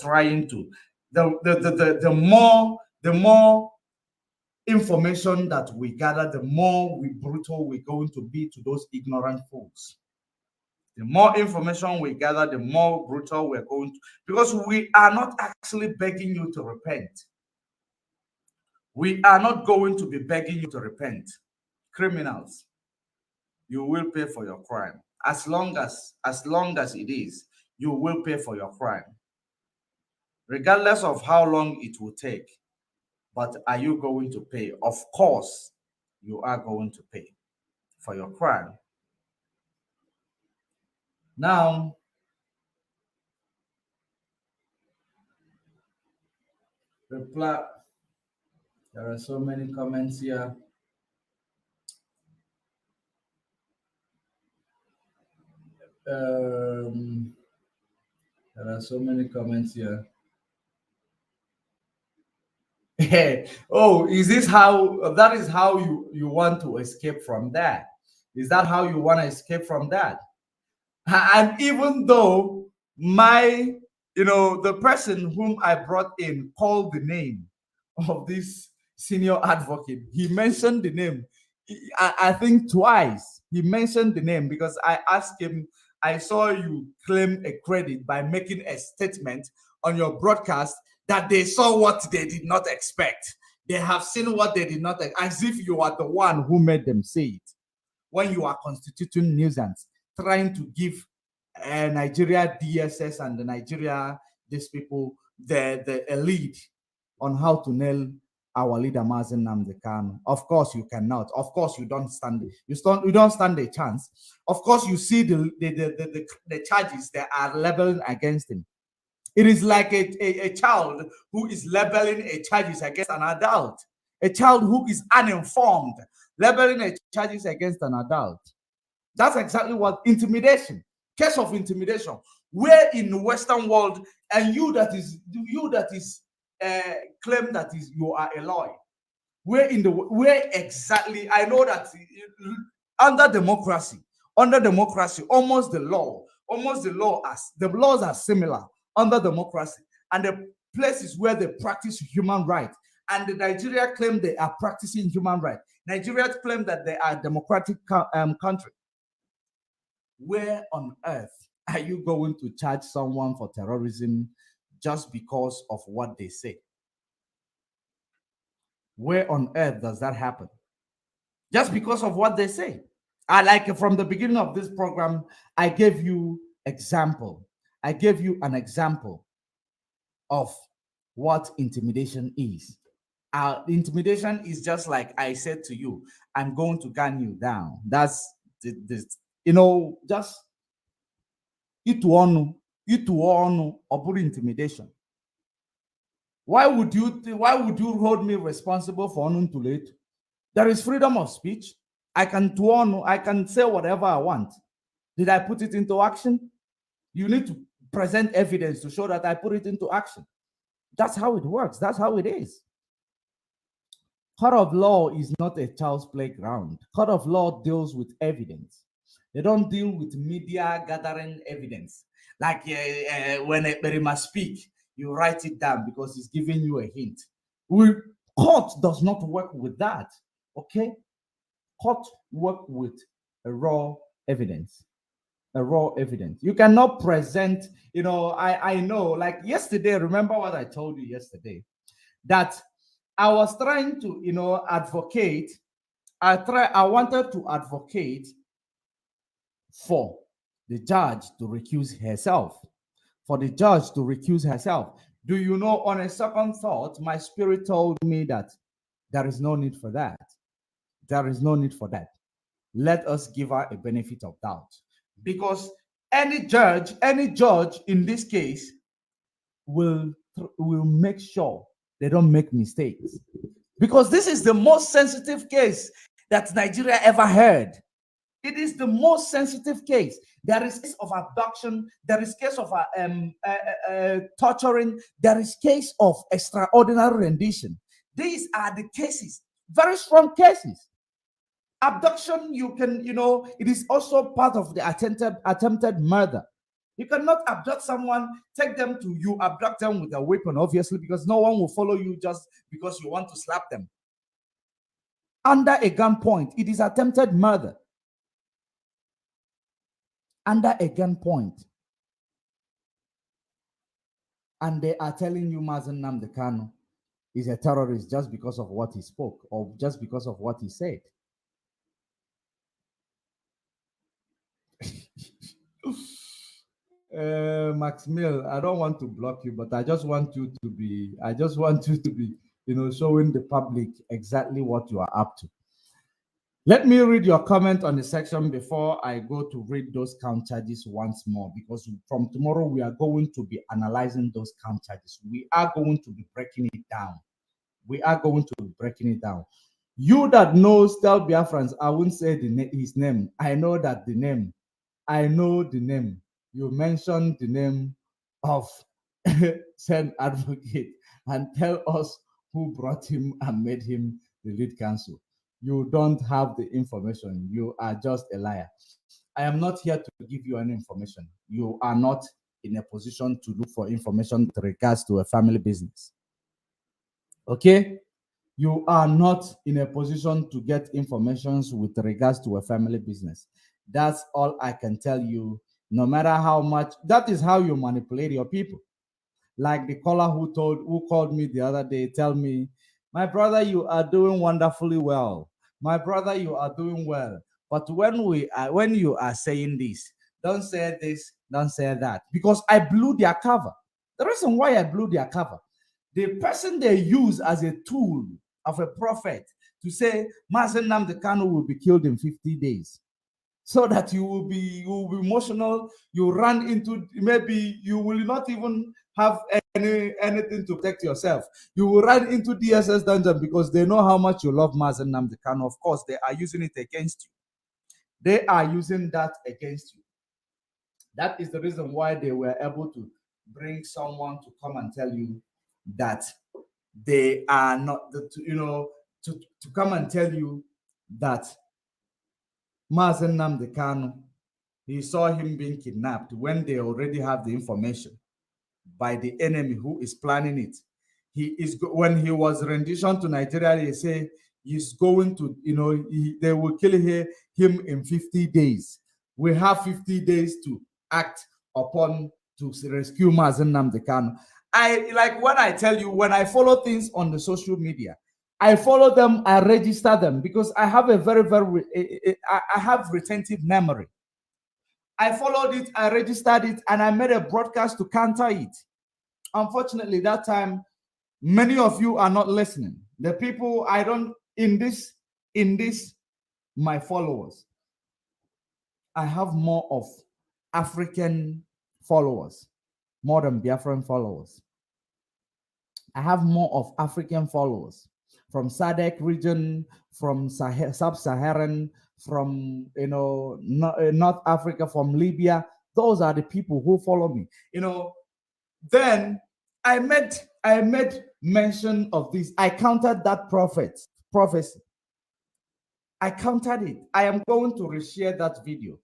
trying to the more information that we gather, the more brutal we're going to be to those ignorant fools. The more information we gather, the more brutal we're going to, because we are not actually begging you to repent. We are not going to be begging you to repent. Criminals, you will pay for your crime. As long as it is, you will pay for your crime. Regardless of how long it will take. But are you going to pay? Of course, you are going to pay for your crime. Now, reply. There are so many comments here. There are so many comments here. Oh, is this how, that is how you want to escape from that? Is that how you want to escape from that? And even though the person whom I brought in called the name of this senior advocate, he mentioned the name. I think twice he mentioned the name, because I asked him, I saw you claim a credit by making a statement on your broadcast that they saw what they did not expect. They have seen what they did not, as if you are the one who made them say it. When you are constituting nuisance, trying to give Nigeria DSS and the Nigeria, these people, the lead on how to nail our leader Mazen Nnamdi Kanu. Of course you cannot. Of course you don't stand. You don't stand a chance. Of course you see the charges that are leveling against him. It is like a child who is leveling a charges against an adult. A child who is uninformed leveling a charges against an adult. That's exactly what intimidation, case of intimidation. Where in the Western world, and you that is claim that is you are a lawyer. Where exactly? I know that under democracy, almost the laws are similar under democracy, and the places where they practice human rights. And the Nigeria claim they are practicing human rights. Nigeria claim that they are a democratic country. Where on earth are you going to charge someone for terrorism just because of what they say? Where on earth does that happen? Just because of what they say. I like from the beginning of this program, I gave you example. I gave you an example of what intimidation is. Intimidation is just like I said to you, I'm going to gun you down. That's just itu onu or intimidation. Why would you hold me responsible for onun? There is freedom of speech. I can say whatever I want. Did I put it into action? You need to present evidence to show that I put it into action. That's how it works. That's how it is. Court of law is not a child's playground. Court of law deals with evidence. They don't deal with media gathering evidence. Like when a Berima speak, you write it down because it's giving you a hint. Court does not work with that. Okay? Court work with a raw evidence. A raw evidence. You cannot present, I know, like yesterday, remember what I told you yesterday? That I was trying to, advocate. I wanted to advocate for the judge to recuse herself. For the judge to recuse herself. Do you know, on a second thought, my spirit told me that there is no need for that. There is no need for that. Let us give her a benefit of doubt. Because any judge in this case will make sure they don't make mistakes. Because this is the most sensitive case that Nigeria ever heard. It is the most sensitive case. There is case of abduction. There is case of torturing. There is case of extraordinary rendition. These are the cases, very strong cases. Abduction, it is also part of the attempted murder. You cannot abduct someone, you abduct them with a weapon, obviously, because no one will follow you just because you want to slap them. Under a gunpoint, it is attempted murder. under a gunpoint. And they are telling you Mazen Nnamdi Kanu is a terrorist just because of what he spoke or just because of what he said. Max Mill, I don't want to block you, but I just want you to be, showing the public exactly what you are up to. Let me read your comment on the section before I go to read those count charges once more, because from tomorrow we are going to be analyzing those count charges. We are going to be breaking it down. You that knows, tell Biafrans, I won't say his name. I know the name. You mentioned the name of said advocate and tell us who brought him and made him the lead counsel. You don't have the information. You are just a liar. I am not here to give you any information. You are not in a position to look for information with regards to a family business. Okay? You are not in a position to get information with regards to a family business. That's all I can tell you. No matter how much, that is how you manipulate your people. Like the caller who called me the other day, tell me, my brother, you are doing wonderfully well. My brother, you are doing well. But when you are saying this, don't say this, don't say that, because I blew their cover. The reason why I blew their cover, the person they use as a tool of a prophet to say Mazen Nnamdi Kanu will be killed in 50 days, so that you will be emotional. You run into, maybe you will not even have anything to protect yourself. You will run into DSS dungeon because they know how much you love Mazen Nnamdi Kanu. Of course, they are using it against you. They are using that against you. That is the reason why they were able to bring someone to come and tell you that they are not, to come and tell you that Mazen Nnamdi Kanu, he saw him being kidnapped when they already have the information by the enemy who is planning it. When he was renditioned to Nigeria, they say he's going to, they will kill him in 50 days. We have 50 days to act upon to rescue Mazen Nnamdi Kanu. When I tell you, when I follow things on the social media, I follow them, I register them, because I have a I have retentive memory. I followed it, I registered it, and I made a broadcast to counter it. Unfortunately, that time, many of you are not listening. The people in this, my followers, I have more of African followers, more than Biafran followers. I have more of African followers from SADC region, from sub-Saharan, from North Africa, from Libya. Those are the people who follow me. Then I made mention of this. I countered that prophecy. I countered it. I am going to reshare that video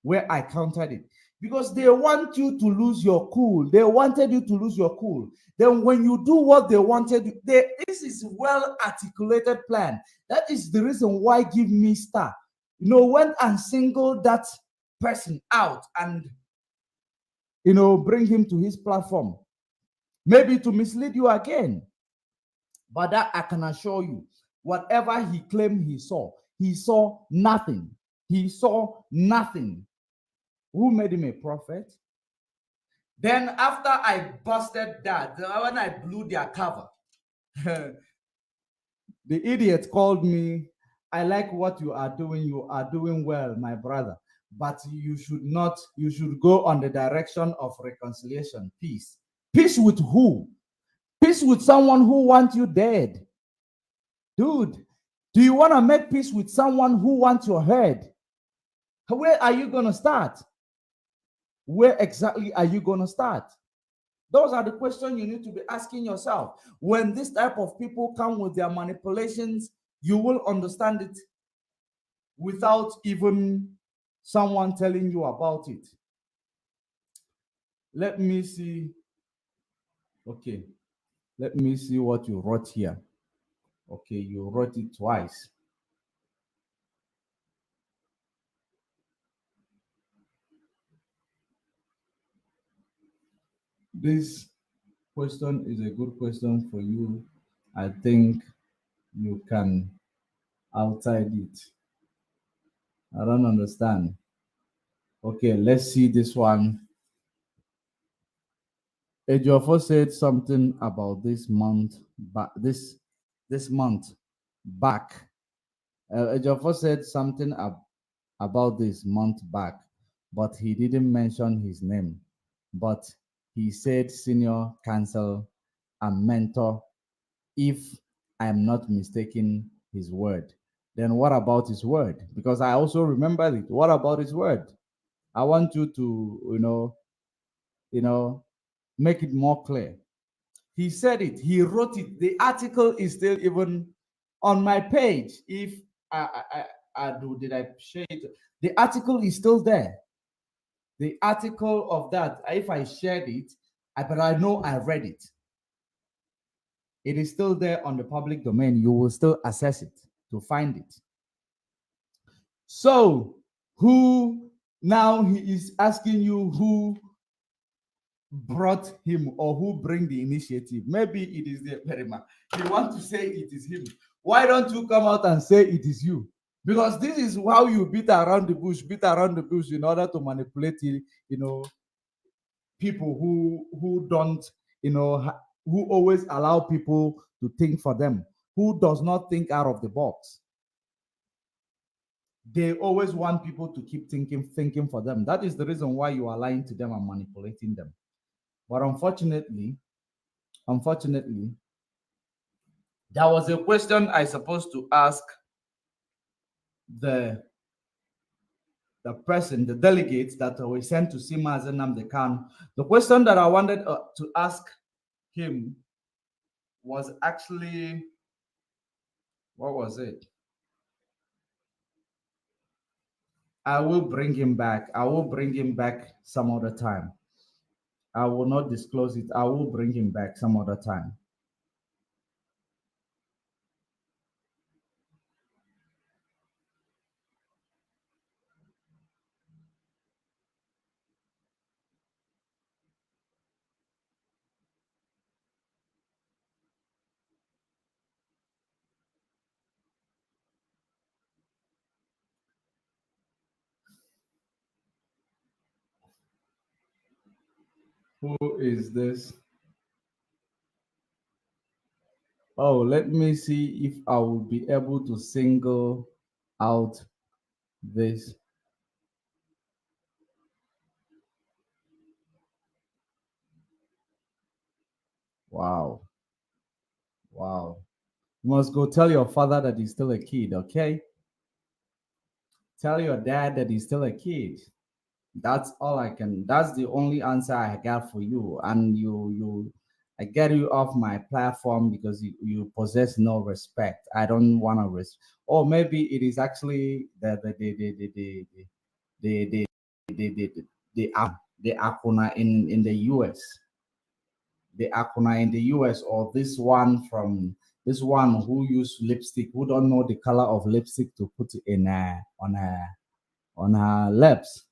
where I countered it, because they want you to lose your cool. They wanted you to lose your cool. Then when you do what they wanted, this is well articulated plan. That is the reason why Give Me Star, went and singled that person out and, bring him to his platform, maybe to mislead you again. But that I can assure you, whatever he claimed he saw nothing. He saw nothing. Who made him a prophet? Then after I busted that, when I blew their cover, the idiot called me. I like what you are doing. You are doing well, my brother. But you should go on the direction of reconciliation, peace. Peace with who? Peace with someone who wants you dead. Dude, do you want to make peace with someone who wants your head? Where are you going to start? Where exactly are you going to start? Those are the questions you need to be asking yourself. When this type of people come with their manipulations, you will understand it without even someone telling you about it. Let me see. Okay. Let me see what you wrote here. Okay, you wrote it twice. This question is a good question for you. I think you can outside it. I don't understand. Okay, let's see this one. Ejiofor said something about this month, but this month back. Ejiofor said something about this month back, but he didn't mention his name. But he said senior counsel and mentor, if I'm not mistaken his word. Then what about his word? Because I also remember it. What about his word? I want you to, make it more clear. He said it. He wrote it. The article is still even on my page. If I do, did I share it? The article is still there. The article of that, if I shared it, but I know I read it. It is still there on the public domain. You will still access it to find it. So, who now he is asking you who brought him or who bring the initiative? Maybe it is the Perima. You want to say it is him. Why don't you come out and say it is you? Because this is how you beat around the bush in order to manipulate, people who don't, who always allow people to think for them, who does not think out of the box. They always want people to keep thinking for them. That is the reason why you are lying to them and manipulating them. But unfortunately, there was a question I supposed to ask the person, the delegates that were sent to see Mazen Nnamdi Kanu. The question that I wanted to ask him was actually, what was it? I will bring him back. I will bring him back some other time. I will not disclose it. I will bring him back some other time. Who is this? Oh, let me see if I will be able to single out this. Wow. Wow. You must go tell your father that he's still a kid, okay? Tell your dad that he's still a kid. That's all I can. That's the only answer I got for you. And I get you off my platform because you possess no respect. I don't want to or maybe it is actually the Akuna in the US. The Akuna in the US, or this one who use lipstick, who don't know the color of lipstick to put in on her lips.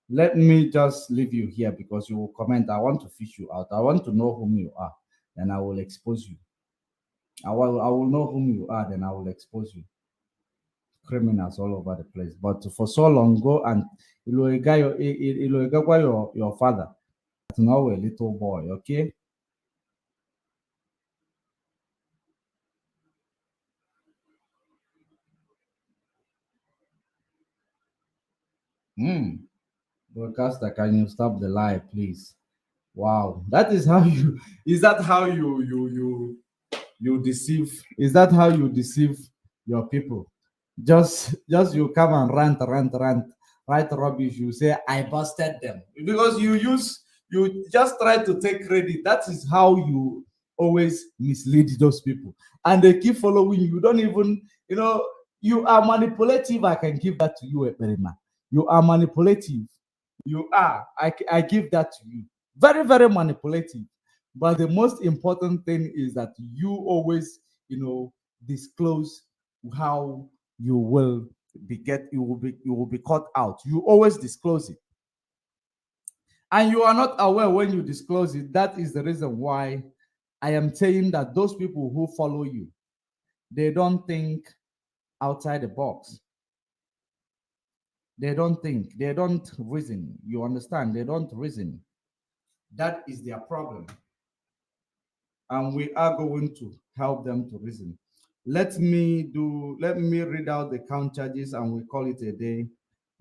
Let me just leave you here because you will comment. I want to fish you out. I want to know whom you are, then I will expose you. I will know whom you are, then I will expose you. Criminals all over the place. But for so long, go and your father. Now a little boy, okay? Broadcaster, can you stop the live, please? Wow, that is how you. Is that how you deceive? Is that how you deceive your people? Just you come and rant, write rubbish. You say I busted them because you just try to take credit. That is how you always mislead those people, and they keep following you. You don't even, you are manipulative. I can give that to you, Eperima. You are manipulative. You are. I give that to you. Very, very manipulative. But the most important thing is that you always, disclose how you will be caught out. You always disclose it. And you are not aware when you disclose it. That is the reason why I am saying that those people who follow you, they don't think outside the box. They don't think, they don't reason. You understand? They don't reason. That is their problem. And we are going to help them to reason. Let me read out the count charges and we call it a day.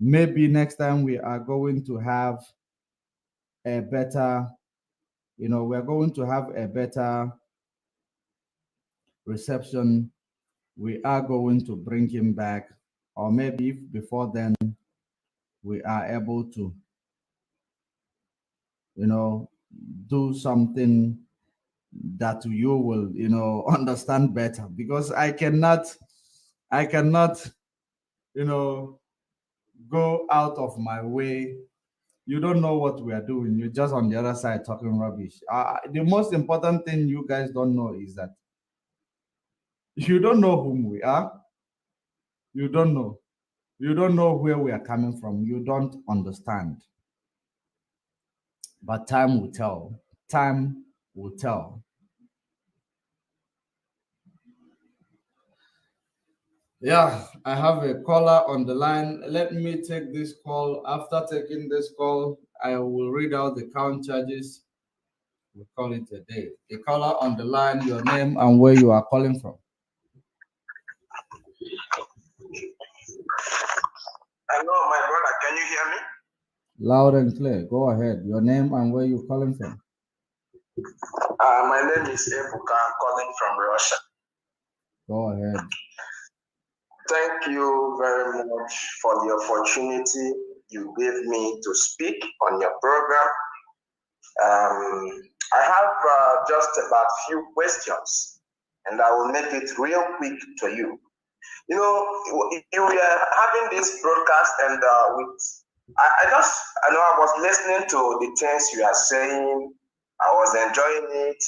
Maybe next time we are going to have a better, we're going to have a better reception. We are going to bring him back, or maybe before then we are able to, do something that you will, understand better, because I cannot, go out of my way. You don't know what we are doing. You're just on the other side talking rubbish. The most important thing you guys don't know is that you don't know whom we are. You don't know. You don't know where we are coming from. You don't understand. But time will tell. Time will tell. Yeah, I have a caller on the line. Let me take this call. After taking this call, I will read out the count charges. We'll call it a day. The caller on the line, your name and where you are calling from. Hello, my brother. Can you hear me? Loud and clear. Go ahead. Your name and where you're calling from. My name is Ebuka. I'm calling from Russia. Go ahead. Thank you very much for the opportunity you gave me to speak on your program. I have just about few questions, and I will make it real quick to you. We are having this broadcast, and I was listening to the things you are saying. I was enjoying it,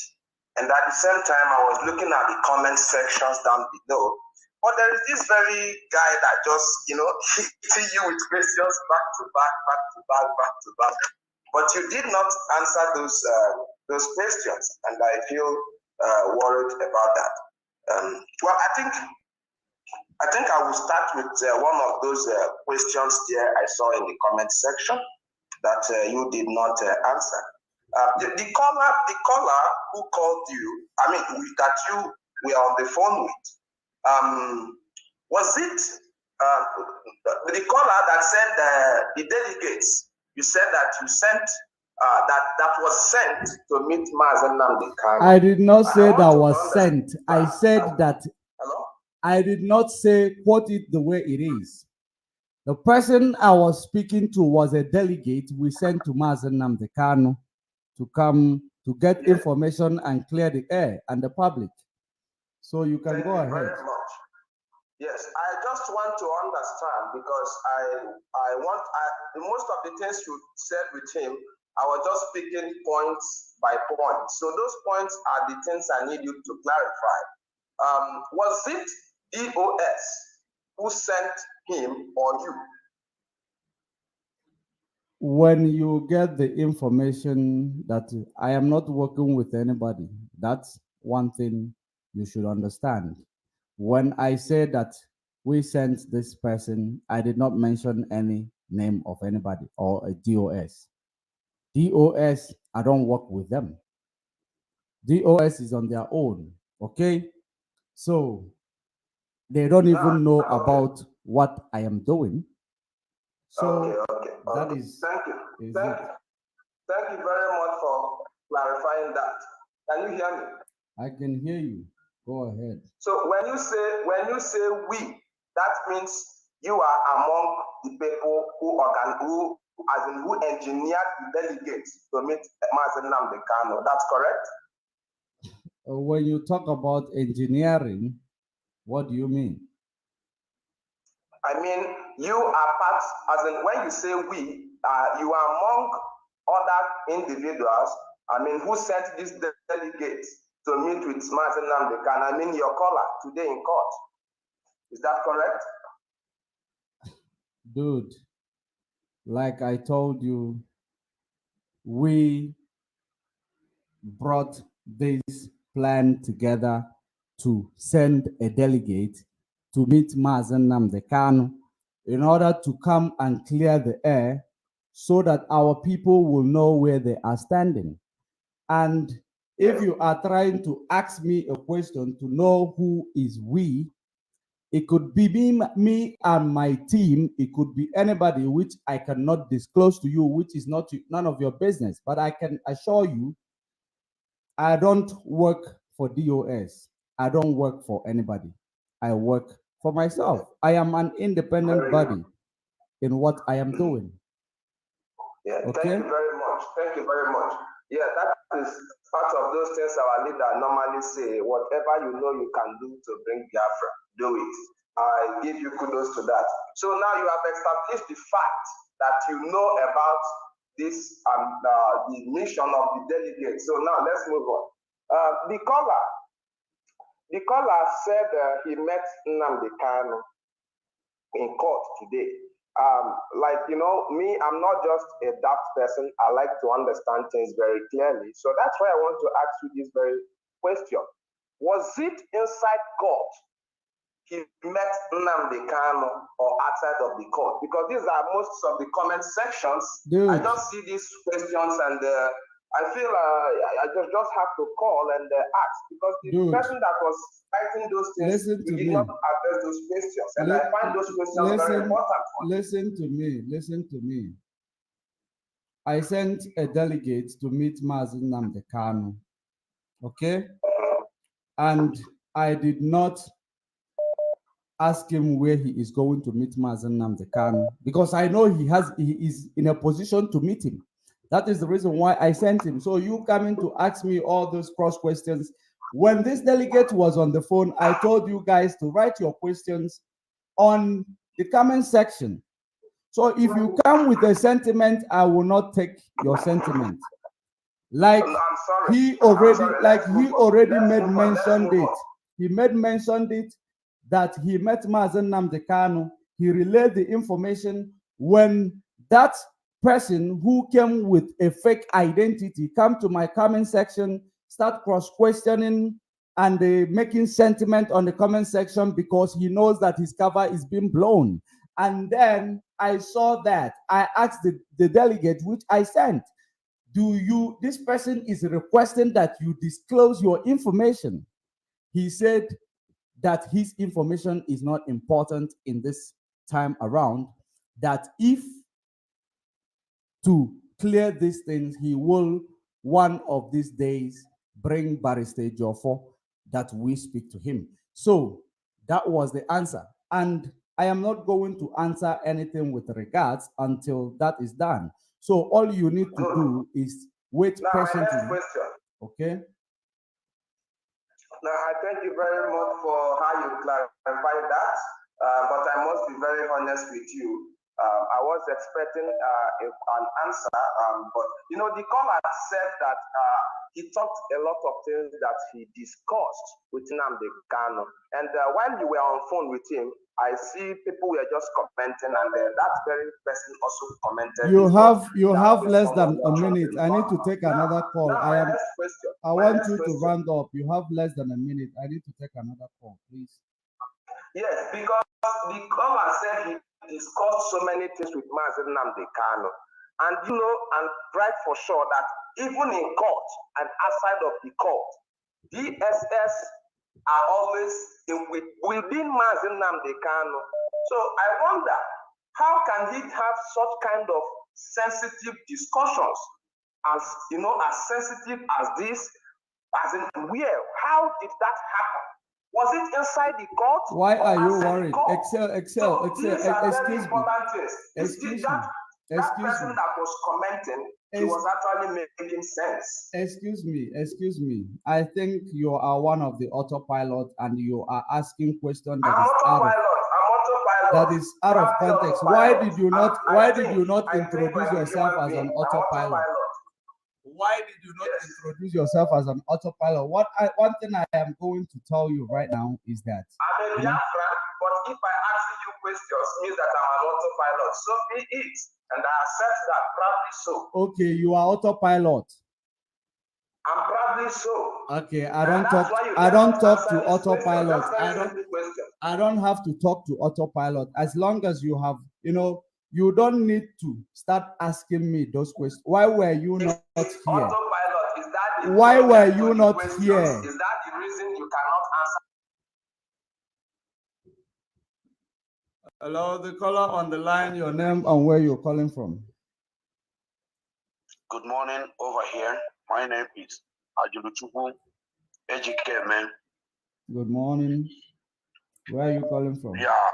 and at the same time, I was looking at the comment sections down below. But there is this very guy that just, hitting you with questions back to back, back to back, back to back. But you did not answer those questions, and I feel worried about that. Well, I think I will start with one of those questions there I saw in the comment section that you did not answer. The caller who called you, that you were on the phone with, was it the caller that said the delegates? You said that you sent that was sent to meet Mazen Nnamdi Kanu. I did not say that was sent. I said that. Hello? I did not say quote it the way it is. The person I was speaking to was a delegate we sent to Mazen Nnamdi Kanu to come to get information and clear the air and the public. So you can go ahead. Very much. Yes, I just want to understand, because most of the things you said with him, I was just picking points by point. So those points are the things I need you to clarify. Was it DOS who sent him or you? When you get the information that I am not working with anybody, that's one thing you should understand. When I say that we sent this person, I did not mention any name of anybody or a DOS. DOS, I don't work with them. DOS is on their own, okay? So they don't even know about what I am doing. So Okay. that is. Thank you. Thank you very much for clarifying that. Can you hear me? I can hear you. Go ahead. So when you say we, that means you are among the people who engineered the delegates to meet Mazen Nnamdi Kanu. That's correct? When you talk about engineering, what do you mean? I mean, you are part, as in when you say we, you are among other individuals, who sent these delegates to meet with Mazen Nnamdi Kanu. Your caller today in court. Is that correct? Dude, like I told you, we brought this plan together to send a delegate to meet Mazen Nnamdi Kanu in order to come and clear the air so that our people will know where they are standing. And if you are trying to ask me a question to know who is we, it could be me and my team. It could be anybody which I cannot disclose to you, which is none of your business. But I can assure you, I don't work for DOS. I don't work for anybody. I work for myself. I am an independent body in what I am doing. Yeah, okay? Thank you very much. Thank you very much. Yeah, that is part of those things our leader normally say. Whatever you know you can do to bring Biafra, do it. I give you kudos to that. So now you have established the fact that you know about this the mission of the delegate. So now let's move on. The caller said he met Nnamdi Kanu in court today. Like, you know, me, I'm not just a daft person. I like to understand things very clearly. So that's why I want to ask you this very question. Was it inside court he met Nnamdi Kanu or outside of the court? Because these are most of the comment sections. Dude. I just see these questions and I feel I just have to call and ask, because the Dude. person that was writing those things did not address those questions. And I find those questions very important. Listen to me. I sent a delegate to meet Mazen Nnamdi Kanu. Okay? And I did not ask him where he is going to meet Mazen Nnamdi Kanu, because I know he is in a position to meet him. That is the reason why I sent him. So you coming to ask me all those cross questions. When this delegate was on the phone, I told you guys to write your questions on the comment section. So if you come with a sentiment, I will not take your sentiment. Like he already made mentioned it. He made mentioned it that he met Mazen Nnamdi Kanu. He relayed the information when that person who came with a fake identity come to my comment section, start cross-questioning and making sentiment on the comment section because he knows that his cover is being blown. And then I saw that. I asked the delegate, which I sent, this person is requesting that you disclose your information. He said that his information is not important in this time around, that if to clear these things, he will one of these days bring Barrister Jofo that we speak to him. So that was the answer. And I am not going to answer anything with regards until that is done. So all you need to do is wait patiently. Okay? Now, I thank you very much for how you clarified that, but I must be very honest with you. I was expecting an answer, but you know, the caller said that he talked a lot of things that he discussed with Nnamdi Kanu, and while you were on phone with him, I see people were just commenting, and that very person also commented. You have less than a minute. I need to take another call. I want you to round up. You have less than a minute. I need to take another call, please. Yes, because the caller said he discussed so many things with Mazen Nnamdi Kanu, and you know, and right for sure that even in court and outside of the court, DSS are always within Mazen Nnamdi Kanu. So I wonder, how can he have such kind of sensitive discussions, as you know, as sensitive as this, as in where? How did that happen? Was it inside the court? Why are you worried? Excel, These are very important things. Excuse me. That person that was commenting, he was actually making sense. Excuse me. I think you are one of the autopilot and you are asking questions that is out of context. Why did you not introduce yourself as an autopilot? Why did you not introduce yourself as an autopilot? One thing I am going to tell you right now is that I'm a Biafran, but if I ask you questions means that I'm an autopilot. So be it. And I accept that, proudly so. Okay, you are autopilot. I'm proudly so. Okay, I don't talk to autopilot. I don't have to talk to autopilot. As long as you have, you don't need to start asking me those questions. Why were you not here? Autopilot, is that the Why were you not here? Is that the reason you cannot answer? Hello, the caller on the line, your name and where you're calling from. Good morning over here. My name is Ajuluchukwu Ejike, man. Good morning. Where are you calling from? Yeah,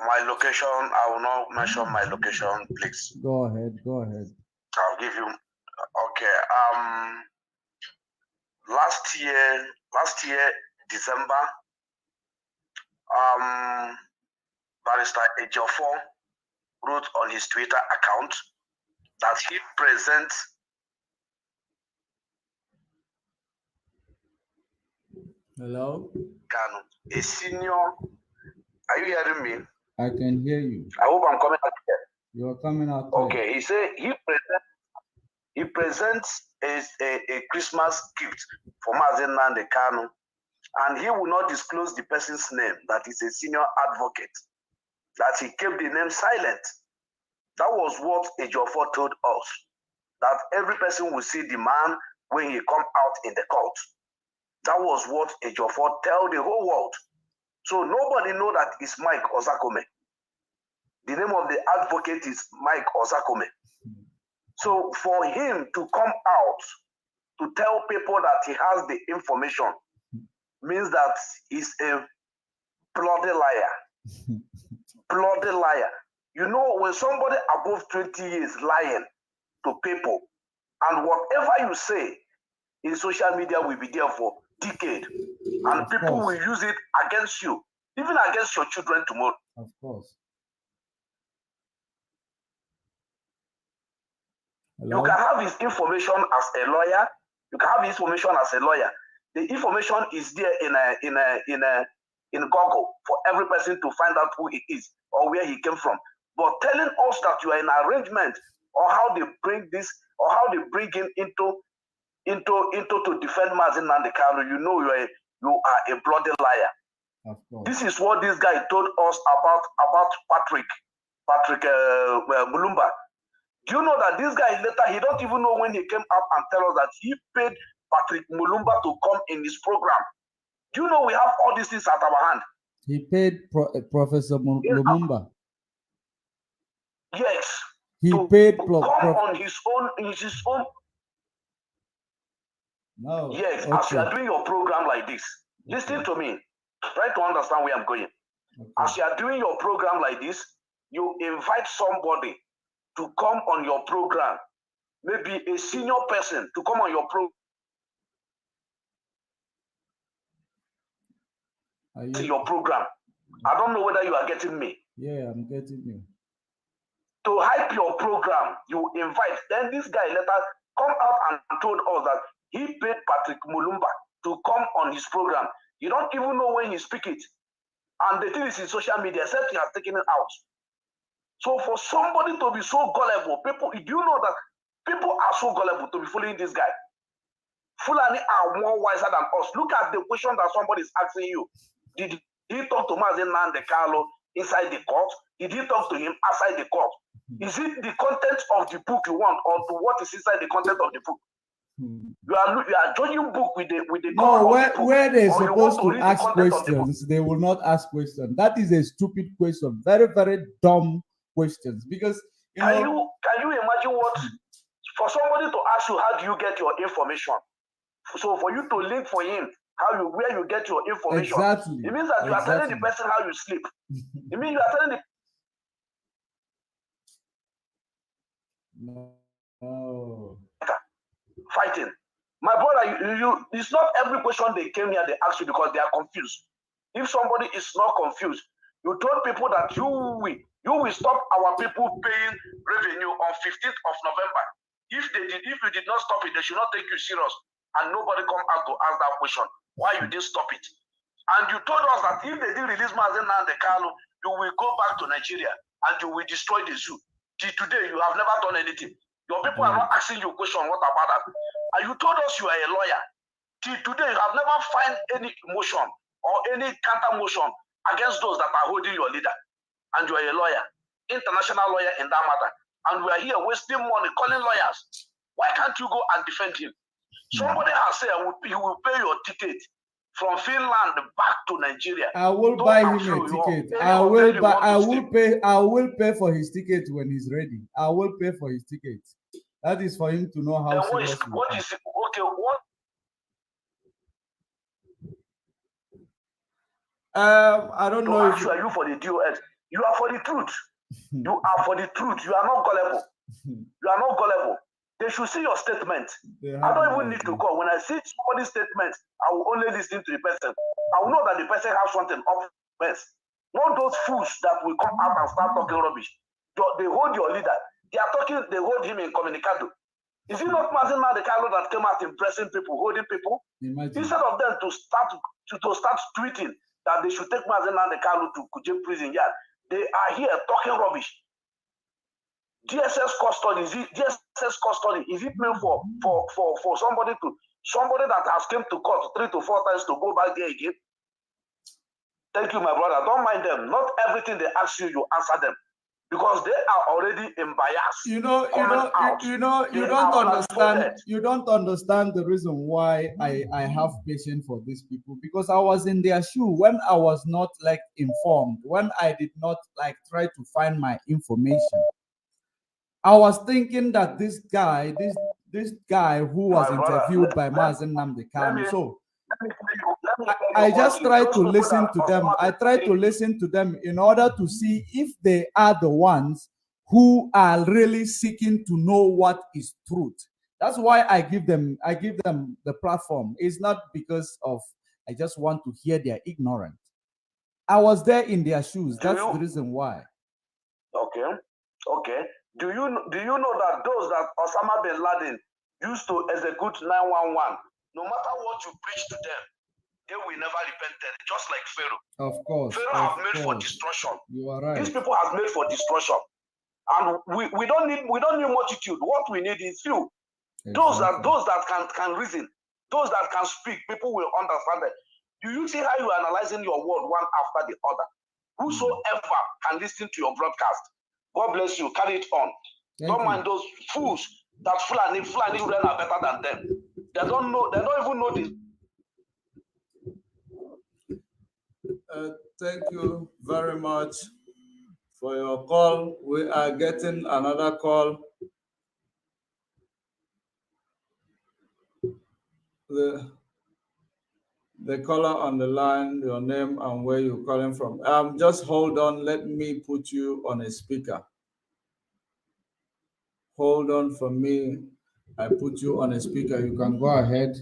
my location, I will not mention my location, please. Go ahead. I'll give you, okay. Last year, December, Barrister Ejiofor wrote on his Twitter account that he presents Hello? Kanu, a senior. Are you hearing me? I can hear you. I hope I'm coming out here. You are coming out clear. Okay, he said he presents a Christmas gift for Mazen Nnamdi Kanu, and he will not disclose the person's name, that is a senior advocate, that he kept the name silent. That was what Ejiofor told us, that every person will see the man when he come out in the court. That was what Ejiofor tell the whole world. So nobody know that it's Mike Ozakome. The name of the advocate is Mike Ozakome. So for him to come out to tell people that he has the information means that he's a bloody liar. Bloody liar. You know, when somebody above 20 years lying to people, and whatever you say in social media will be there for decades, and people will use it against you, even against your children tomorrow. Of course. Hello? You can have his information as a lawyer. You can have his information as a lawyer. The information is there in Google for every person to find out who he is or where he came from. But telling us that you are in arrangement, or how they bring this, or how they bring him into to defend Mazen Nnamdi Kanu, you know you are a bloody liar. Of course. This is what this guy told us about Patrick Mulumba. Do you know that this guy later, he don't even know when he came up and tell us that he paid Patrick Mulumba to come in his program. Do you know we have all these things at our hand? He paid Professor Lumumba. Yes. He to paid come on his own. No. Yes, okay. As you are doing your program like this, listen to me. Try to understand where I'm going. Okay. As you are doing your program like this, you invite somebody to come on your program, maybe a senior person to come on your program. Your program. I don't know whether you are getting me. Yeah, I'm getting you. To hype your program, you invite. Then this guy later come out and told us that he paid Patrick Mulumba to come on his program. You don't even know when he speak it. And the thing is in social media, except he has taken it out. So for somebody to be so gullible, people, do you know that people are so gullible to be following this guy? Fulani are more wiser than us. Look at the question that somebody is asking you. Did he talk to Mazen Nnamdi Kanu inside the court? Did he talk to him outside the court? Is it the content of the book you want, or to what is inside the content of the book? You are judging book with the no, where they're supposed to ask questions, they will not ask questions. That is a stupid question. Very, very dumb questions. Because can you imagine what for somebody to ask you, how do you get your information? So for you to link for him where you get your information. Exactly. It means that you are telling the person how you sleep. It means you are telling the no. Fighting. My brother, it's not every question they came here, they ask you because they are confused. If somebody is not confused, you told people that you will stop our people paying revenue on 15th of November. If you did not stop it, they should not take you serious. And nobody come out to ask that question. Why you didn't stop it? And you told us that if they didn't release Mazen and the Carlo, you will go back to Nigeria and you will destroy the zoo. Till today, you have never done anything. Your people are not asking you a question, what about that? And you told us you are a lawyer. Till today, you have never found any motion or any counter motion against those that are holding your leader. And you are a lawyer, international lawyer in that matter. And we are here wasting money calling lawyers. Why can't you go and defend him? Somebody has said he will pay your ticket from Finland back to Nigeria. I will buy him a ticket. I will pay for his ticket when he's ready. I will pay for his ticket. That is for him to know how serious what is okay, what I don't know if are you for the DOS. You are for the truth. You are for the truth. You are not gullible. You are not gullible. They should see your statement. I don't even need to call. When I see somebody's statement, I will only listen to the person. I will know that the person has something up best. Not those fools that will come out and start talking rubbish. They hold your leader. They are talking, they hold him in communicado. Is it not Mazen Carlo that came out impressing people, holding people? Imagine. Instead of them to start tweeting that they should take Mazen Carlo to Kuje prison yard, they are here talking rubbish. DSS custody is it meant for somebody that has came to court 3 to 4 times to go back there again? Thank you, my brother. Don't mind them. Not everything they ask you, you answer them, because they are already in bias. You don't understand the reason why I have patience for these people, because I was in their shoe when I was not like informed, when I did not like try to find my information. I was thinking that this guy who was interviewed by Mazen Nnamdi Kanu. So I just try to listen to them. I try to listen to them in order to see if they are the ones who are really seeking to know what is truth. That's why I give them the platform. It's not because of I just want to hear their ignorance. I was there in their shoes. That's the reason why. Okay. Do you know that those that Osama bin Laden used to execute 911, no matter what you preach to them, they will never repent, just like Pharaoh. Of course. Pharaoh have made for destruction. You are right. These people have made for destruction. And we don't need multitude. What we need is few. Exactly. Those that can reason, those that can speak, people will understand it. Do you see how you are analyzing your word one after the other? Whosoever can listen to your broadcast, God bless you. Carry it on. Don't mind those fools that Fulani children are better than them. They don't know. They don't even know this. Thank you very much for your call. We are getting another call. The caller on the line, your name and where you're calling from. Just hold on. Let me put you on a speaker. Hold on for me. I put you on a speaker. You can go ahead.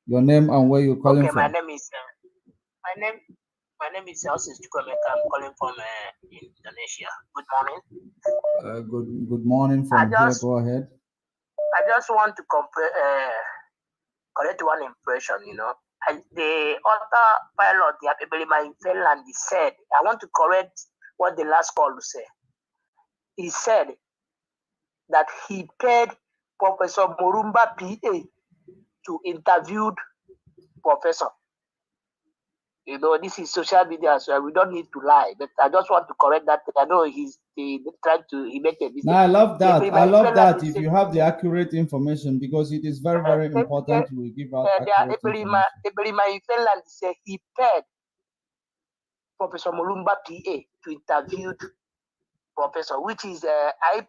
Your name and where you're calling from. My name is Elsis Chukwemeka. I'm calling from Indonesia. Good morning. Good morning from here. Go ahead. I just want to correct one impression. The other pilot, the Abelima in Finland, he said, I want to correct what the last call said. He said that he paid Professor Murumba PA to interview Professor. This is social media, so we don't need to lie. But I just want to correct that. I know he made a mistake. No, I love that. I love that if you have the accurate information, because it is very, very important to give out accurate information. Ebelima in Finland said he paid Professor Mulumba PA to interview Professor, which is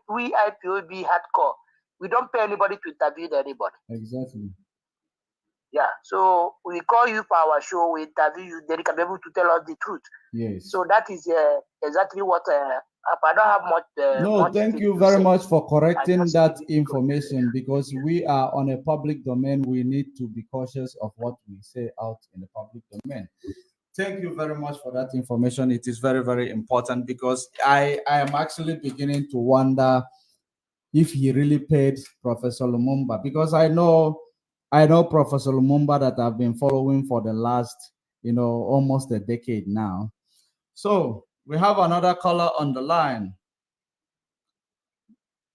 we IPOD hardcore. We don't pay anybody to interview anybody. Exactly. Yeah, so we call you for our show, we interview you, then you can be able to tell us the truth. Yes. So that is exactly what I don't have much. No, thank you very much for correcting that information, because we are on a public domain. We need to be cautious of what we say out in the public domain. Thank you very much for that information. It is very, very important, because I am actually beginning to wonder if he really paid Professor Lumumba, because I know Professor Lumumba that I've been following for the last almost a decade now. So we have another caller on the line.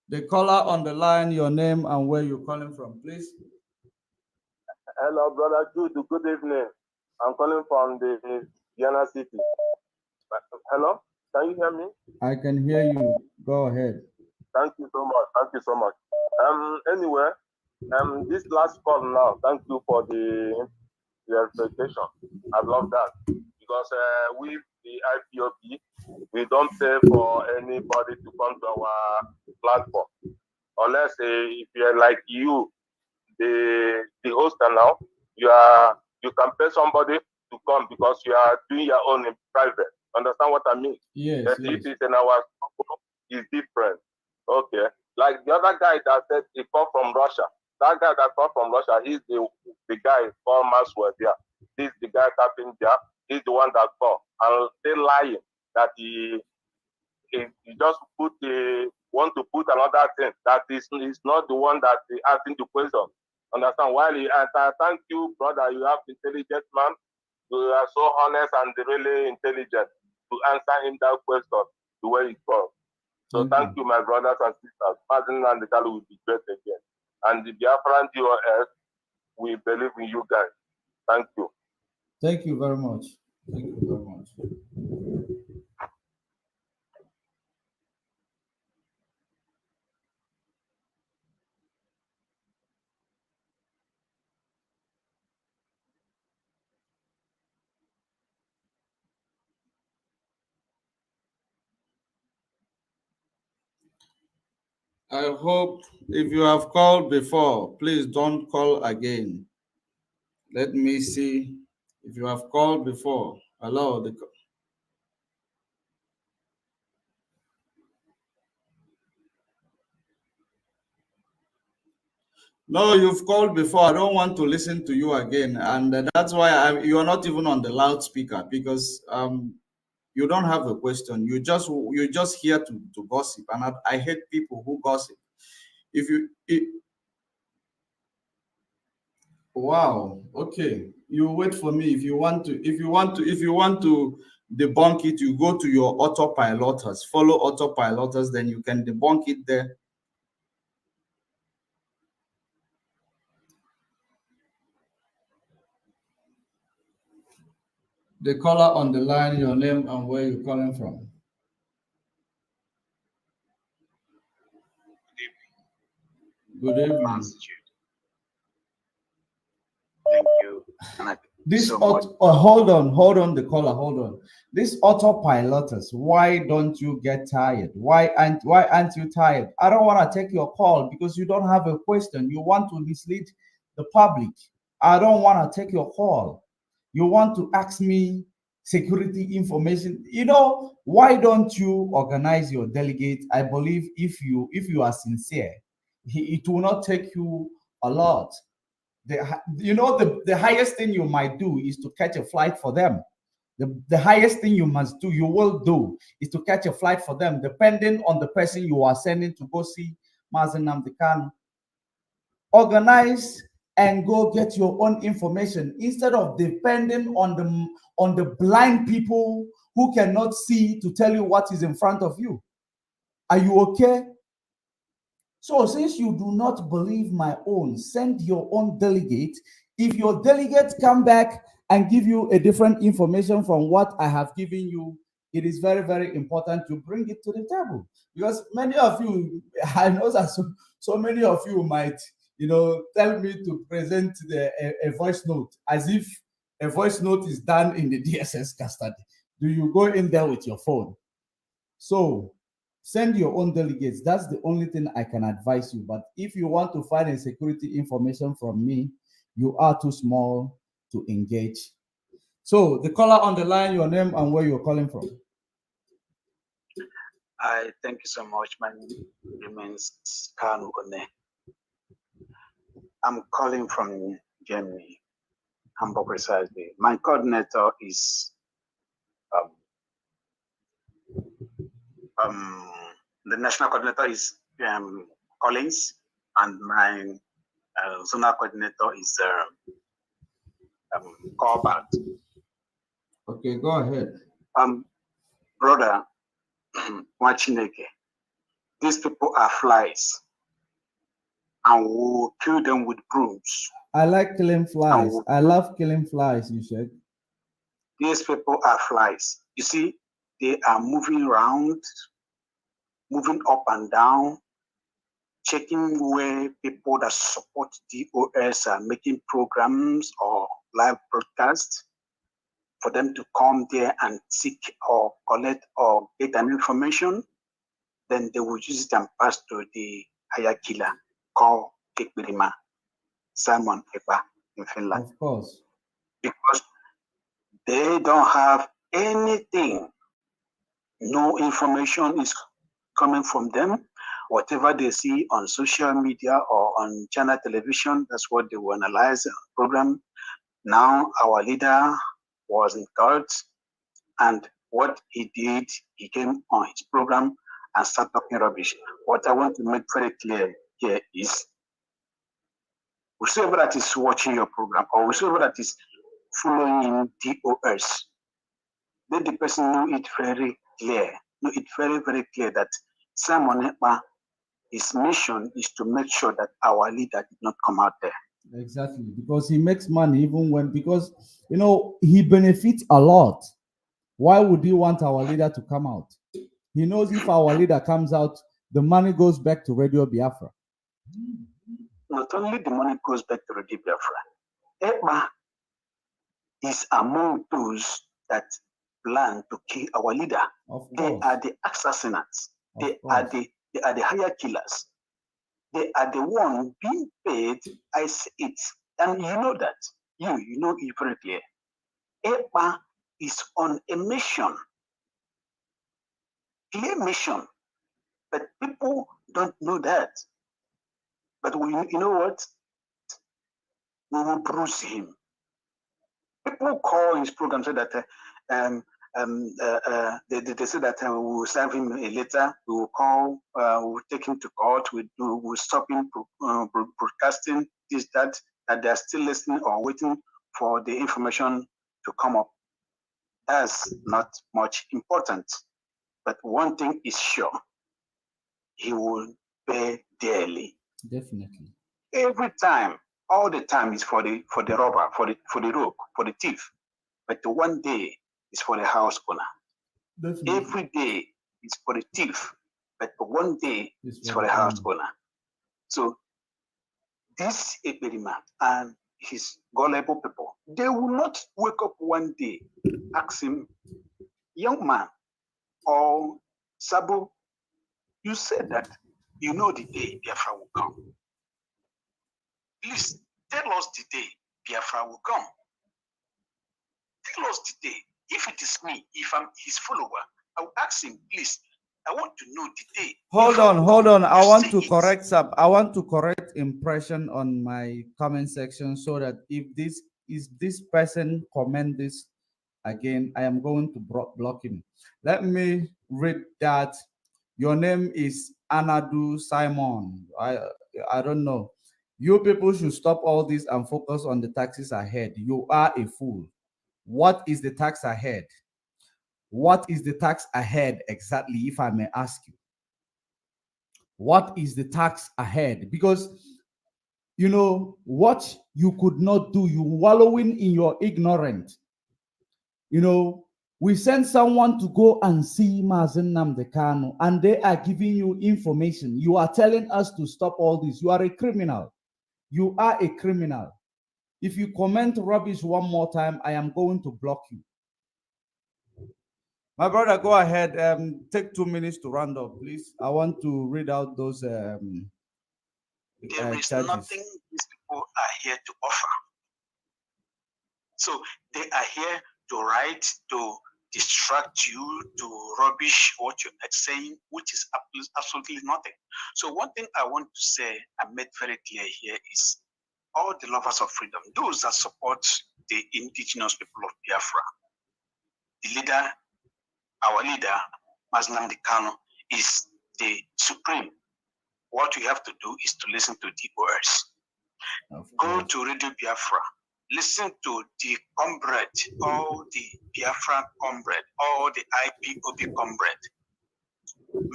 The caller on the line, your name and where you're calling from, please. Hello, brother Jude. Good evening. I'm calling from the Vienna City. Hello, can you hear me? I can hear you. Go ahead. Thank you so much. Thank you so much. Anyway, this last call now. Thank you for the clarification. I love that because we, the IPOD, we don't pay for anybody to come to our platform unless if you're like you, the hoster now, you can pay somebody to come because you are doing your own in private. Understand what I mean? Yes. But if it's in our school, it's different. Okay. Like the other guy that said he called from Russia. That guy that called from Russia, he's the guy called Maxwell there. He's the guy tapping there. He's the one that called. And still lying that he just want to put another thing that is not the one that is asking the question. Understand? While he answer, thank you, brother. You have intelligent man. You are so honest and really intelligent to answer him that question the way it goes. So thank you, my brothers and sisters. Martin and the Kalu will be great again. And the Biafran DOS, we believe in you guys. Thank you. Thank you very much. Thank you very much. I hope if you have called before, please don't call again. Let me see if you have called before. Hello. No, you've called before. I don't want to listen to you again, and that's why you are not even on the loudspeaker because you don't have a question. You're just here to gossip, and I hate people who gossip. Wow. Okay. You wait for me. If you want to debunk it, you go to your autopiloters. Follow autopiloters, then you can debunk it there. The caller on the line, your name and where you're calling from. Good evening. Thank you. This hold on, the caller, hold on. These autopiloters, why don't you get tired? Why aren't you tired? I don't want to take your call because you don't have a question. You want to mislead the public. I don't want to take your call. You want to ask me security information. Why don't you organize your delegate? I believe if you are sincere, it will not take you a lot. The highest thing you might do is to catch a flight for them. The highest thing you will do is to catch a flight for them, depending on the person you are sending to go see Mazen Nnamdi Kanu. Organize and go get your own information instead of depending on the blind people who cannot see to tell you what is in front of you. Are you okay? So since you do not believe my own, send your own delegate. If your delegates come back and give you a different information from what I have given you, it is very, very important to bring it to the table. Because many of you, I know that so many of you might, tell me to present a voice note as if a voice note is done in the DSS custody. Do you go in there with your phone? So send your own delegates. That's the only thing I can advise you. But if you want to find a security information from me, you are too small to engage. So the caller on the line, your name and where you're calling from. I thank you so much. My name remains Kanu One. I'm calling from Germany, Hamburg precisely. My coordinator is the national coordinator is Collins, and my zonal coordinator is Corbett. Okay, go ahead. Brother, Wachineke, these people are flies, and we'll kill them with brooms. I like killing flies. I love killing flies, you said. These people are flies. You see, they are moving around, moving up and down, checking where people that support DOS are making programs or live broadcasts for them to come there and seek or collect or get an information. Then they will use it and pass to the higher killer called Kekbirima, Simon Ekpa in Finland. Of course. Because they don't have anything. No information is coming from them. Whatever they see on social media or on channel television, that's what they will analyze and program. Now our leader was in court, and what he did, he came on his program and started talking rubbish. What I want to make very clear here is, whoever that is watching your program or whoever that is following DOS, let the person know it very clear. Know it very, very clear that Simon Ekpa, his mission is to make sure that our leader did not come out there. Exactly, because he makes money even when, because, you know, he benefits a lot. Why would he want our leader to come out? He knows if our leader comes out, the money goes back to Radio Biafra. Not only the money goes back to Radio Biafra, Ekpa is among those that plan to kill our leader. They are the assassins. They are the higher killers. They are the one being paid. I see it, and you know that. You know it very clear. Ekpa is on a mission, clear mission, but people don't know that. But you know what? We will bruise him. People call his program say that they say that we will serve him a letter. We will call. We will take him to court. We will stop him broadcasting this that they are still listening or waiting for the information to come up. That's not much important. But one thing is sure: he will pay dearly. Definitely. Every time, all the time is for the robber, for the rogue, for the thief. But the one day is for the house owner. Definitely. Every day is for the thief, but the one day is for the house owner. So this Ekberima and his gullible people, they will not wake up one day, ask him, young man, or Sabu, you said that you know the day Biafra will come. Please tell us the day Biafra will come. Tell us the day. If it is me, if I'm his follower, I will ask him, please, I want to know the day. Hold on. I want to correct some. I want to correct impression on my comment section so that if this person comment this again, I am going to block him. Let me read that. Your name is Anadu Simon. I don't know. You people should stop all this and focus on the taxes ahead. You are a fool. What is the tax ahead? What is the tax ahead exactly, if I may ask you? What is the tax ahead? Because, you know, what you could not do, you wallowing in your ignorance. You know, we send someone to go and see Mazen Nnamdi Kanu, and they are giving you information. You are telling us to stop all this. You are a criminal. You are a criminal. If you comment rubbish one more time, I am going to block you. My brother, go ahead. Take 2 minutes to round up, please. I want to read out those there is charges. Nothing these people are here to offer. So they are here to write, to distract you, to rubbish what you're saying, which is absolutely nothing. So one thing I want to say and make very clear here is all the lovers of freedom, those that support the indigenous people of Biafra, the leader, our leader, Mazen Nnamdi Kanu, is the supreme. What you have to do is to listen to the words. Go to Radio Biafra, Listen to the comrade, all the Biafran comrade, all the IPOB comrade.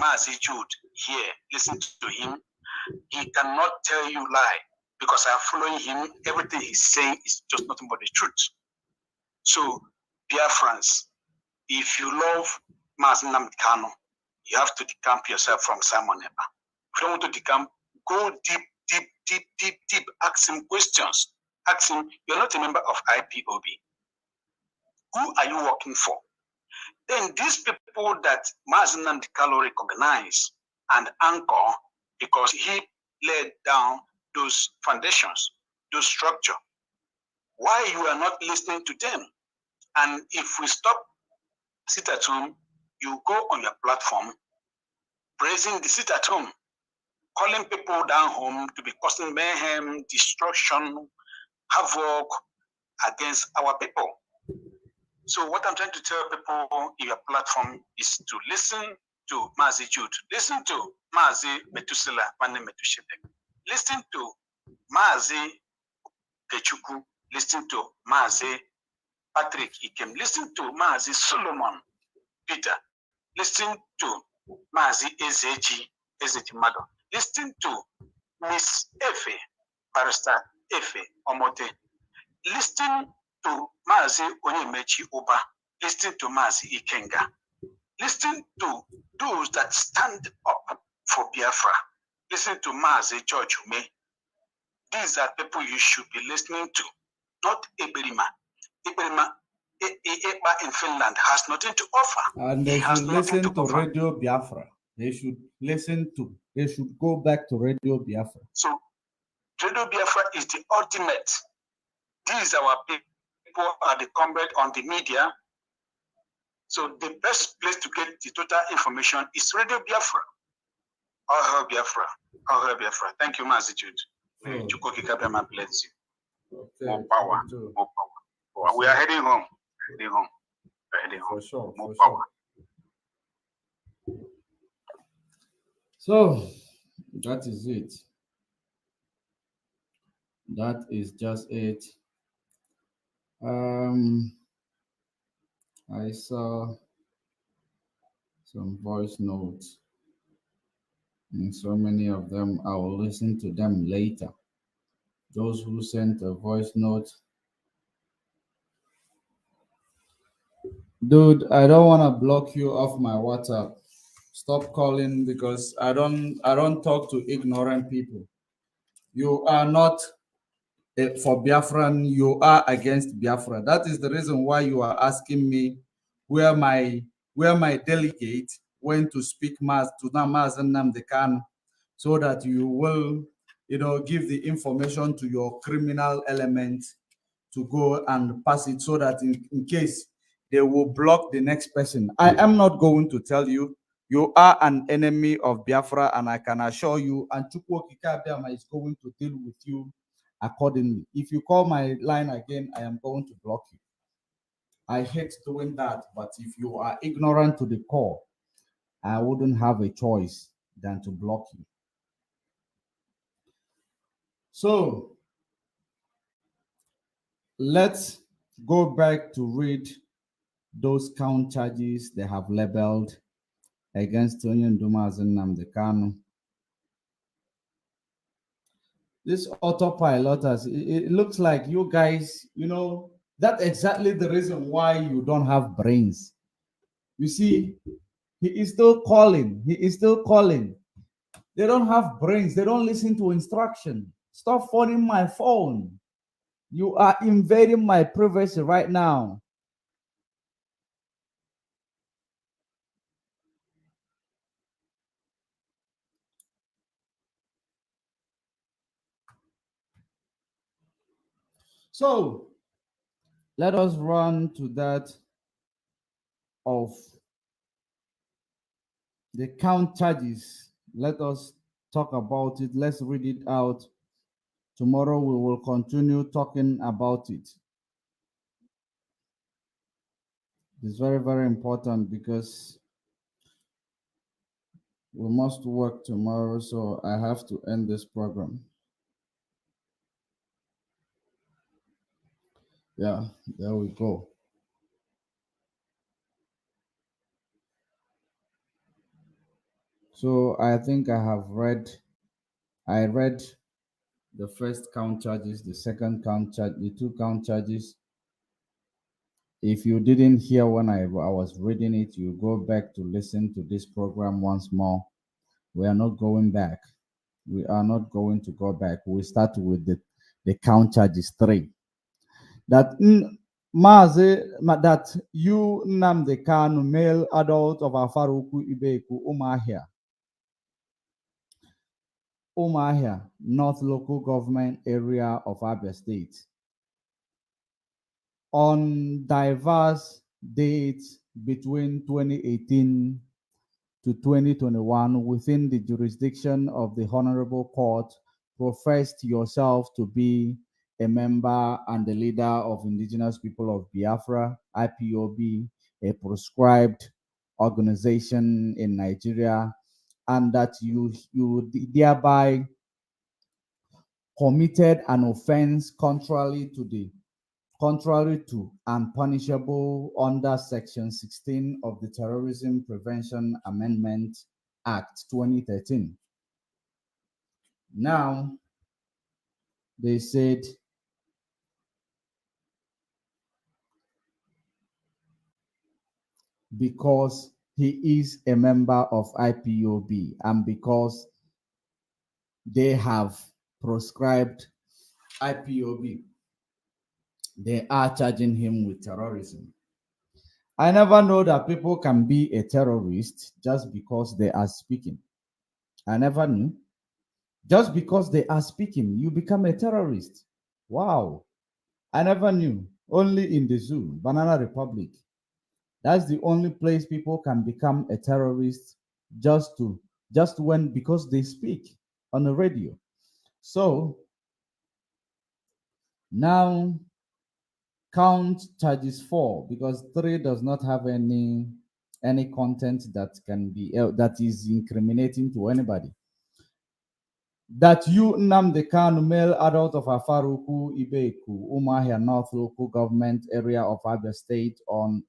Mazi Jude here, listen to him. He cannot tell you lie because I'm following him. Everything he's saying is just nothing but the truth. So, Biafrans, if you love Mazi Nnamdi Kanu, you have to decamp yourself from Simon Ekpa. If you don't want to decamp, go deep, deep, deep, deep, deep. Ask him questions. Ask him, you're not a member of IPOB. Who are you working for? Then these people that Mazi Nnamdi Kanu recognize and anchor because he laid down those foundations, those structure. Why you are not listening to them? And if we stop, sit at home, you go on your platform, praising the sit at home, calling people down home to be causing mayhem, destruction, havoc against our people. So what I'm trying to tell people in your platform is to listen to Mazi Jude, listen to Mazi Metusela, Mane Metushebe, listen to Mazi Kechuku, listen to Mazi Patrick Ikem, listen to Mazi Solomon Peter, listen to Mazi Ezeji Mado, listen to Miss Efe, Barrister Efe Omote, listen to Mazi Onyemechi Uba, listen to Mazi Ikenga, listen to those that stand up for Biafra, listen to Mazi George Ume. These are people you should be listening to, not Eberima. Eberima in Finland has nothing to offer. And they should listen to Radio Biafra. They should go back to Radio Biafra. So Radio Biafra is the ultimate. These are our people are the comrade on the media. So the best place to get the total information is Radio Biafra. All hail Biafra. All hail Biafra. Thank you, Mazi Jude. May Chukwuka Kabema bless you. Okay. More power. More power. We are heading home. Heading home. Heading home. For sure. More for power. Sure. So that is it. That is just it. I saw some voice notes, and so many of them, I will listen to them later. Those who sent a voice note, dude, I don't want to block you off my WhatsApp. Stop calling because I don't talk to ignorant people. You are not for Biafran, you are against Biafra. That is the reason why you are asking me where my delegate went to speak mass to Mazi Nnamdi Kanu, so that you will, give the information to your criminal element to go and pass it, so that in case they will block the next person. I am not going to tell you. You are an enemy of Biafra, and I can assure you, and Chukwuka Kabiyama is going to deal with you accordingly. If you call my line again, I am going to block you. I hate doing that, but if you are ignorant to the call, I wouldn't have a choice than to block you. So let's go back to read those count charges they have labeled against Tonye Mazi Nnamdi Kanu. This autopilot, it looks like you guys, that's exactly the reason why you don't have brains. You see, he is still calling. He is still calling. They don't have brains. They don't listen to instruction. Stop phoning my phone. You are invading my privacy right now. So let us run to that of the count charges. Let us talk about it. Let's read it out. Tomorrow we will continue talking about it. It's very, very important because we must work tomorrow, so I have to end this program. Yeah, there we go. So I think I read the first count charges, the second count charge, the two count charges. If you didn't hear when I was reading it, you go back to listen to this program once more. We are not going back. We are not going to go back. We start with the count charges 3. That that you Nnamdi Kanu, male adult of Afaruku Ibeku, Umahia, North Local Government Area of Abia State, on diverse dates between 2018 to 2021 within the jurisdiction of the Honorable Court, professed yourself to be a member and the leader of Indigenous People of Biafra, IPOB, a proscribed organization in Nigeria, and that you thereby committed an offense contrary to and punishable under Section 16 of the Terrorism Prevention Amendment Act 2013. Now, they said because he is a member of IPOB and because they have proscribed IPOB, they are charging him with terrorism. I never know that people can be a terrorist just because they are speaking. I never knew. Just because they are speaking, you become a terrorist. Wow. I never knew. Only in the zoo, Banana Republic. That's the only place people can become a terrorist because they speak on the radio. So now count charges 4 because 3 does not have any content that can be that is incriminating to anybody. That you, Nnamdi Kanu, male adult of Afaruku, Ibeku, Umahia North Local Government Area of Abia State, on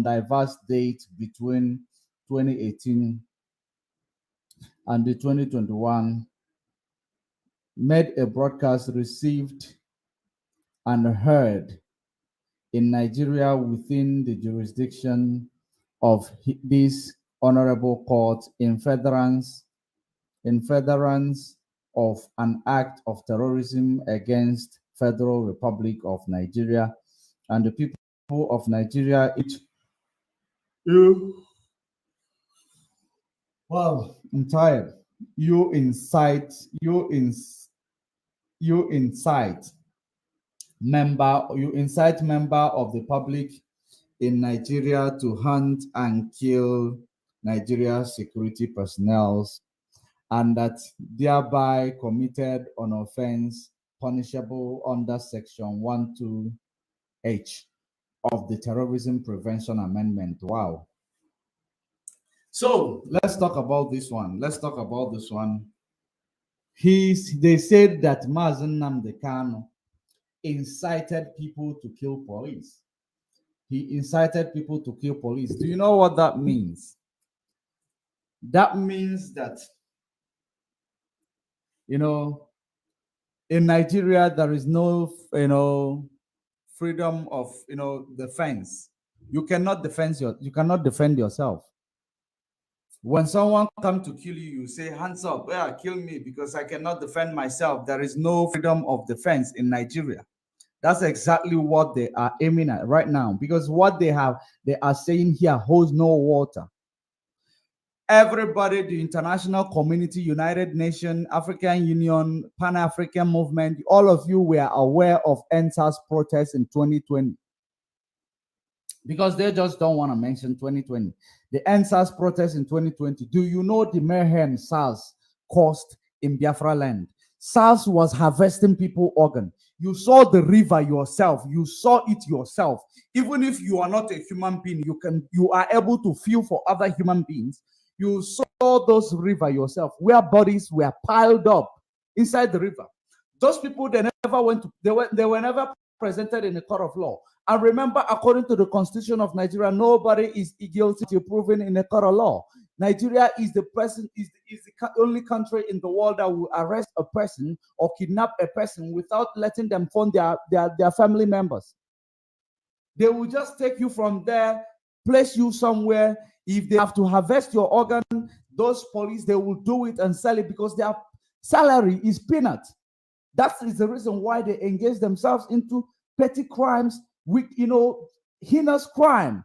diverse dates between 2018 and the 2021, made a broadcast received and heard in Nigeria within the jurisdiction of this honorable court in furtherance of an act of terrorism against Federal Republic of Nigeria and the people of Nigeria. Wow, I'm tired. You incite member of the public in Nigeria to hunt and kill Nigeria security personnel, and that thereby committed an offense punishable under Section 12H of the Terrorism Prevention Amendment. Wow. So let's talk about this one. They said that Mazen Nnamdi Kanu incited people to kill police. He incited people to kill police. Do you know what that means? That means that, in Nigeria, there is no, freedom of, defense. You cannot defend yourself. When someone comes to kill you, you say, hands up, yeah, kill me because I cannot defend myself. There is no freedom of defense in Nigeria. That's exactly what they are aiming at right now, because what they are saying here holds no water. Everybody, the international community, United Nations, African Union, Pan-African movement, all of you were aware of NSAS protests in 2020. Because they just don't want to mention 2020. The NSAS protests in 2020. Do you know the mayhem SARS caused in Biafra land? SARS was harvesting people organ. You saw the river yourself. You saw it yourself. Even if you are not a human being, you are able to feel for other human beings. You saw those river yourself, where bodies were piled up inside the river. Those people, they never went to, they were never presented in a court of law. And remember, according to the Constitution of Nigeria, nobody is guilty till proven in a court of law. Nigeria is the only country in the world that will arrest a person or kidnap a person without letting them phone their family members. They will just take you from there, place you somewhere. If they have to harvest your organ, those police, they will do it and sell it because their salary is peanut. That is the reason why they engage themselves into petty crimes with, heinous crime.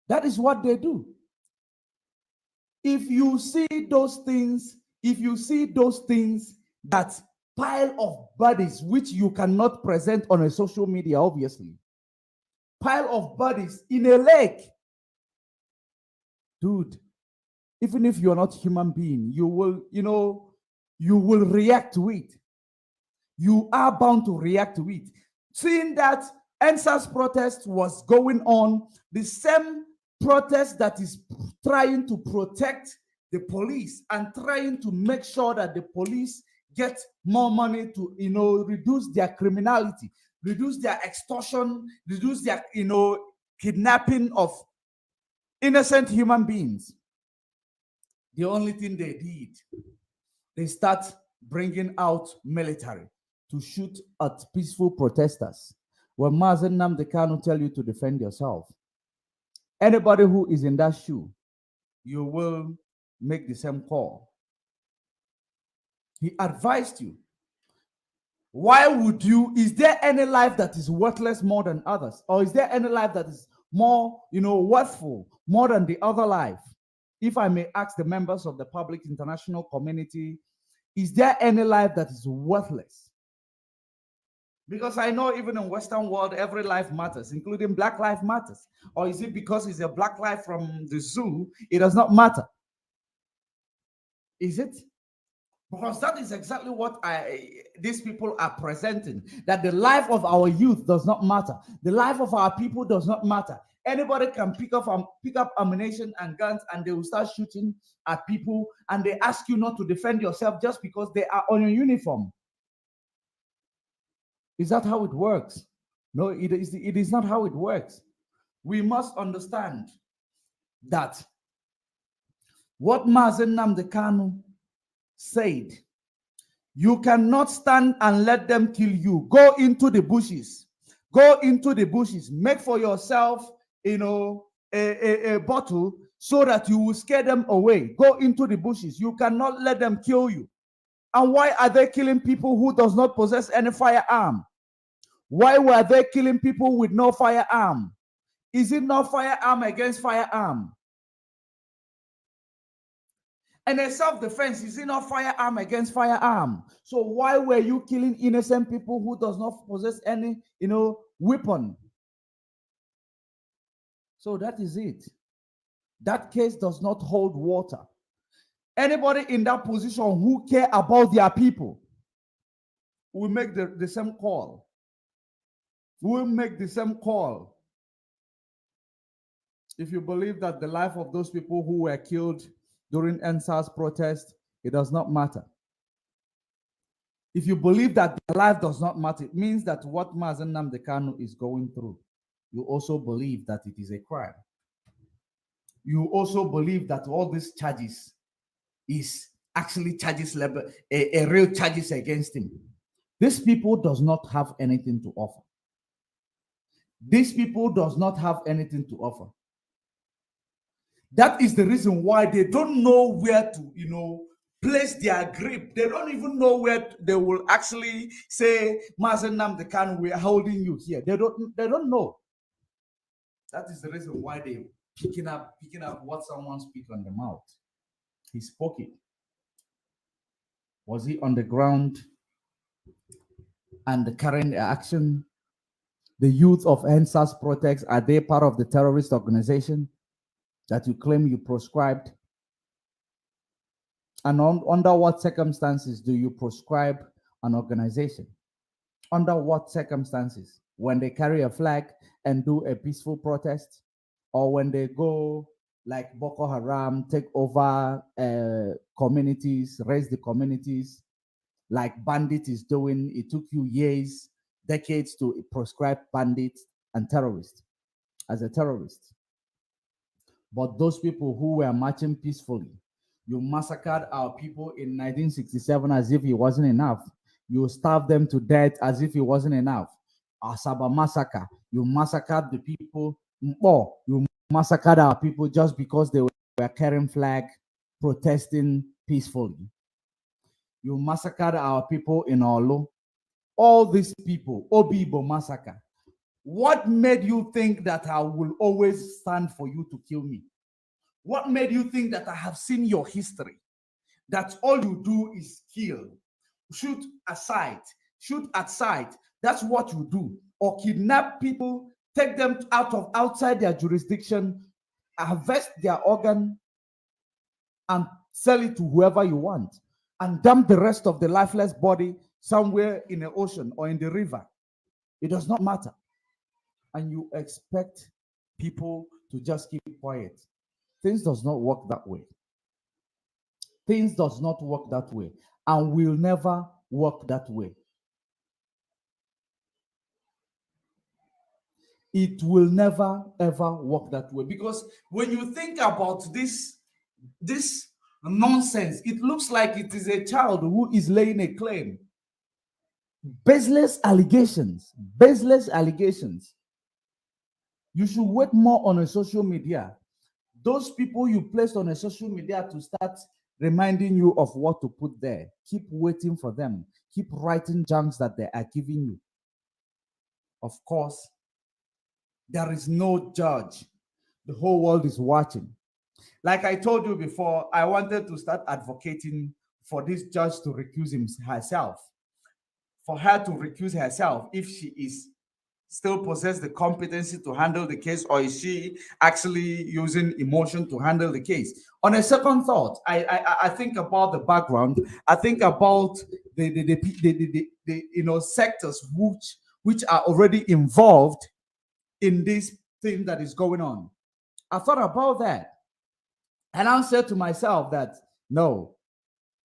That is what they do. If you see those things that pile of bodies, which you cannot present on a social media, obviously, pile of bodies in a lake, dude, even if you're not a human being, you will react to it. You are bound to react to it. Seeing that NSAS protest was going on, the same protest that is trying to protect the police and trying to make sure that the police get more money to, reduce their criminality, reduce their extortion, reduce their, kidnapping of innocent human beings. The only thing they did, they start bringing out military to shoot at peaceful protesters. When Mazen Nnamdi Kanu tell you to defend yourself, anybody who is in that shoe, you will make the same call. He advised you. Why would you? Is there any life that is worthless more than others? Or is there any life that is more, worthful more than the other life? If I may ask the members of the public international community, is there any life that is worthless? Because I know even in Western world, every life matters, including Black life matters. Or is it because it's a Black life from the zoo, it does not matter? Is it? Because that is exactly what these people are presenting, that the life of our youth does not matter. The life of our people does not matter. Anybody can pick up ammunition and guns and they will start shooting at people, and they ask you not to defend yourself just because they are on a uniform. Is that how it works? No, it is not how it works. We must understand that what Mazen Nnamdi Kanu said, you cannot stand and let them kill you. Go into the bushes. Go into the bushes. Make for yourself, a bottle so that you will scare them away. Go into the bushes. You cannot let them kill you. And why are they killing people who does not possess any firearm? Why were they killing people with no firearm? Is it not firearm against firearm? And a self-defense, is it not firearm against firearm? So why were you killing innocent people who does not possess any, weapon? So that is it. That case does not hold water. Anybody in that position who care about their people will make the same call. Will make the same call. If you believe that the life of those people who were killed during NSAS protest, it does not matter. If you believe that their life does not matter, it means that what Mazen Nnamdi Kanu is going through, you also believe that it is a crime. You also believe that all these charges is actually charges level, a real charges against him. These people does not have anything to offer. These people does not have anything to offer. That is the reason why they don't know where to, place their grip. They don't even know where they will actually say, Mazen Nnamdi Kanu, we are holding you here. They don't know. That is the reason why they picking up what someone speaks on the mouth. He spoke it. Was he on the ground? And the current action, the youth of NSAS protest, are they part of the terrorist organization that you claim you proscribed? And under what circumstances do you proscribe an organization? Under what circumstances? When they carry a flag and do a peaceful protest? Or when they go like Boko Haram, take over communities, raise the communities? like bandit is doing. It took you years, decades to proscribe bandits and terrorists as a terrorist. But those people who were marching peacefully, you massacred our people in 1967 as if it wasn't enough. You starved them to death as if it wasn't enough. Asaba massacre, you massacred the people. Or you massacred our people just because they were carrying flag, protesting peacefully. You massacred our people in Olo. All these people, Obibo massacre. What made you think that I will always stand for you to kill me? What made you think that I have seen your history? That all you do is kill, shoot aside, shoot at sight. That's what you do. Or kidnap people, take them outside their jurisdiction, harvest their organ, and sell it to whoever you want, and dump the rest of the lifeless body somewhere in the ocean or in the river. It does not matter. And you expect people to just keep quiet. Things does not work that way. Things does not work that way, and will never work that way. It will never ever work that way, because when you think about this nonsense, it looks like it is a child who is laying a claim. Baseless allegations, baseless allegations. You should wait more on a social media. Those people you placed on a social media to start reminding you of what to put there. Keep waiting for them. Keep writing junks that they are giving you. Of course, there is no judge. The whole world is watching. Like I told you before, I wanted to start advocating for this judge to recuse herself. For her to recuse herself if she is still possess the competency to handle the case, or is she actually using emotion to handle the case? On a second thought, I think about the background. I think about the sectors which are already involved in this thing that is going on. I thought about that, and I said to myself that no,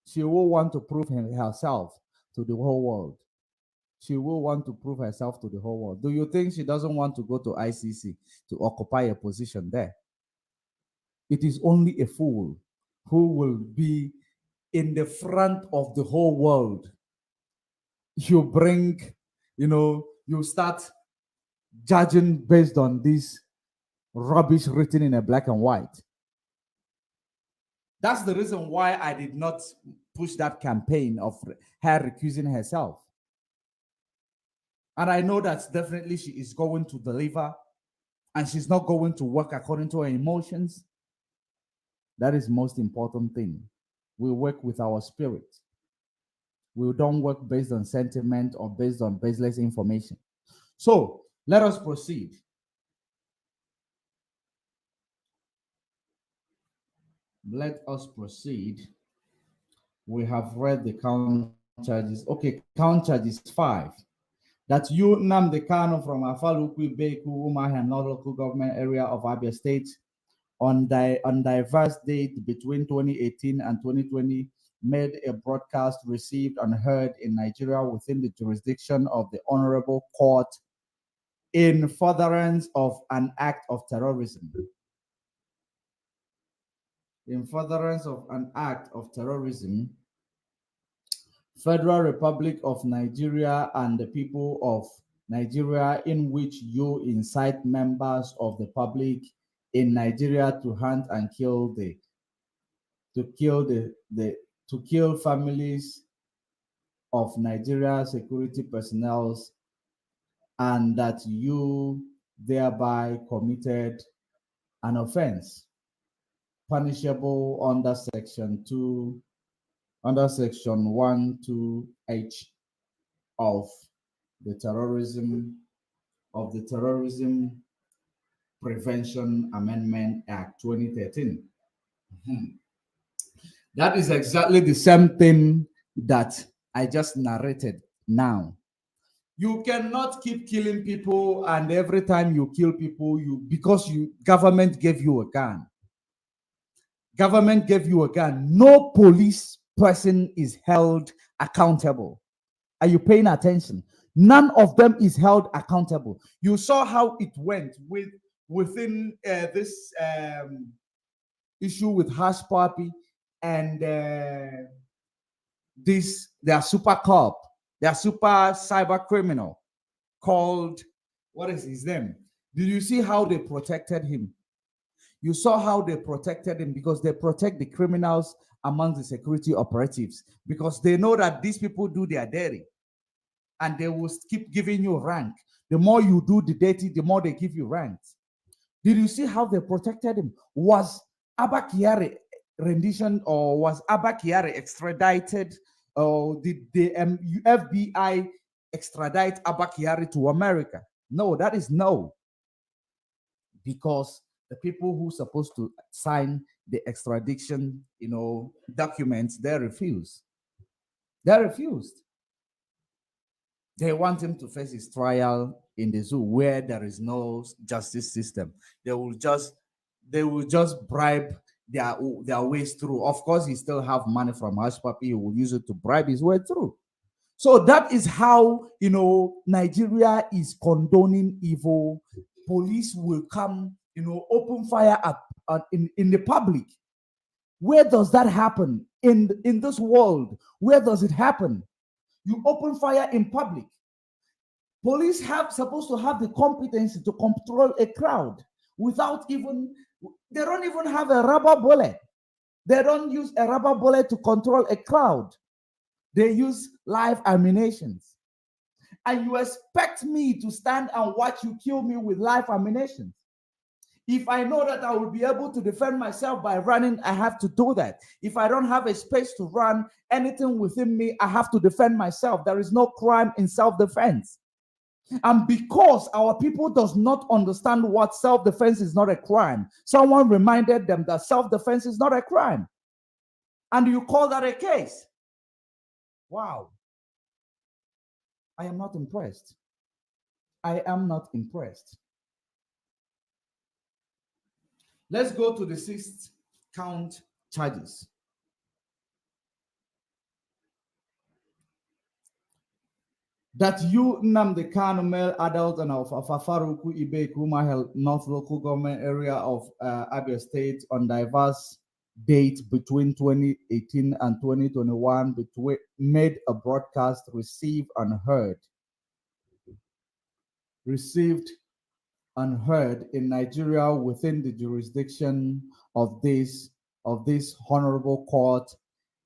she will want to prove herself to the whole world. She will want to prove herself to the whole world. Do you think she doesn't want to go to ICC to occupy a position there? It is only a fool who will be in the front of the whole world. You bring, you start judging based on this rubbish written in a black and white. That's the reason why I did not push that campaign of her recusing herself. And I know that definitely she is going to deliver, and she's not going to work according to her emotions. That is the most important thing. We work with our spirit. We don't work based on sentiment or based on baseless information. So let us proceed. Let us proceed. We have read the count charges. Okay, count charges 5. That you, Nnamdi Kanu, from Afalukwi, Beku, Umuahia, non-local government area of Abia State, on diverse date between 2018 and 2020, made a broadcast received and heard in Nigeria within the jurisdiction of the Honorable Court in furtherance of an act of terrorism. In furtherance of an act of terrorism, Federal Republic of Nigeria and the people of Nigeria, in which you incite members of the public in Nigeria to hunt and kill families of Nigeria security personnel, and that you thereby committed an offense punishable under section 1(2)(h) of the Terrorism Prevention Amendment Act 2013. That is exactly the same thing that I just narrated now. You cannot keep killing people, and every time you kill people, because government gave you a gun. Government gave you a gun. No police person is held accountable. Are you paying attention? None of them is held accountable. You saw how it went within this issue with Hush Puppy and their super cop, their super cyber criminal called, what is his name? Did you see how they protected him? You saw how they protected him, because they protect the criminals among the security operatives, because they know that these people do their dirty and they will keep giving you rank. The more you do the dirty, the more they give you ranks. Did you see how they protected him? Was Abba Kyari rendition, or was Abba Kyari extradited? Or did the FBI extradite Abba Kyari to America? No, that is no. Because the people who are supposed to sign the extradition, documents, they refuse. They refused. They want him to face his trial in the zoo where there is no justice system. They will just bribe their ways through. Of course, he still have money from Hush Puppy. He will use it to bribe his way through. So that is how, Nigeria is condoning evil. Police will come, open fire up in the public. Where does that happen in this world? Where does it happen? You open fire in public. Police supposed to have the competency to control a crowd without they don't even have a rubber bullet. They don't use a rubber bullet to control a crowd. They use live ammunitions. And you expect me to stand and watch you kill me with live ammunitions? If I know that I will be able to defend myself by running, I have to do that. If I don't have a space to run, anything within me, I have to defend myself. There is no crime in self-defense. And because our people does not understand what self-defense is not a crime, someone reminded them that self-defense is not a crime. And you call that a case? Wow. I am not impressed. I am not impressed. Let's go to the 6th count charges. That you, Nnamdi Kanu, male adult and of Afafaruku Ibe Kumahel North Local Government Area of Abia State on diverse date between 2018 and 2021 made a broadcast received unheard in Nigeria within the jurisdiction of this honorable court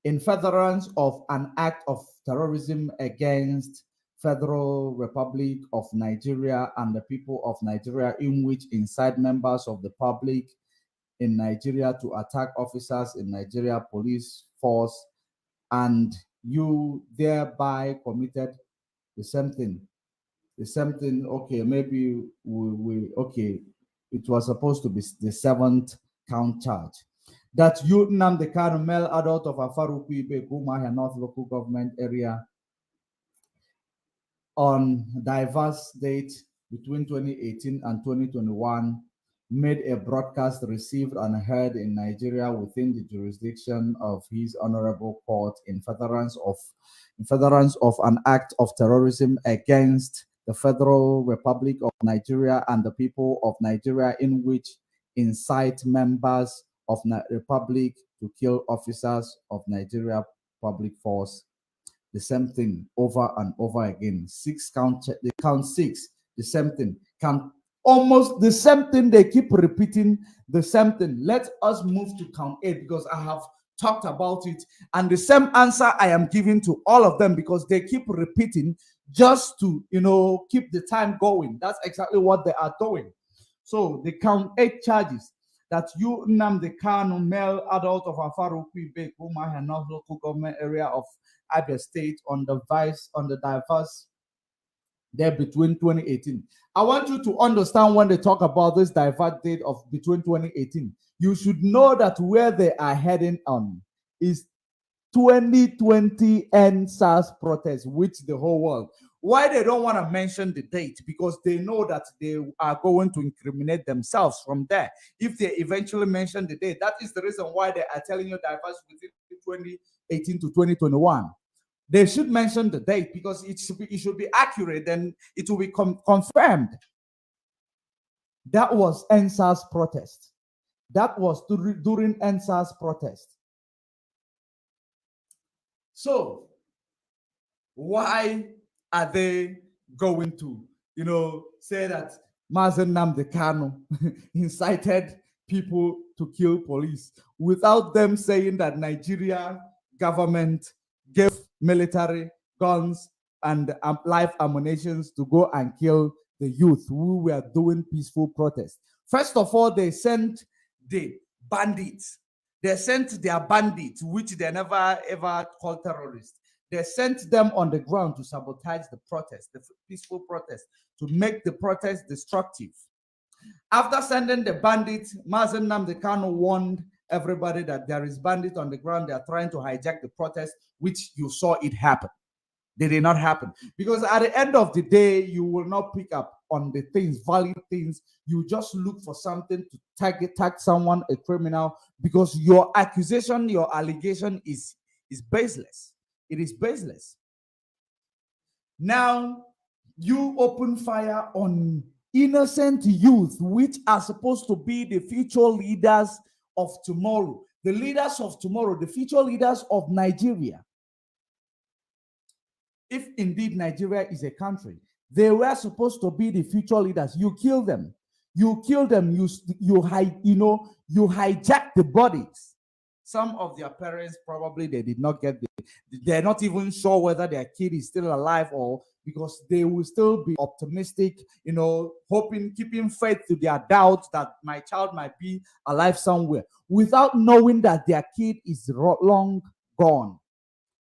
in furtherance of an act of terrorism against Federal Republic of Nigeria and the people of Nigeria, in which incite members of the public in Nigeria to attack officers in Nigeria police force, and you thereby committed the same thing. Okay, maybe it was supposed to be the 7th count charge. That you, Nnamdi Kanu, male adult of Afaruku Ibe Kumahia North Local Government Area, on diverse dates between 2018 and 2021, made a broadcast received and heard in Nigeria within the jurisdiction of his honorable court in furtherance of an act of terrorism against the Federal Republic of Nigeria and the people of Nigeria, in which incite members of the Republic to kill officers of Nigeria public force. The same thing over and over again. They count 6, the same thing. Count almost the same thing. They keep repeating the same thing. Let us move to count 8, because I have talked about it, and the same answer I am giving to all of them, because they keep repeating just to keep the time going. That's exactly what they are doing. So they count 8 charges. That you, Nnamdi Kanu, male adult of Afaruku Ibe Kumahia North Local Government Area of Abia State on the diverse there between 2018. I want you to understand, when they talk about this diverse date of between 2018, you should know that where they are heading on is 2020 EndSARS protest, which the whole world. Why they don't want to mention the date? Because they know that they are going to incriminate themselves from there. If they eventually mention the date, that is the reason why they are telling you diverse within 2018 to 2021. They should mention the date because it should be accurate, and it will be confirmed. That was NSAS protest. That was during NSAS protest. So why are they going to, say that Mazen Nnamdi Kanu incited people to kill police without them saying that Nigeria government gave military guns and live ammunition to go and kill the youth who were doing peaceful protest? First of all, they sent the bandits. They sent their bandits, which they never ever called terrorists. They sent them on the ground to sabotage the protest, the peaceful protest, to make the protest destructive. After sending the bandits, Mazen Nnamdi Kanu warned everybody that there is bandits on the ground. They are trying to hijack the protest, which you saw it happen. They did not happen. Because at the end of the day, you will not pick up on the things, valid things. You just look for something to tag someone a criminal, because your accusation, your allegation is baseless. It is baseless. Now, you open fire on innocent youth, which are supposed to be the future leaders of tomorrow, the leaders of tomorrow, the future leaders of Nigeria. If indeed Nigeria is a country, they were supposed to be the future leaders. You kill them. You kill them. You hijack the bodies. Some of their parents probably they did not get they're not even sure whether their kid is still alive, or because they will still be optimistic, hoping, keeping faith to their doubts that my child might be alive somewhere, without knowing that their kid is long gone.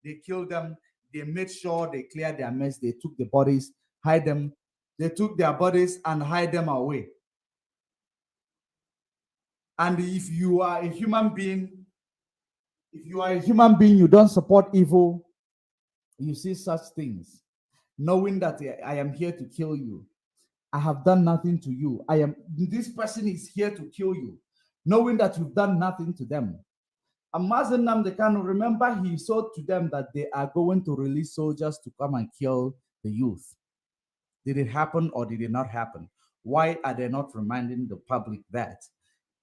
They killed them. They made sure they cleared their mess. They took the bodies, hide them. They took their bodies and hide them away. And if you are a human being, you don't support evil, you see such things, knowing that I am here to kill you. I have done nothing to you. This person is here to kill you, knowing that you've done nothing to them. And Mazen Nnamdi Kanu, remember, he said to them that they are going to release soldiers to come and kill the youth. Did it happen or did it not happen? Why are they not reminding the public that?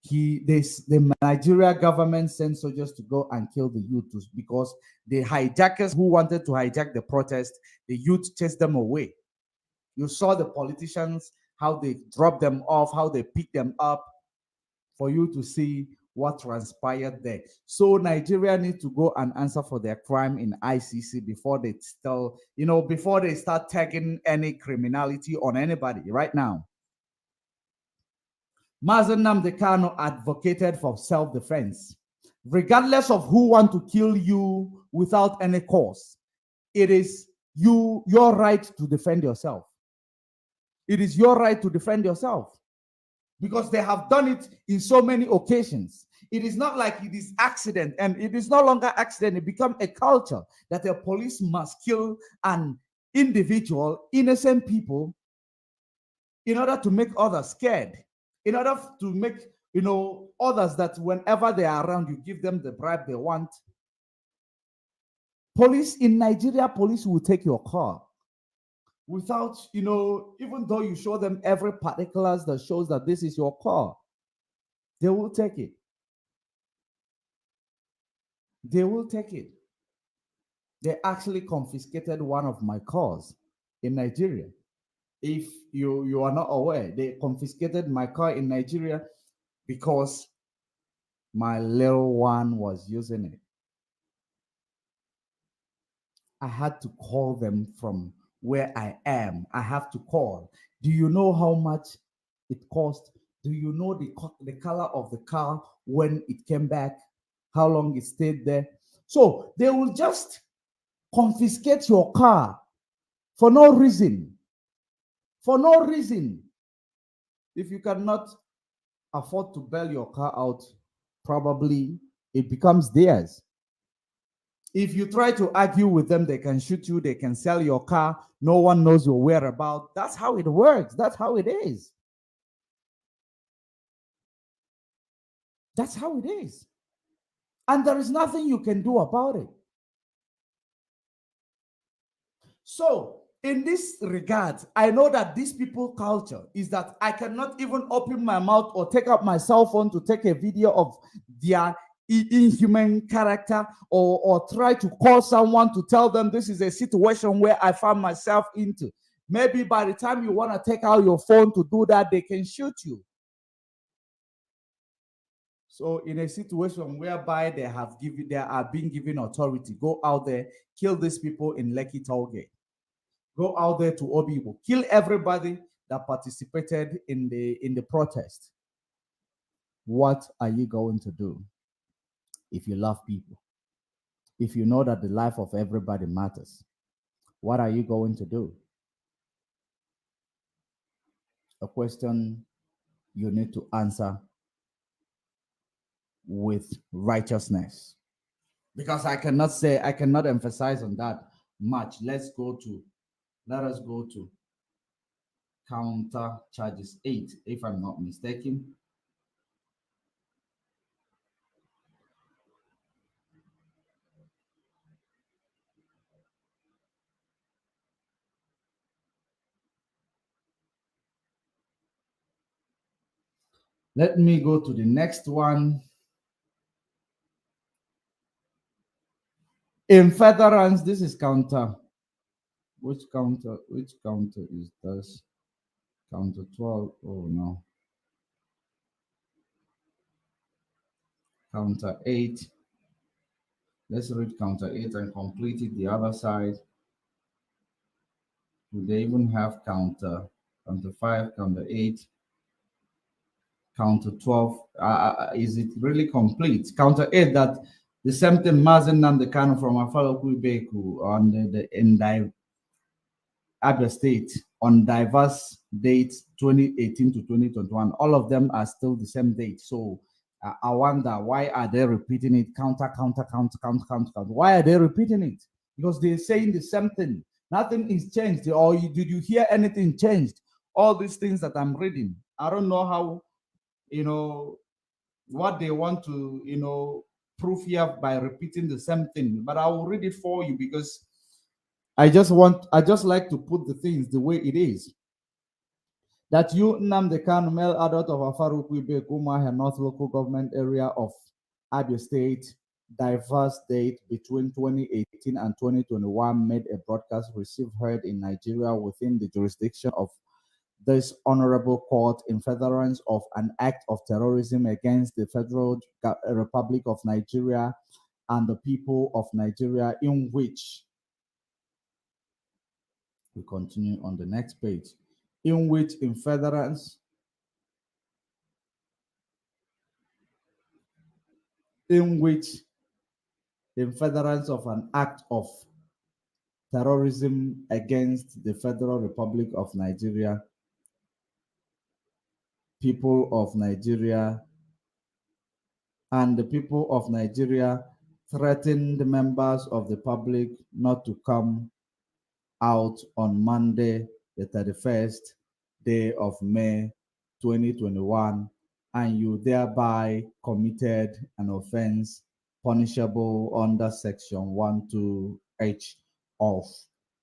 The Nigeria government sent soldiers to go and kill the youth because the hijackers who wanted to hijack the protest, the youth chased them away. You saw the politicians, how they dropped them off, how they picked them up, for you to see what transpired there. So Nigeria needs to go and answer for their crime in ICC before they before they start tagging any criminality on anybody right now. Mazen Nnamdi Kanu advocated for self-defense. Regardless of who want to kill you without any cause, it is your right to defend yourself. It is your right to defend yourself, because they have done it in so many occasions. It is not like it is accident, and it is no longer accident. It becomes a culture that a police must kill an individual, innocent people, in order to make others scared, in order to make others that whenever they are around, you give them the bribe they want. Police in Nigeria, police will take your car without, even though you show them every particulars that shows that this is your car, they will take it. They will take it. They actually confiscated one of my cars in Nigeria. If you are not aware, they confiscated my car in Nigeria because my little one was using it. I had to call them from where I am. I have to call. Do you know how much it cost? Do you know the color of the car when it came back? How long it stayed there? So they will just confiscate your car for no reason. For no reason. If you cannot afford to bail your car out, probably it becomes theirs. If you try to argue with them, they can shoot you, they can sell your car, no one knows your whereabouts. That's how it works. That's how it is. That's how it is. And there is nothing you can do about it. So in this regard, I know that these people culture is that I cannot even open my mouth or take up my cell phone to take a video of their inhuman character, or try to call someone to tell them this is a situation where I found myself into. Maybe by the time you want to take out your phone to do that, they can shoot you. So in a situation whereby they are being given authority, go out there, kill these people in Lekki Tollgate. Go out there to Obibo, kill everybody that participated in the protest. What are you going to do if you love people? If you know that the life of everybody matters, what are you going to do? A question you need to answer with righteousness. Because I cannot emphasize on that much. Let us go to counter charges 8, if I'm not mistaken. Let me go to the next one. In furtherance, this is counter. Which counter is this? Counter 12. Oh no. Counter 8. Let's read counter 8 and complete it the other side. Do they even have counter 5, counter 8, counter 12? Is it really complete? Counter 8, that the same thing Mazen Namdekano from Afalo Kubeku on the Abia State on diverse dates 2018 to 2021. All of them are still the same date. So I wonder, why are they repeating it? Counter. Why are they repeating it? Because they're saying the same thing. Nothing is changed. Or did you hear anything changed? All these things that I'm reading, I don't know how, what they want to, prove here by repeating the same thing. But I will read it for you because I just like to put the things the way it is. That you, Nnamdi Kanu, male adult of Afarukwibe, Umuahia North Local Government Area of Abia State, diverse date between 2018 and 2021, made a broadcast received heard in Nigeria within the jurisdiction of this honorable court in furtherance of an act of terrorism against the Federal Republic of Nigeria and the people of Nigeria, in which we continue on the next page, in which in furtherance of an act of terrorism against the Federal Republic of Nigeria, people of Nigeria, and the people of Nigeria threatened members of the public not to come out on Monday, the 31st day of May 2021, and you thereby committed an offense punishable under Section 12H of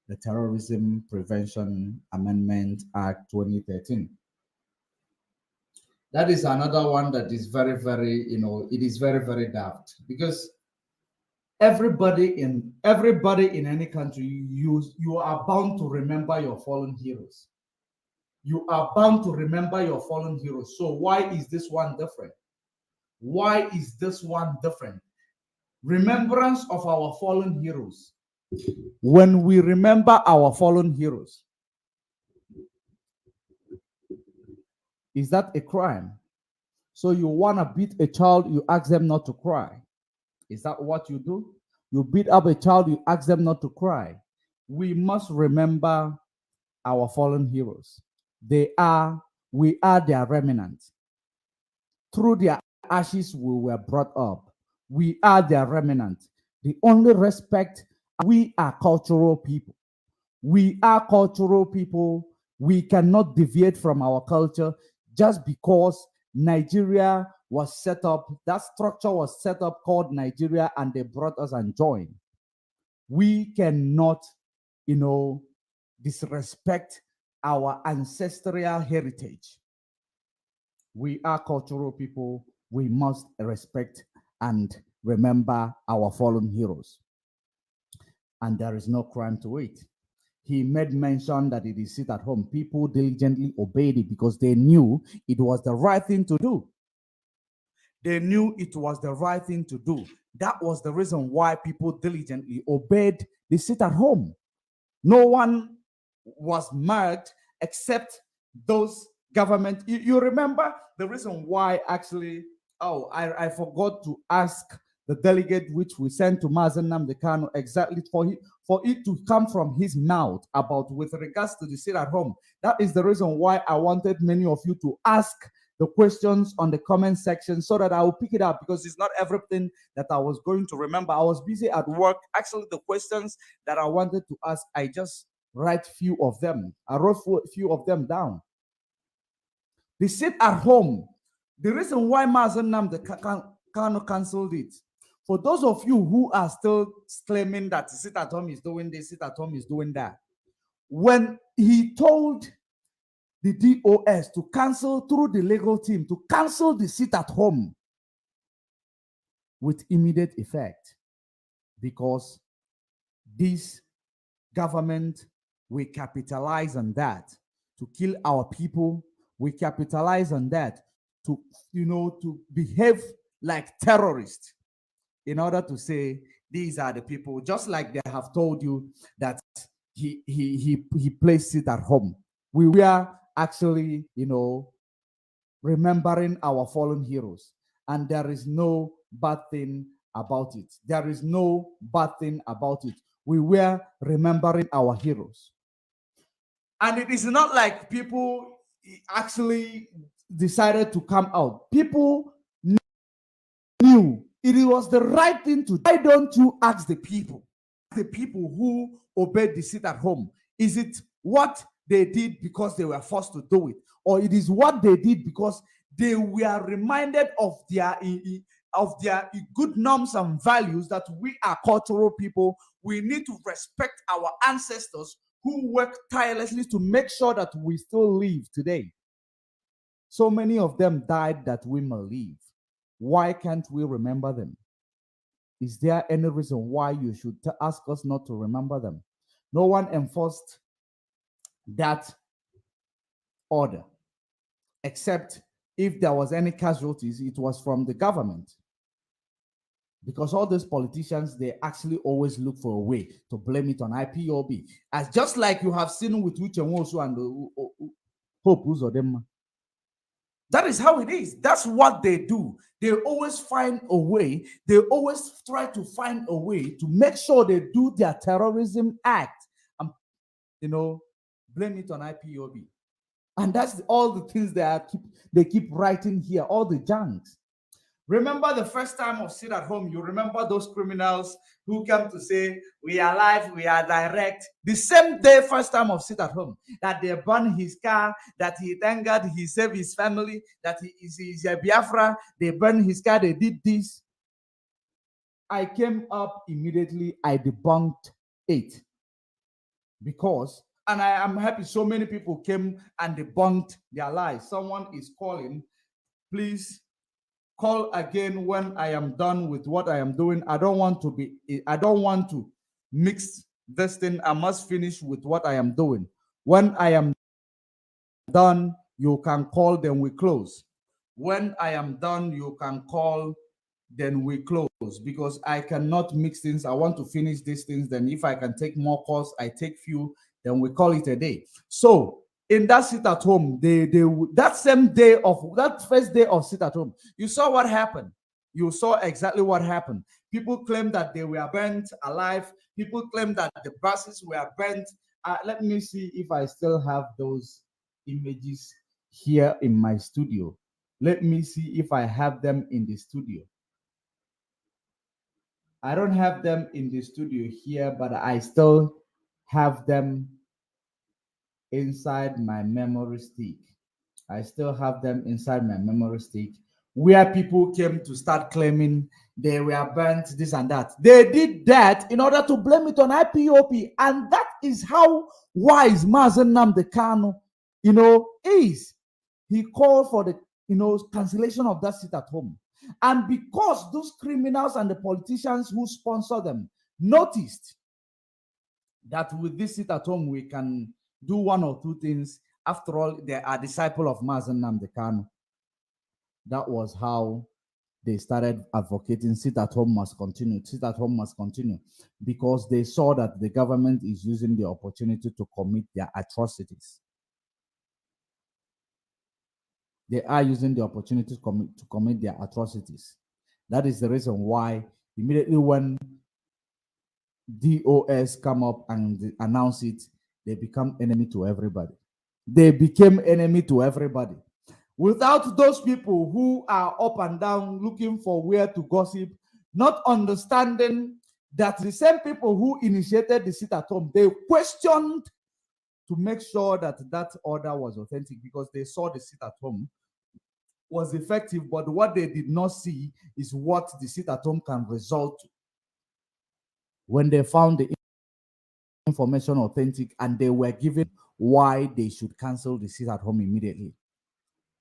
the Terrorism Prevention Amendment Act 2013. That is another one that is very, very, it is very, very daft, because everybody in any country, you are bound to remember your fallen heroes. You are bound to remember your fallen heroes. So why is this one different? Why is this one different? Remembrance of our fallen heroes. When we remember our fallen heroes, is that a crime? So you want to beat a child, you ask them not to cry. Is that what you do? You beat up a child, you ask them not to cry. We must remember our fallen heroes. We are their remnants. Through their ashes, we were brought up. We are their remnants. The only respect, we are cultural people. We are cultural people. We cannot deviate from our culture just because Nigeria was set up, that structure was set up called Nigeria, and they brought us and joined. We cannot disrespect our ancestral heritage. We are cultural people. We must respect and remember our fallen heroes. And there is no crime to it. He made mention that it is sit at home. People diligently obeyed it because they knew it was the right thing to do. They knew it was the right thing to do. That was the reason why people diligently obeyed the sit at home. No one was marked except those government. You remember the reason why actually, I forgot to ask the delegate which we sent to Mazen Nnamdi Kanu exactly for it to come from his mouth about with regards to the sit at home. That is the reason why I wanted many of you to ask the questions on the comment section so that I will pick it up, because it's not everything that I was going to remember. I was busy at work. Actually, the questions that I wanted to ask, I just write few of them. I wrote few of them down. The sit at home. The reason why Mazen Nnamdi Kanu canceled it. For those of you who are still claiming that sit at home is doing this, sit at home is doing that. When he told the DOS to cancel through the legal team, to cancel the sit at home with immediate effect, because this government will capitalize on that to kill our people. We capitalize on that to, to behave like terrorists in order to say these are the people, just like they have told you that he placed it at home. We were actually, remembering our fallen heroes, and there is no bad thing about it. There is no bad thing about it. We were remembering our heroes. And it is not like people actually decided to come out. People knew it was the right thing to do. Why don't you ask the people who obeyed the sit at home? Is it what they did because they were forced to do it, or it is what they did because they were reminded of their good norms and values, that we are cultural people. We need to respect our ancestors who worked tirelessly to make sure that we still live today. So many of them died that we may live. Why can't we remember them? Is there any reason why you should ask us not to remember them? No one enforced that order, except if there was any casualties, it was from the government. Because all these politicians, they actually always look for a way to blame it on IPOB. As just like you have seen with Uche Nwosu and Hope Uzodinma. That is how it is. That's what they do. They always find a way. They always try to find a way to make sure they do their terrorism act and, blame it on IPOB. And that's all the things they keep writing here, all the junks. Remember the first time of sit at home, you remember those criminals who came to say, we are live, we are direct. The same day, first time of sit at home, that they burned his car, that he thank God he saved his family, that he is a Biafra, they burned his car, they did this. I came up immediately, I debunked it. Because, and I am happy so many people came and debunked their lies. Someone is calling, please call again when I am done with what I am doing. I don't want to mix this thing. I must finish with what I am doing. When I am done, you can call, then we close. When I am done, you can call, then we close, because I cannot mix things. I want to finish these things. Then if I can take more calls, I take few, then we call it a day. So in that sit at home, that same day of that first day of sit at home, you saw what happened. You saw exactly what happened. People claim that they were burnt alive. People claim that the buses were burnt. Let me see if I still have those images here in my studio. Let me see if I have them in the studio. I don't have them in the studio here, but I still have them inside my memory stick. I still have them inside my memory stick. where people came to start claiming they were burnt, this and that. They did that in order to blame it on IPOP. And that is how wise Mazen Nnamdi Kanu, is. He called for the, cancellation of that sit at home. And because those criminals and the politicians who sponsor them noticed that with this sit at home, we can do one or two things. After all, they are disciples of Mazen Nnamdi Kanu. That was how they started advocating sit at home must continue, sit at home must continue, because they saw that the government is using the opportunity to commit their atrocities. They are using the opportunity to commit their atrocities. That is the reason why immediately when DOS come up and announce it, they become enemy to everybody. They became enemy to everybody. Without those people who are up and down looking for where to gossip, not understanding that the same people who initiated the sit at home, they questioned to make sure that that order was authentic, because they saw the sit at home was effective, but what they did not see is what the sit at home can result to. When they found the information authentic and they were given why they should cancel the sit at home immediately,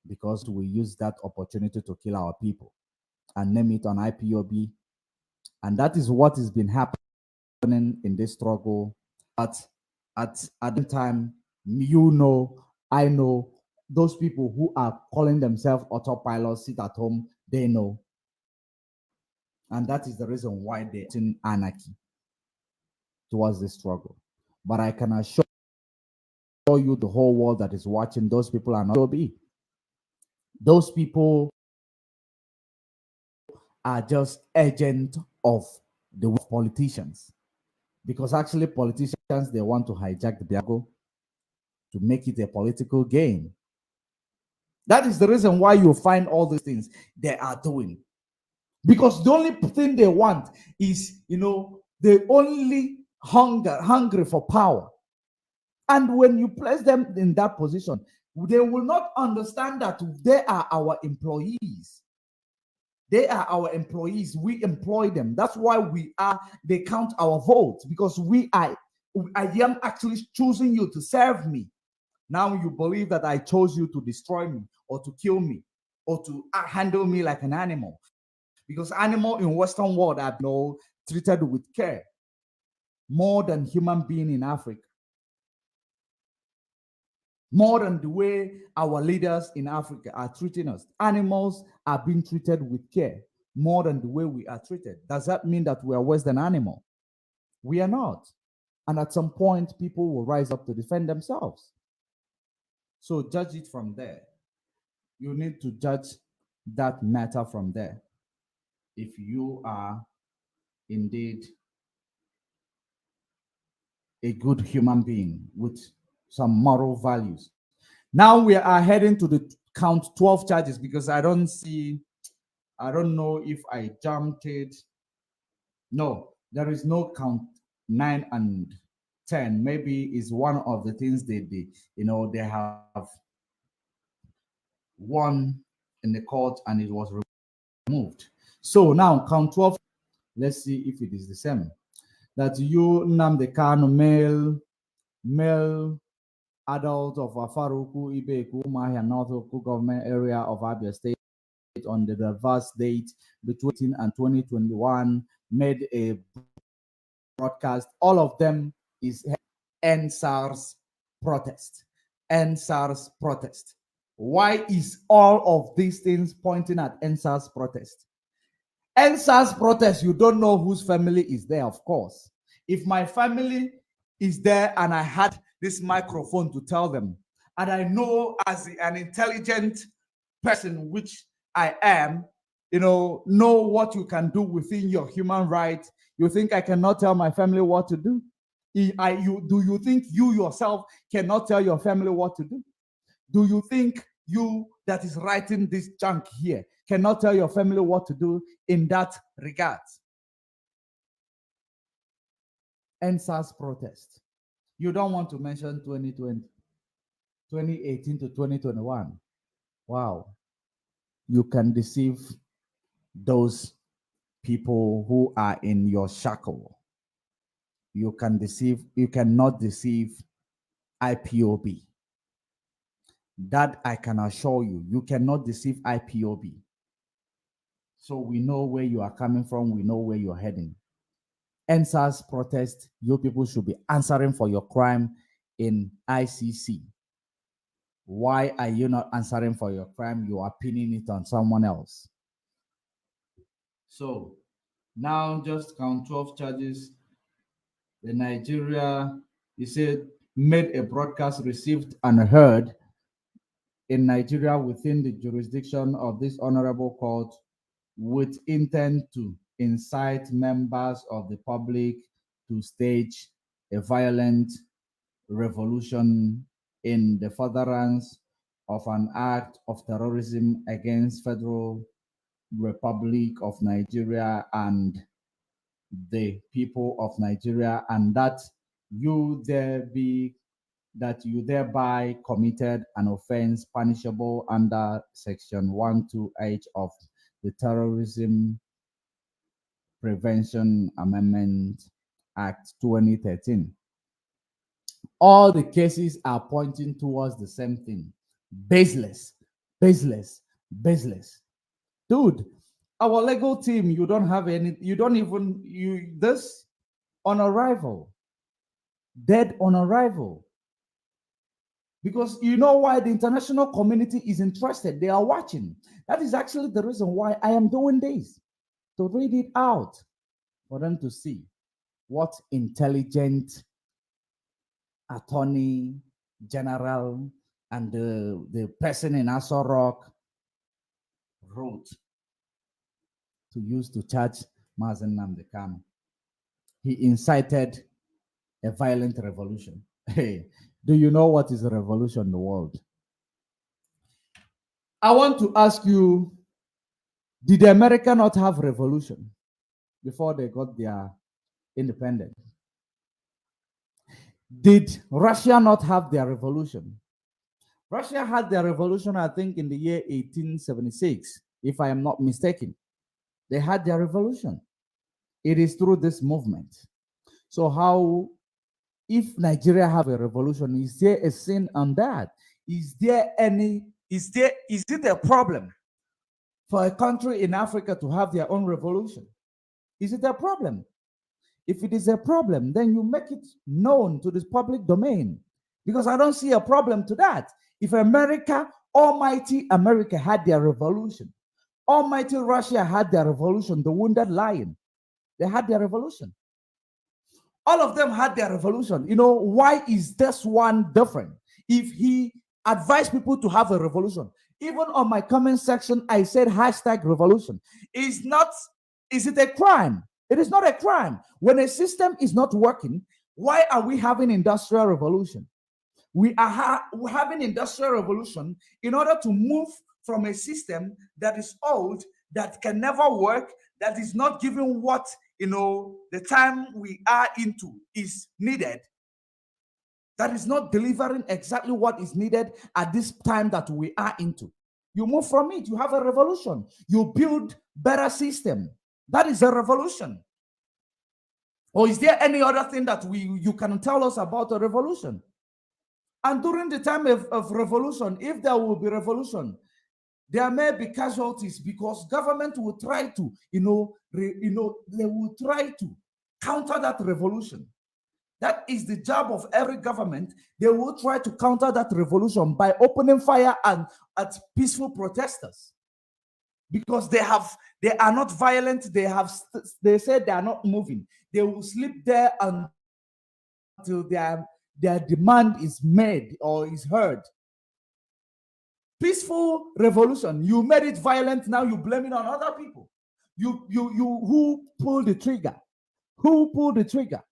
because we use that opportunity to kill our people and name it on IPOB. And that is what has been happening in this struggle. But at the time, I know, those people who are calling themselves autopilot sit at home, they know. And that is the reason why they're in anarchy towards this struggle. But I can assure you, the whole world that is watching, those people are not OB. Those people are just agents of the politicians. Because actually politicians, they want to hijack the Biago to make it a political game. That is the reason why you find all these things they are doing. Because the only thing they want is, they only hungry for power. And when you place them in that position, they will not understand that they are our employees. They are our employees. We employ them. That's why they count our votes, because I am actually choosing you to serve me. Now you believe that I chose you to destroy me or to kill me or to handle me like an animal. Because animal in Western world are treated with care more than human being in Africa. More than the way our leaders in Africa are treating us. Animals are being treated with care more than the way we are treated. Does that mean that we are worse than animals? We are not. And at some point, people will rise up to defend themselves. So judge it from there. You need to judge that matter from there. If you are indeed a good human being with some moral values. Now we are heading to the count 12 charges, because I don't know if I jumped it. No, there is no count 9 and 10. Maybe it's one of the things they did. They have won in the court and it was removed. So now count 12. Let's see if it is the same. That you, Nnamdi Kanu, male adult of Afaruku, Ibeku, Umahia, North government area of Abia State, on the reverse date between and 2021, made a broadcast. All of them is NSARS protest. NSARS protest. Why is all of these things pointing at NSARS protest? NSARS protest, you don't know whose family is there, of course. If my family is there and I had this microphone to tell them, and I know as an intelligent person, which I am, know what you can do within your human rights, you think I cannot tell my family what to do? Do you think you yourself cannot tell your family what to do? Do you think you that is writing this junk here cannot tell your family what to do in that regard? NSAS protest. You don't want to mention 2020, 2018 to 2021. Wow. you can deceive those people who are in your shackle. You cannot deceive IPOB. That I can assure you. You cannot deceive IPOB. So we know where you are coming from. We know where you're heading. NSAS protest, you people should be answering for your crime in ICC. Why are you not answering for your crime? You are pinning it on someone else. So now just count 12 charges. The Nigeria, he said, made a broadcast received and heard in Nigeria within the jurisdiction of this honorable court with intent to incite members of the public to stage a violent revolution in the furtherance of an act of terrorism against Federal Republic of Nigeria and the people of Nigeria, and that you thereby committed an offense punishable under Section 128 of the Terrorism Prevention Amendment Act 2013. All the cases are pointing towards the same thing. Baseless, baseless, baseless. Dude, our legal team, you don't have any, this on arrival, dead on arrival. Because you know why the international community is interested. They are watching. That is actually the reason why I am doing this, to read it out for them to see what intelligent attorney general and the person in Aso Rock wrote to use to charge Mazen Nnamdi Kanu. He incited a violent revolution. Hey, do you know what is a revolution in the world? I want to ask you, did America not have revolution before they got their independence? Did Russia not have their revolution? Russia had their revolution, I think, in the year 1876, if I am not mistaken. They had their revolution. It is through this movement. So how, if Nigeria have a revolution, is there a sin on that? Is it a problem for a country in Africa to have their own revolution? Is it a problem? If it is a problem, then you make it known to this public domain, because I don't see a problem to that. If America, almighty America, had their revolution, almighty Russia had their revolution, the wounded lion, they had their revolution. All of them had their revolution. You know, why is this one different? If he advised people to have a revolution, even on my comment section, I said hashtag revolution. Is it a crime? It is not a crime. When a system is not working, why are we having industrial revolution? We are having industrial revolution in order to move from a system that is old, that can never work, that is not giving what, the time we are into is needed, that is not delivering exactly what is needed at this time that we are into. You move from it, you have a revolution. You build better system. That is a revolution. Or is there any other thing that you can tell us about a revolution? And during the time of revolution, if there will be revolution, there may be casualties, because government will try to, they will try to counter that revolution. That is the job of every government. They will try to counter that revolution by opening fire at peaceful protesters, because they are not violent. They said they are not moving. They will sleep there until their demand is made or is heard. Peaceful revolution. You made it violent. Now you blame it on other people. Who pulled the trigger? Who pulled the trigger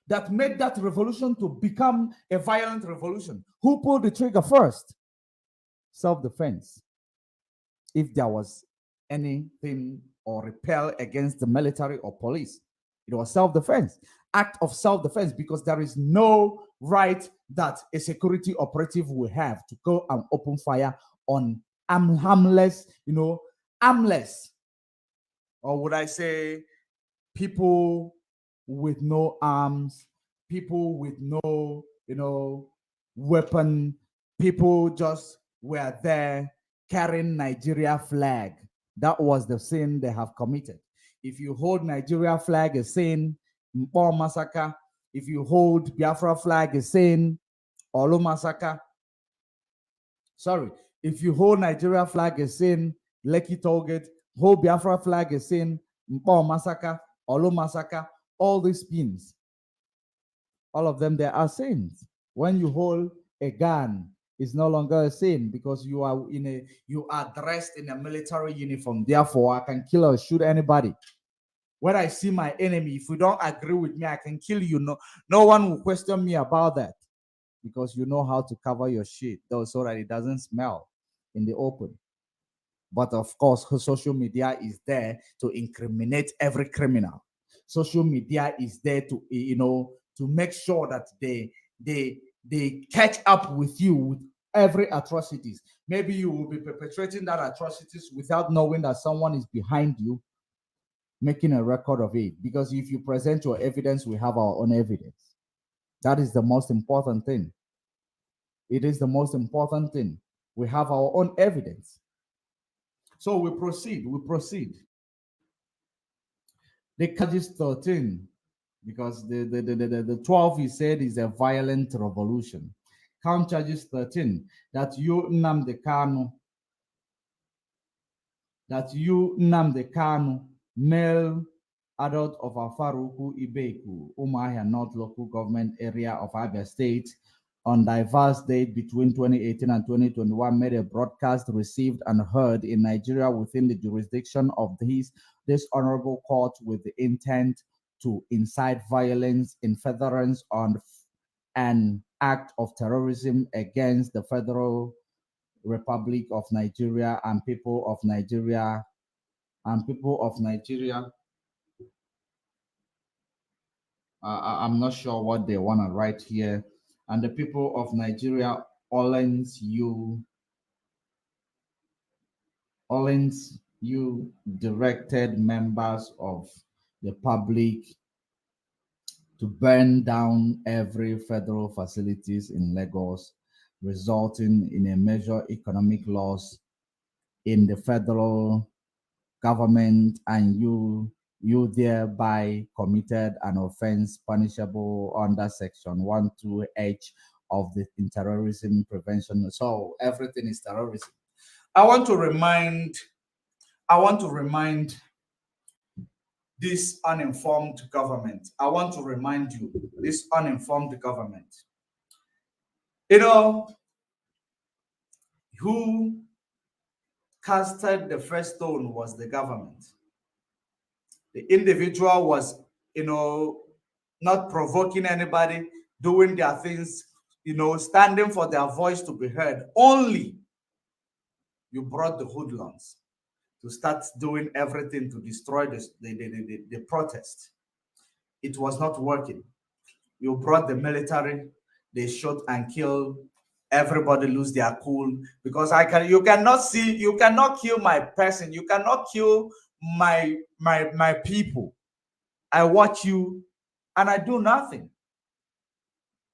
that made that revolution to become a violent revolution? Who pulled the trigger first? Self-defense. If there was anything or repel against the military or police, it was self-defense. Act of self-defense, because there is no right that a security operative will have to go and open fire on harmless, armless, or would I say people with no arms, people with no, weapon, people just were there carrying Nigeria flag. That was the sin they have committed. If you hold Nigeria flag as sin, Mpo massacre. If you hold Biafra flag as sin, Olu massacre. Sorry, if you hold Nigeria flag as sin, Lekki Tollgate, hold Biafra flag as sin, Mpo massacre, Olu massacre, all these pins, all of them, they are sins. When you hold a gun, it's no longer a sin because you are dressed in a military uniform. Therefore, I can kill or shoot anybody. When I see my enemy, if you don't agree with me, I can kill you. No one will question me about that because you know how to cover your shit, though, so that it doesn't smell in the open. But of course, social media is there to incriminate every criminal. Social media is there to, to make sure that they catch up with you with every atrocities. Maybe you will be perpetrating that atrocities without knowing that someone is behind you making a record of it. Because if you present your evidence, we have our own evidence. That is the most important thing. It is the most important thing. We have our own evidence. So we proceed. The charges 13 because the 12 he said is a violent revolution. Count charges 13 that you Nnamdi Kanu, male adult of Afaruku Ibeku, Umuahia North local government area of Abia State, on diverse date between 2018 and 2021, made a broadcast received and heard in Nigeria within the jurisdiction of this honorable court with the intent to incite violence in furtherance on an act of terrorism against the Federal Republic of Nigeria and people of Nigeria. I'm not sure what they want to write here. And the people of Nigeria, Orleans, you directed members of the public to burn down every federal facilities in Lagos, resulting in a major economic loss in the federal government, and you thereby committed an offense punishable under section 12H of the terrorism prevention. So everything is terrorism. I want to remind this uninformed government. I want to remind you, this uninformed government, who casted the first stone was the government. The individual was, not provoking anybody, doing their things, standing for their voice to be heard. Only you brought the hoodlums to start doing everything to destroy the protest. It was not working. You brought the military, they shot and killed. Everybody lose their cool because you cannot kill my person, you cannot kill my people. I watch you and I do nothing.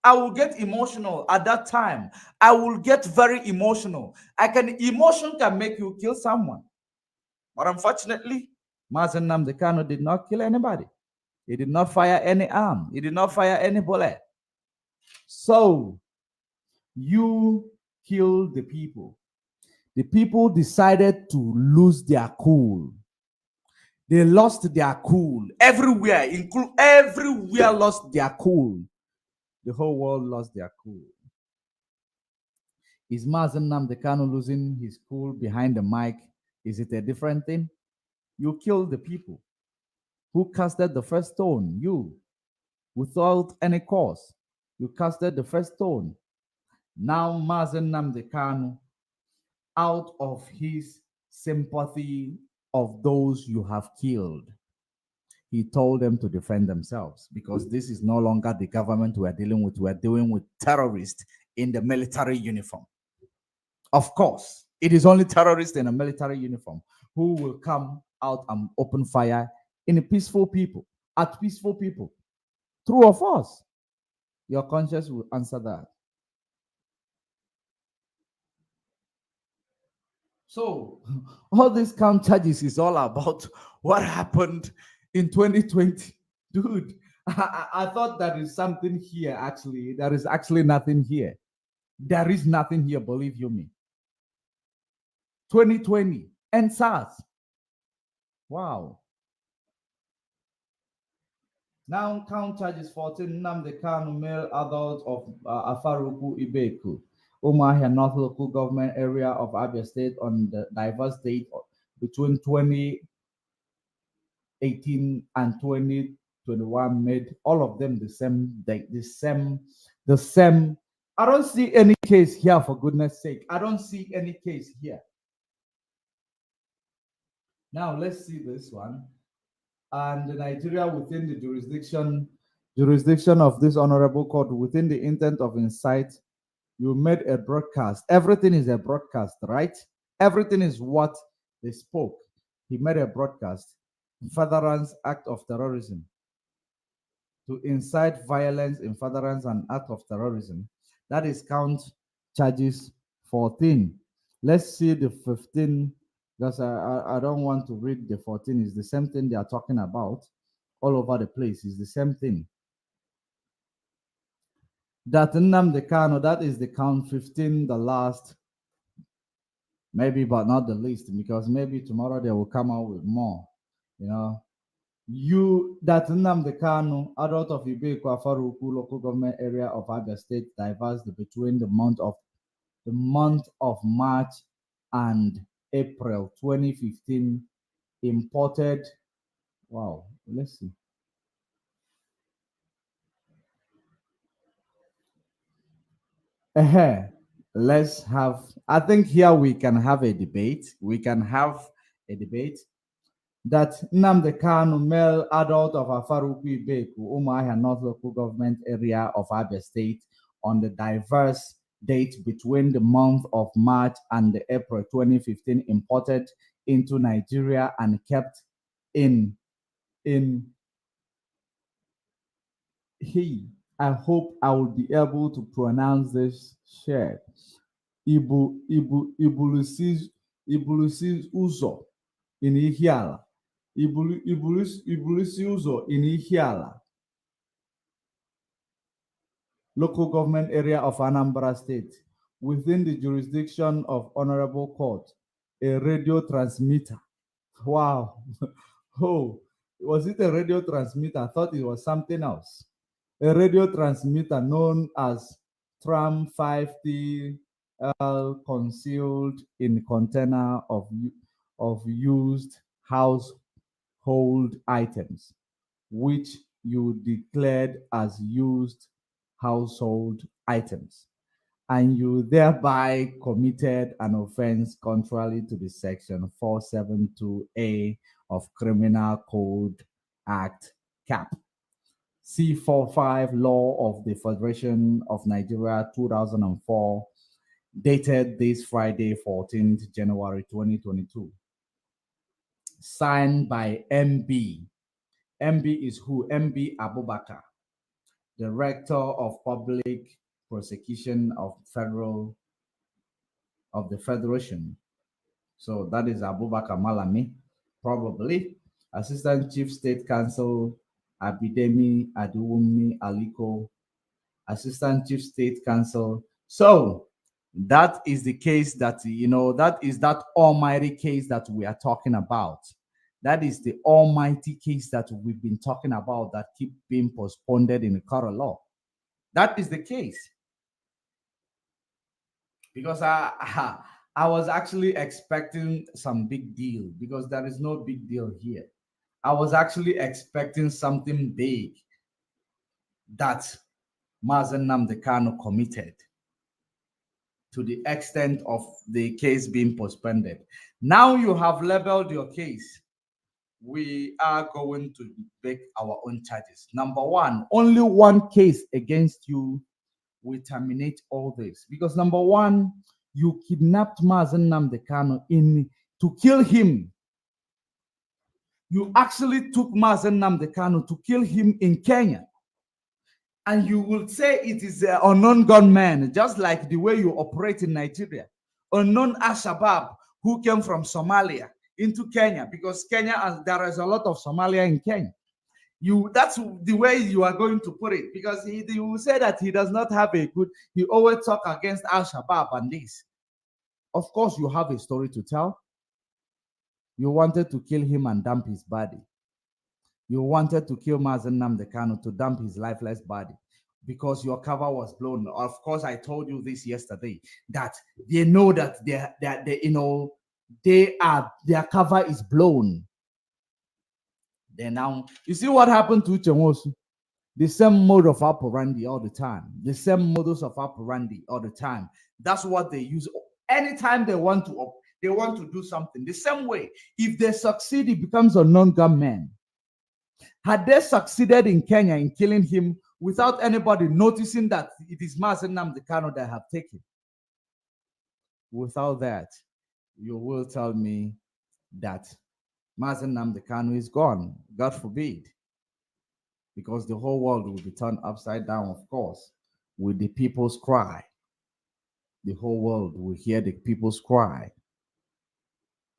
I will get emotional at that time. I will get very emotional. Emotion can make you kill someone. But unfortunately, Mazen Nnamdi Kanu did not kill anybody. He did not fire any arm. He did not fire any bullet. So you killed the people. The people decided to lose their cool. They lost their cool. Everywhere lost their cool. The whole world lost their cool. Is Mazen Nnamdi Kanu losing his cool behind the mic? Is it a different thing? You killed the people. Who casted the first stone? You. Without any cause. You casted the first stone. Now Mazen Nnamdi Kanu, out of his sympathy of those you have killed, he told them to defend themselves because this is no longer the government we're dealing with. We're dealing with terrorists in the military uniform. Of course, It is only terrorists in a military uniform who will come out and open fire in a peaceful people, at peaceful people. True or false? Your conscience will answer that. So, all these count charges is all about what happened in 2020. Dude, I thought there is something here actually. There is actually nothing here. There is nothing here, believe you me. 2020 and SARS. Wow. Now count charges 14. Nnamdi Kanu, male adult of Afaruku Ibeku, Umuahia North Local Government Area of Abia State on the diverse date between 2018 and 2021 made all of them the same date, the same. I don't see any case here, for goodness sake. I don't see any case here. Now let's see this one. And Nigeria within the jurisdiction of this honorable court within the intent of incite, you made a broadcast. Everything is a broadcast, right? Everything is what they spoke. He made a broadcast. Furtherance act of terrorism. To incite violence in furtherance and act of terrorism. That is count charges 14. Let's see the 15, because I don't want to read the 14. It's the same thing they are talking about all over the place. It's the same thing. That Nnamdi Kanu, that is the count 15, the last, maybe, but not the least, because maybe tomorrow they will come out with more, you know. That Nnamdi Kanu, adult of Ibeku Afaruku local government area of Abia State, diverse between the month of March and April 2015, imported. Wow, let's see. Let's have. I think here we can have a debate. That Nnamdi Kanu, male adult of Afaruku Ibeku, Umuahia North Local Government Area of Abia State, on the diverse date between the month of March and April 2015, imported into Nigeria and kept in I hope I will be able to pronounce this share. Ibulusis Uzo in Ihiala. Ibulusi Uzo in Ihiala. Local government area of Anambra State, within the jurisdiction of Honorable Court, a radio transmitter. Wow. Oh, was it a radio transmitter? I thought it was something else. A radio transmitter known as Tram 5T concealed in container of used household items, which you declared as used household items, and you thereby committed an offense contrary to the section 472A of Criminal Code Act Cap. C45 Law of the Federation of Nigeria 2004, dated this Friday, 14th January 2022. Signed by MB. MB is who? MB Abubakar, Director of Public Prosecution of the Federation. So that is Abubakar Malami, probably. Assistant Chief State Counsel Abidemi Aduwumi Aliko, Assistant Chief State Counsel. So that is the case that, that is that almighty case that we are talking about. That is the almighty case that we've been talking about that keep being postponed in the court of law. That is the case. Because I was actually expecting some big deal, because there is no big deal here. I was actually expecting something big that Mazen Nnamdi Kanu committed, to the extent of the case being postponed. Now you have labeled your case. We are going to make our own charges. Number one, only one case against you will terminate all this. Because number one, you kidnapped Mazen Nnamdi Kanu to kill him. You actually took Mazen Nnamdi Kanu to kill him in Kenya. And you will say it is an unknown gunman, just like the way you operate in Nigeria. Unknown Al-Shabaab who came from Somalia into Kenya, because Kenya, there is a lot of Somalia in Kenya. That's the way you are going to put it, because he will say that he does not have a good, he always talk against Al-Shabaab and this. Of course, you have a story to tell. You wanted to kill him and dump his body. You wanted to kill Mazen Nnamdi Kanu to dump his lifeless body because your cover was blown. Of course, I told you this yesterday, that they know that their cover is blown. Then now, you see what happened to Uchemosu? The same mode of operandi all the time. The same modus of operandi all the time. That's what they use anytime they want to do something. The same way, if they succeed, it becomes a non-gun man. Had they succeeded in Kenya in killing him without anybody noticing that it is Mazen Nnamdi Kanu that have taken? Without that, you will tell me that Mazen Nnamdi Kanu is gone. God forbid. Because the whole world will be turned upside down, of course, with the people's cry. The whole world will hear the people's cry.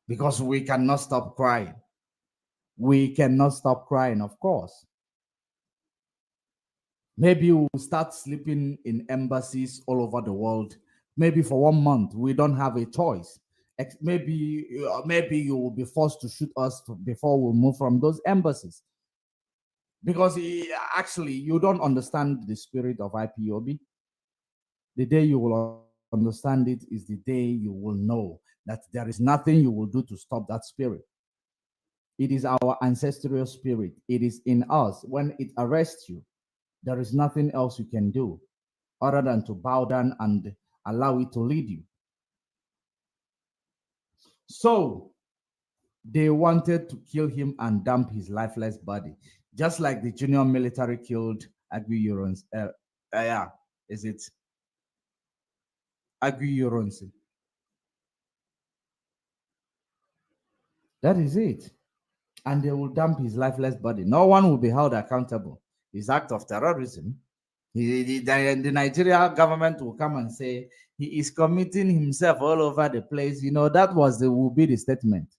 Because we cannot stop crying. We cannot stop crying, of course. Maybe we'll start sleeping in embassies all over the world. Maybe for 1 month, we don't have a choice. Maybe you will be forced to shoot us before we move from those embassies. Because actually, you don't understand the spirit of IPOB. The day you will understand it is the day you will know that there is nothing you will do to stop that spirit. It is our ancestral spirit. It is in us. When it arrests you, there is nothing else you can do other than to bow down and allow it to lead you. So they wanted to kill him and dump his lifeless body, just like the junior military killed Aguirre. Is it Aguirre? That is it. And they will dump his lifeless body. No one will be held accountable. His act of terrorism. The Nigerian government will come and say he is committing himself all over the place. That will be the statement.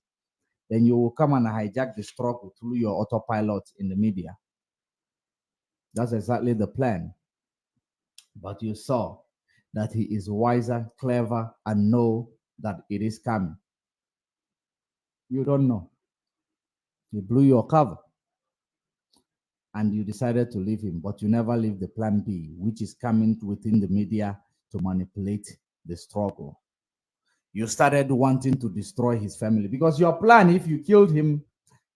Then you will come and hijack the struggle through your autopilot in the media. That's exactly the plan. But you saw that he is wiser, clever, and know that it is coming. You don't know. He blew your cover. And you decided to leave him, but you never leave the plan B, which is coming within the media to manipulate the struggle. You started wanting to destroy his family, because your plan, if you killed him,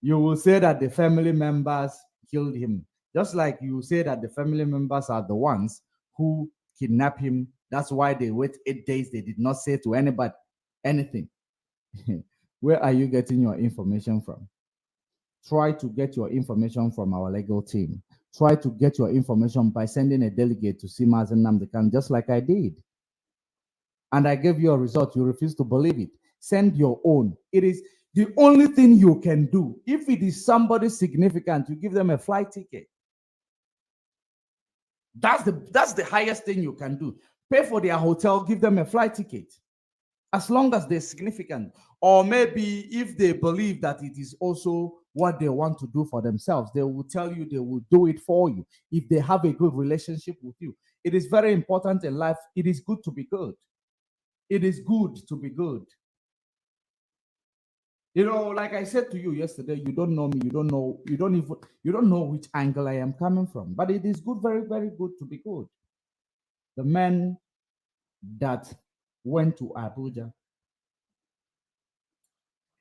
you will say that the family members killed him. Just like you say that the family members are the ones who kidnapped him. That's why they wait 8 days. They did not say to anybody anything. Where are you getting your information from? Try to get your information from our legal team. Try to get your information by sending a delegate to see Mazen Nnamdi Kanu, just like I did. And I gave you a result. You refuse to believe it. Send your own. It is the only thing you can do. If it is somebody significant, you give them a flight ticket. That's the highest thing you can do. Pay for their hotel, give them a flight ticket. As long as they're significant. Or maybe if they believe that it is also what they want to do for themselves, they will tell you they will do it for you if they have a good relationship with you. It is very important in life. It is good to be good. It is good to be good. Like I said to you yesterday, you don't know me, you don't know which angle I am coming from. But it is good, very, very good to be good. The man that went to Abuja,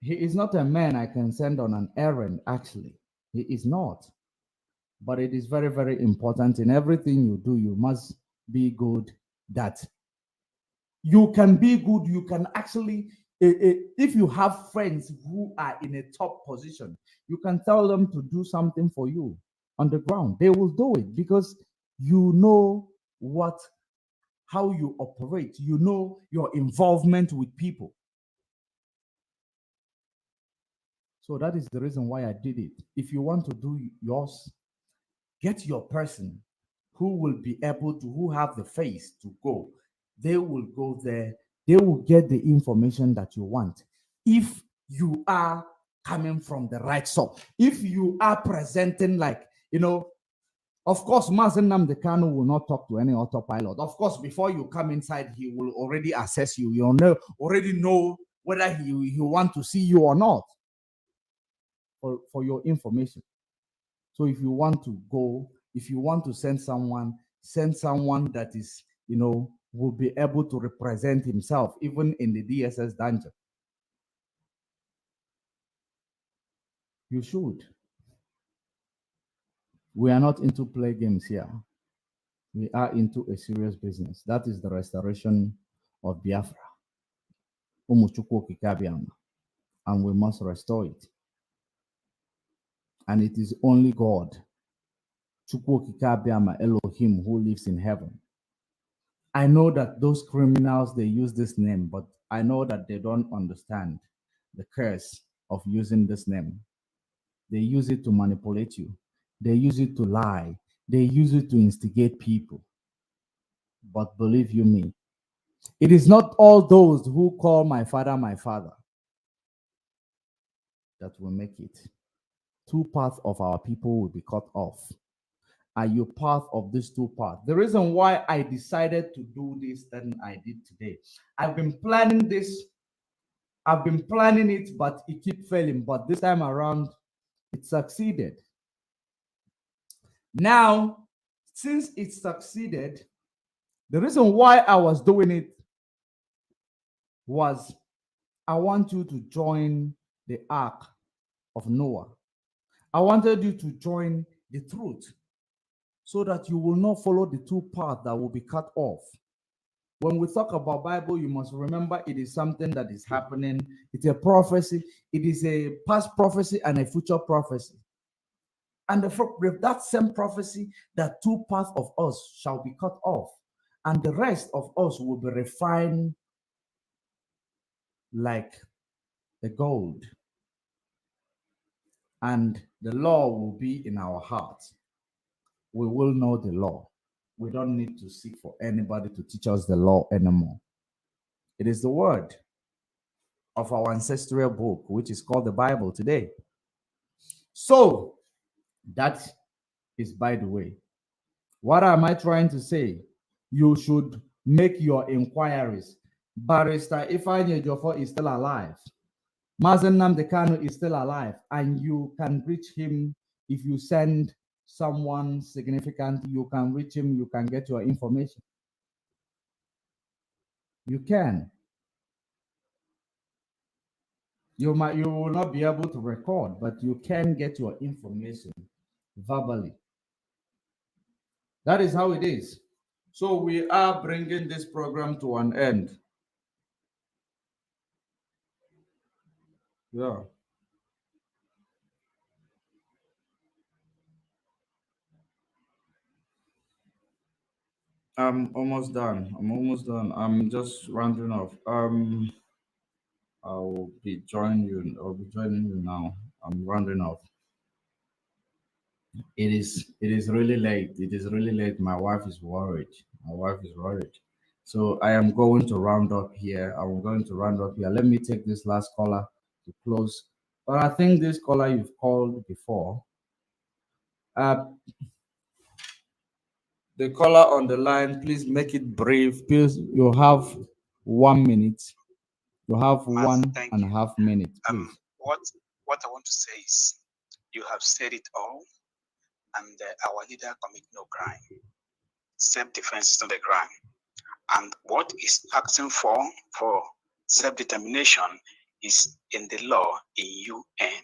he is not a man I can send on an errand, actually. He is not. But it is very, very important in everything you do, you must be good. That you can be good, you can actually, if you have friends who are in a top position, you can tell them to do something for you on the ground. They will do it because you know how you operate. You know your involvement with people. So that is the reason why I did it. If you want to do yours, get your person who will be able to, who have the face to go. They will go there. They will get the information that you want. If you are coming from the right source, if you are presenting like, of course, Mazen Nnamdi Kanu will not talk to any autopilot. Of course, before you come inside, he will already assess you. You'll already know whether he want to see you or not for your information. So if you want to go, if you want to send someone that is, will be able to represent himself, even in the DSS dungeon. You should. We are not into play games here. We are into a serious business. That is the restoration of Biafra. And we must restore it. And it is only God, Elohim, who lives in heaven. I know that those criminals, they use this name, but I know that they don't understand the curse of using this name. They use it to manipulate you. They use it to lie. They use it to instigate people. But believe you me, it is not all those who call my father that will make it. 2 parts of our people will be cut off. Are you part of these 2 parts? The reason why I decided to do this than I did today, I've been planning this. I've been planning it, but it keeps failing. But this time around, it succeeded. Now, since it succeeded, the reason why I was doing it was I want you to join the Ark of Noah. I wanted you to join the truth so that you will not follow the 2 paths that will be cut off. When we talk about Bible, you must remember it is something that is happening. It's a prophecy. It is a past prophecy and a future prophecy. And with that same prophecy, that 2 parts of us shall be cut off, and the rest of us will be refined like the gold. And the law will be in our hearts. We will know the law. We don't need to seek for anybody to teach us the law anymore. It is the word of our ancestral book, which is called the Bible today. So that is by the way. What am I trying to say? You should make your inquiries. Barrister Ifeanyi Ejiofor is still alive. Mazen Nnamdi Kanu is still alive, and you can reach him if you send someone significant. You can reach him. You can get your information. You can. You will not be able to record, but you can get your information verbally. That is how it is. So we are bringing this program to an end. Yeah. I'm almost done. I'm just rounding off. I'll be joining you now. I'm rounding off. It is really late. It is really late. My wife is worried. So I am going to round up here. Let me take this last caller to close. But I think this caller you've called before. The caller on the line, please make it brief. Please, you have 1 minute. You have one and a half minutes. Please. What I want to say is, you have said it all, and our leader commit no crime. Self-defense is not a crime. And what is asking for self-determination is in the law in UN.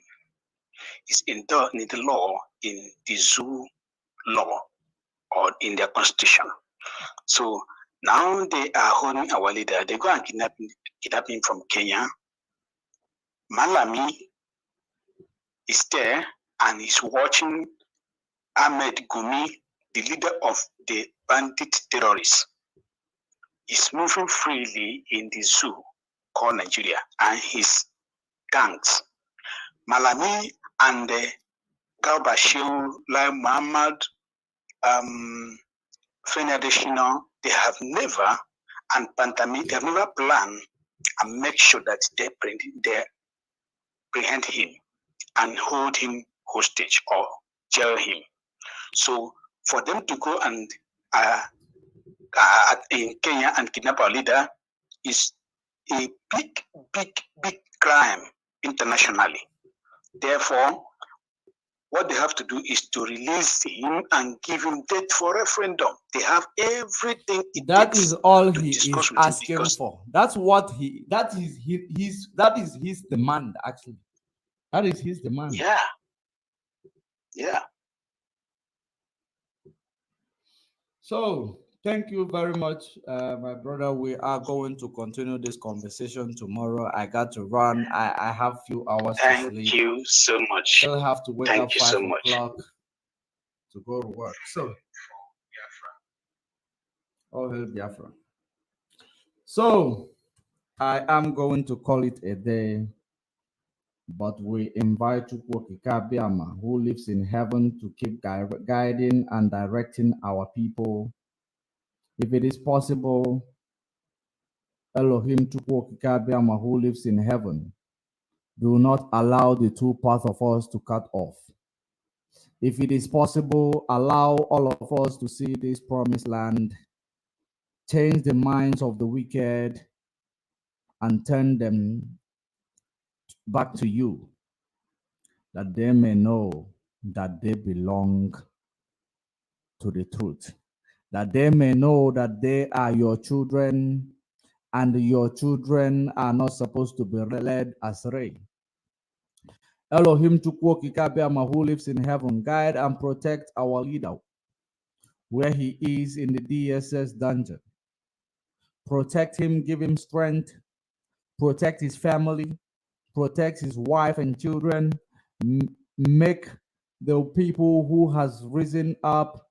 It's in the law in the zoo law or in their constitution. So now they are holding our leader. They go and kidnap him from Kenya. Malami is there and he's watching Ahmed Gumi, the leader of the bandit terrorists, is moving freely in the zoo called Nigeria and his gangs. Malami and Garba Shehu, Lai Muhammad, Feni Adesina, they have never, and Pantami, they have never planned and make sure that they apprehend him and hold him hostage or jail him. So for them to go and in Kenya and kidnap our leader is a big crime internationally. Therefore, what they have to do is to release him and give him date for referendum. They have everything. That is all he is asking for. That's what that is his demand, actually. That is his demand. Yeah. Yeah. So thank you very much, my brother. We are going to continue this conversation tomorrow. I got to run. I have few hours to sleep. Thank you so much. Still have to wake up 5 o'clock to go to work. So, all hail Biafra. So, I am going to call it a day, but we invite Chukwuokike Abiama, who lives in heaven, to keep guiding and directing our people. If it is possible, Elohim Chukwuokike Abiama, who lives in heaven, do not allow the two paths of us to cut off. If it is possible, allow all of us to see this promised land, change the minds of the wicked, and turn them back to you, that they may know that they belong to the truth, that they may know that they are your children, and your children are not supposed to be led astray. Elohim Chukwuokike Abiama, who lives in heaven, guide and protect our leader where he is in the DSS dungeon. Protect him, give him strength, protect his family, protect his wife and children, make the people who has risen up,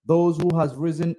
those who has risen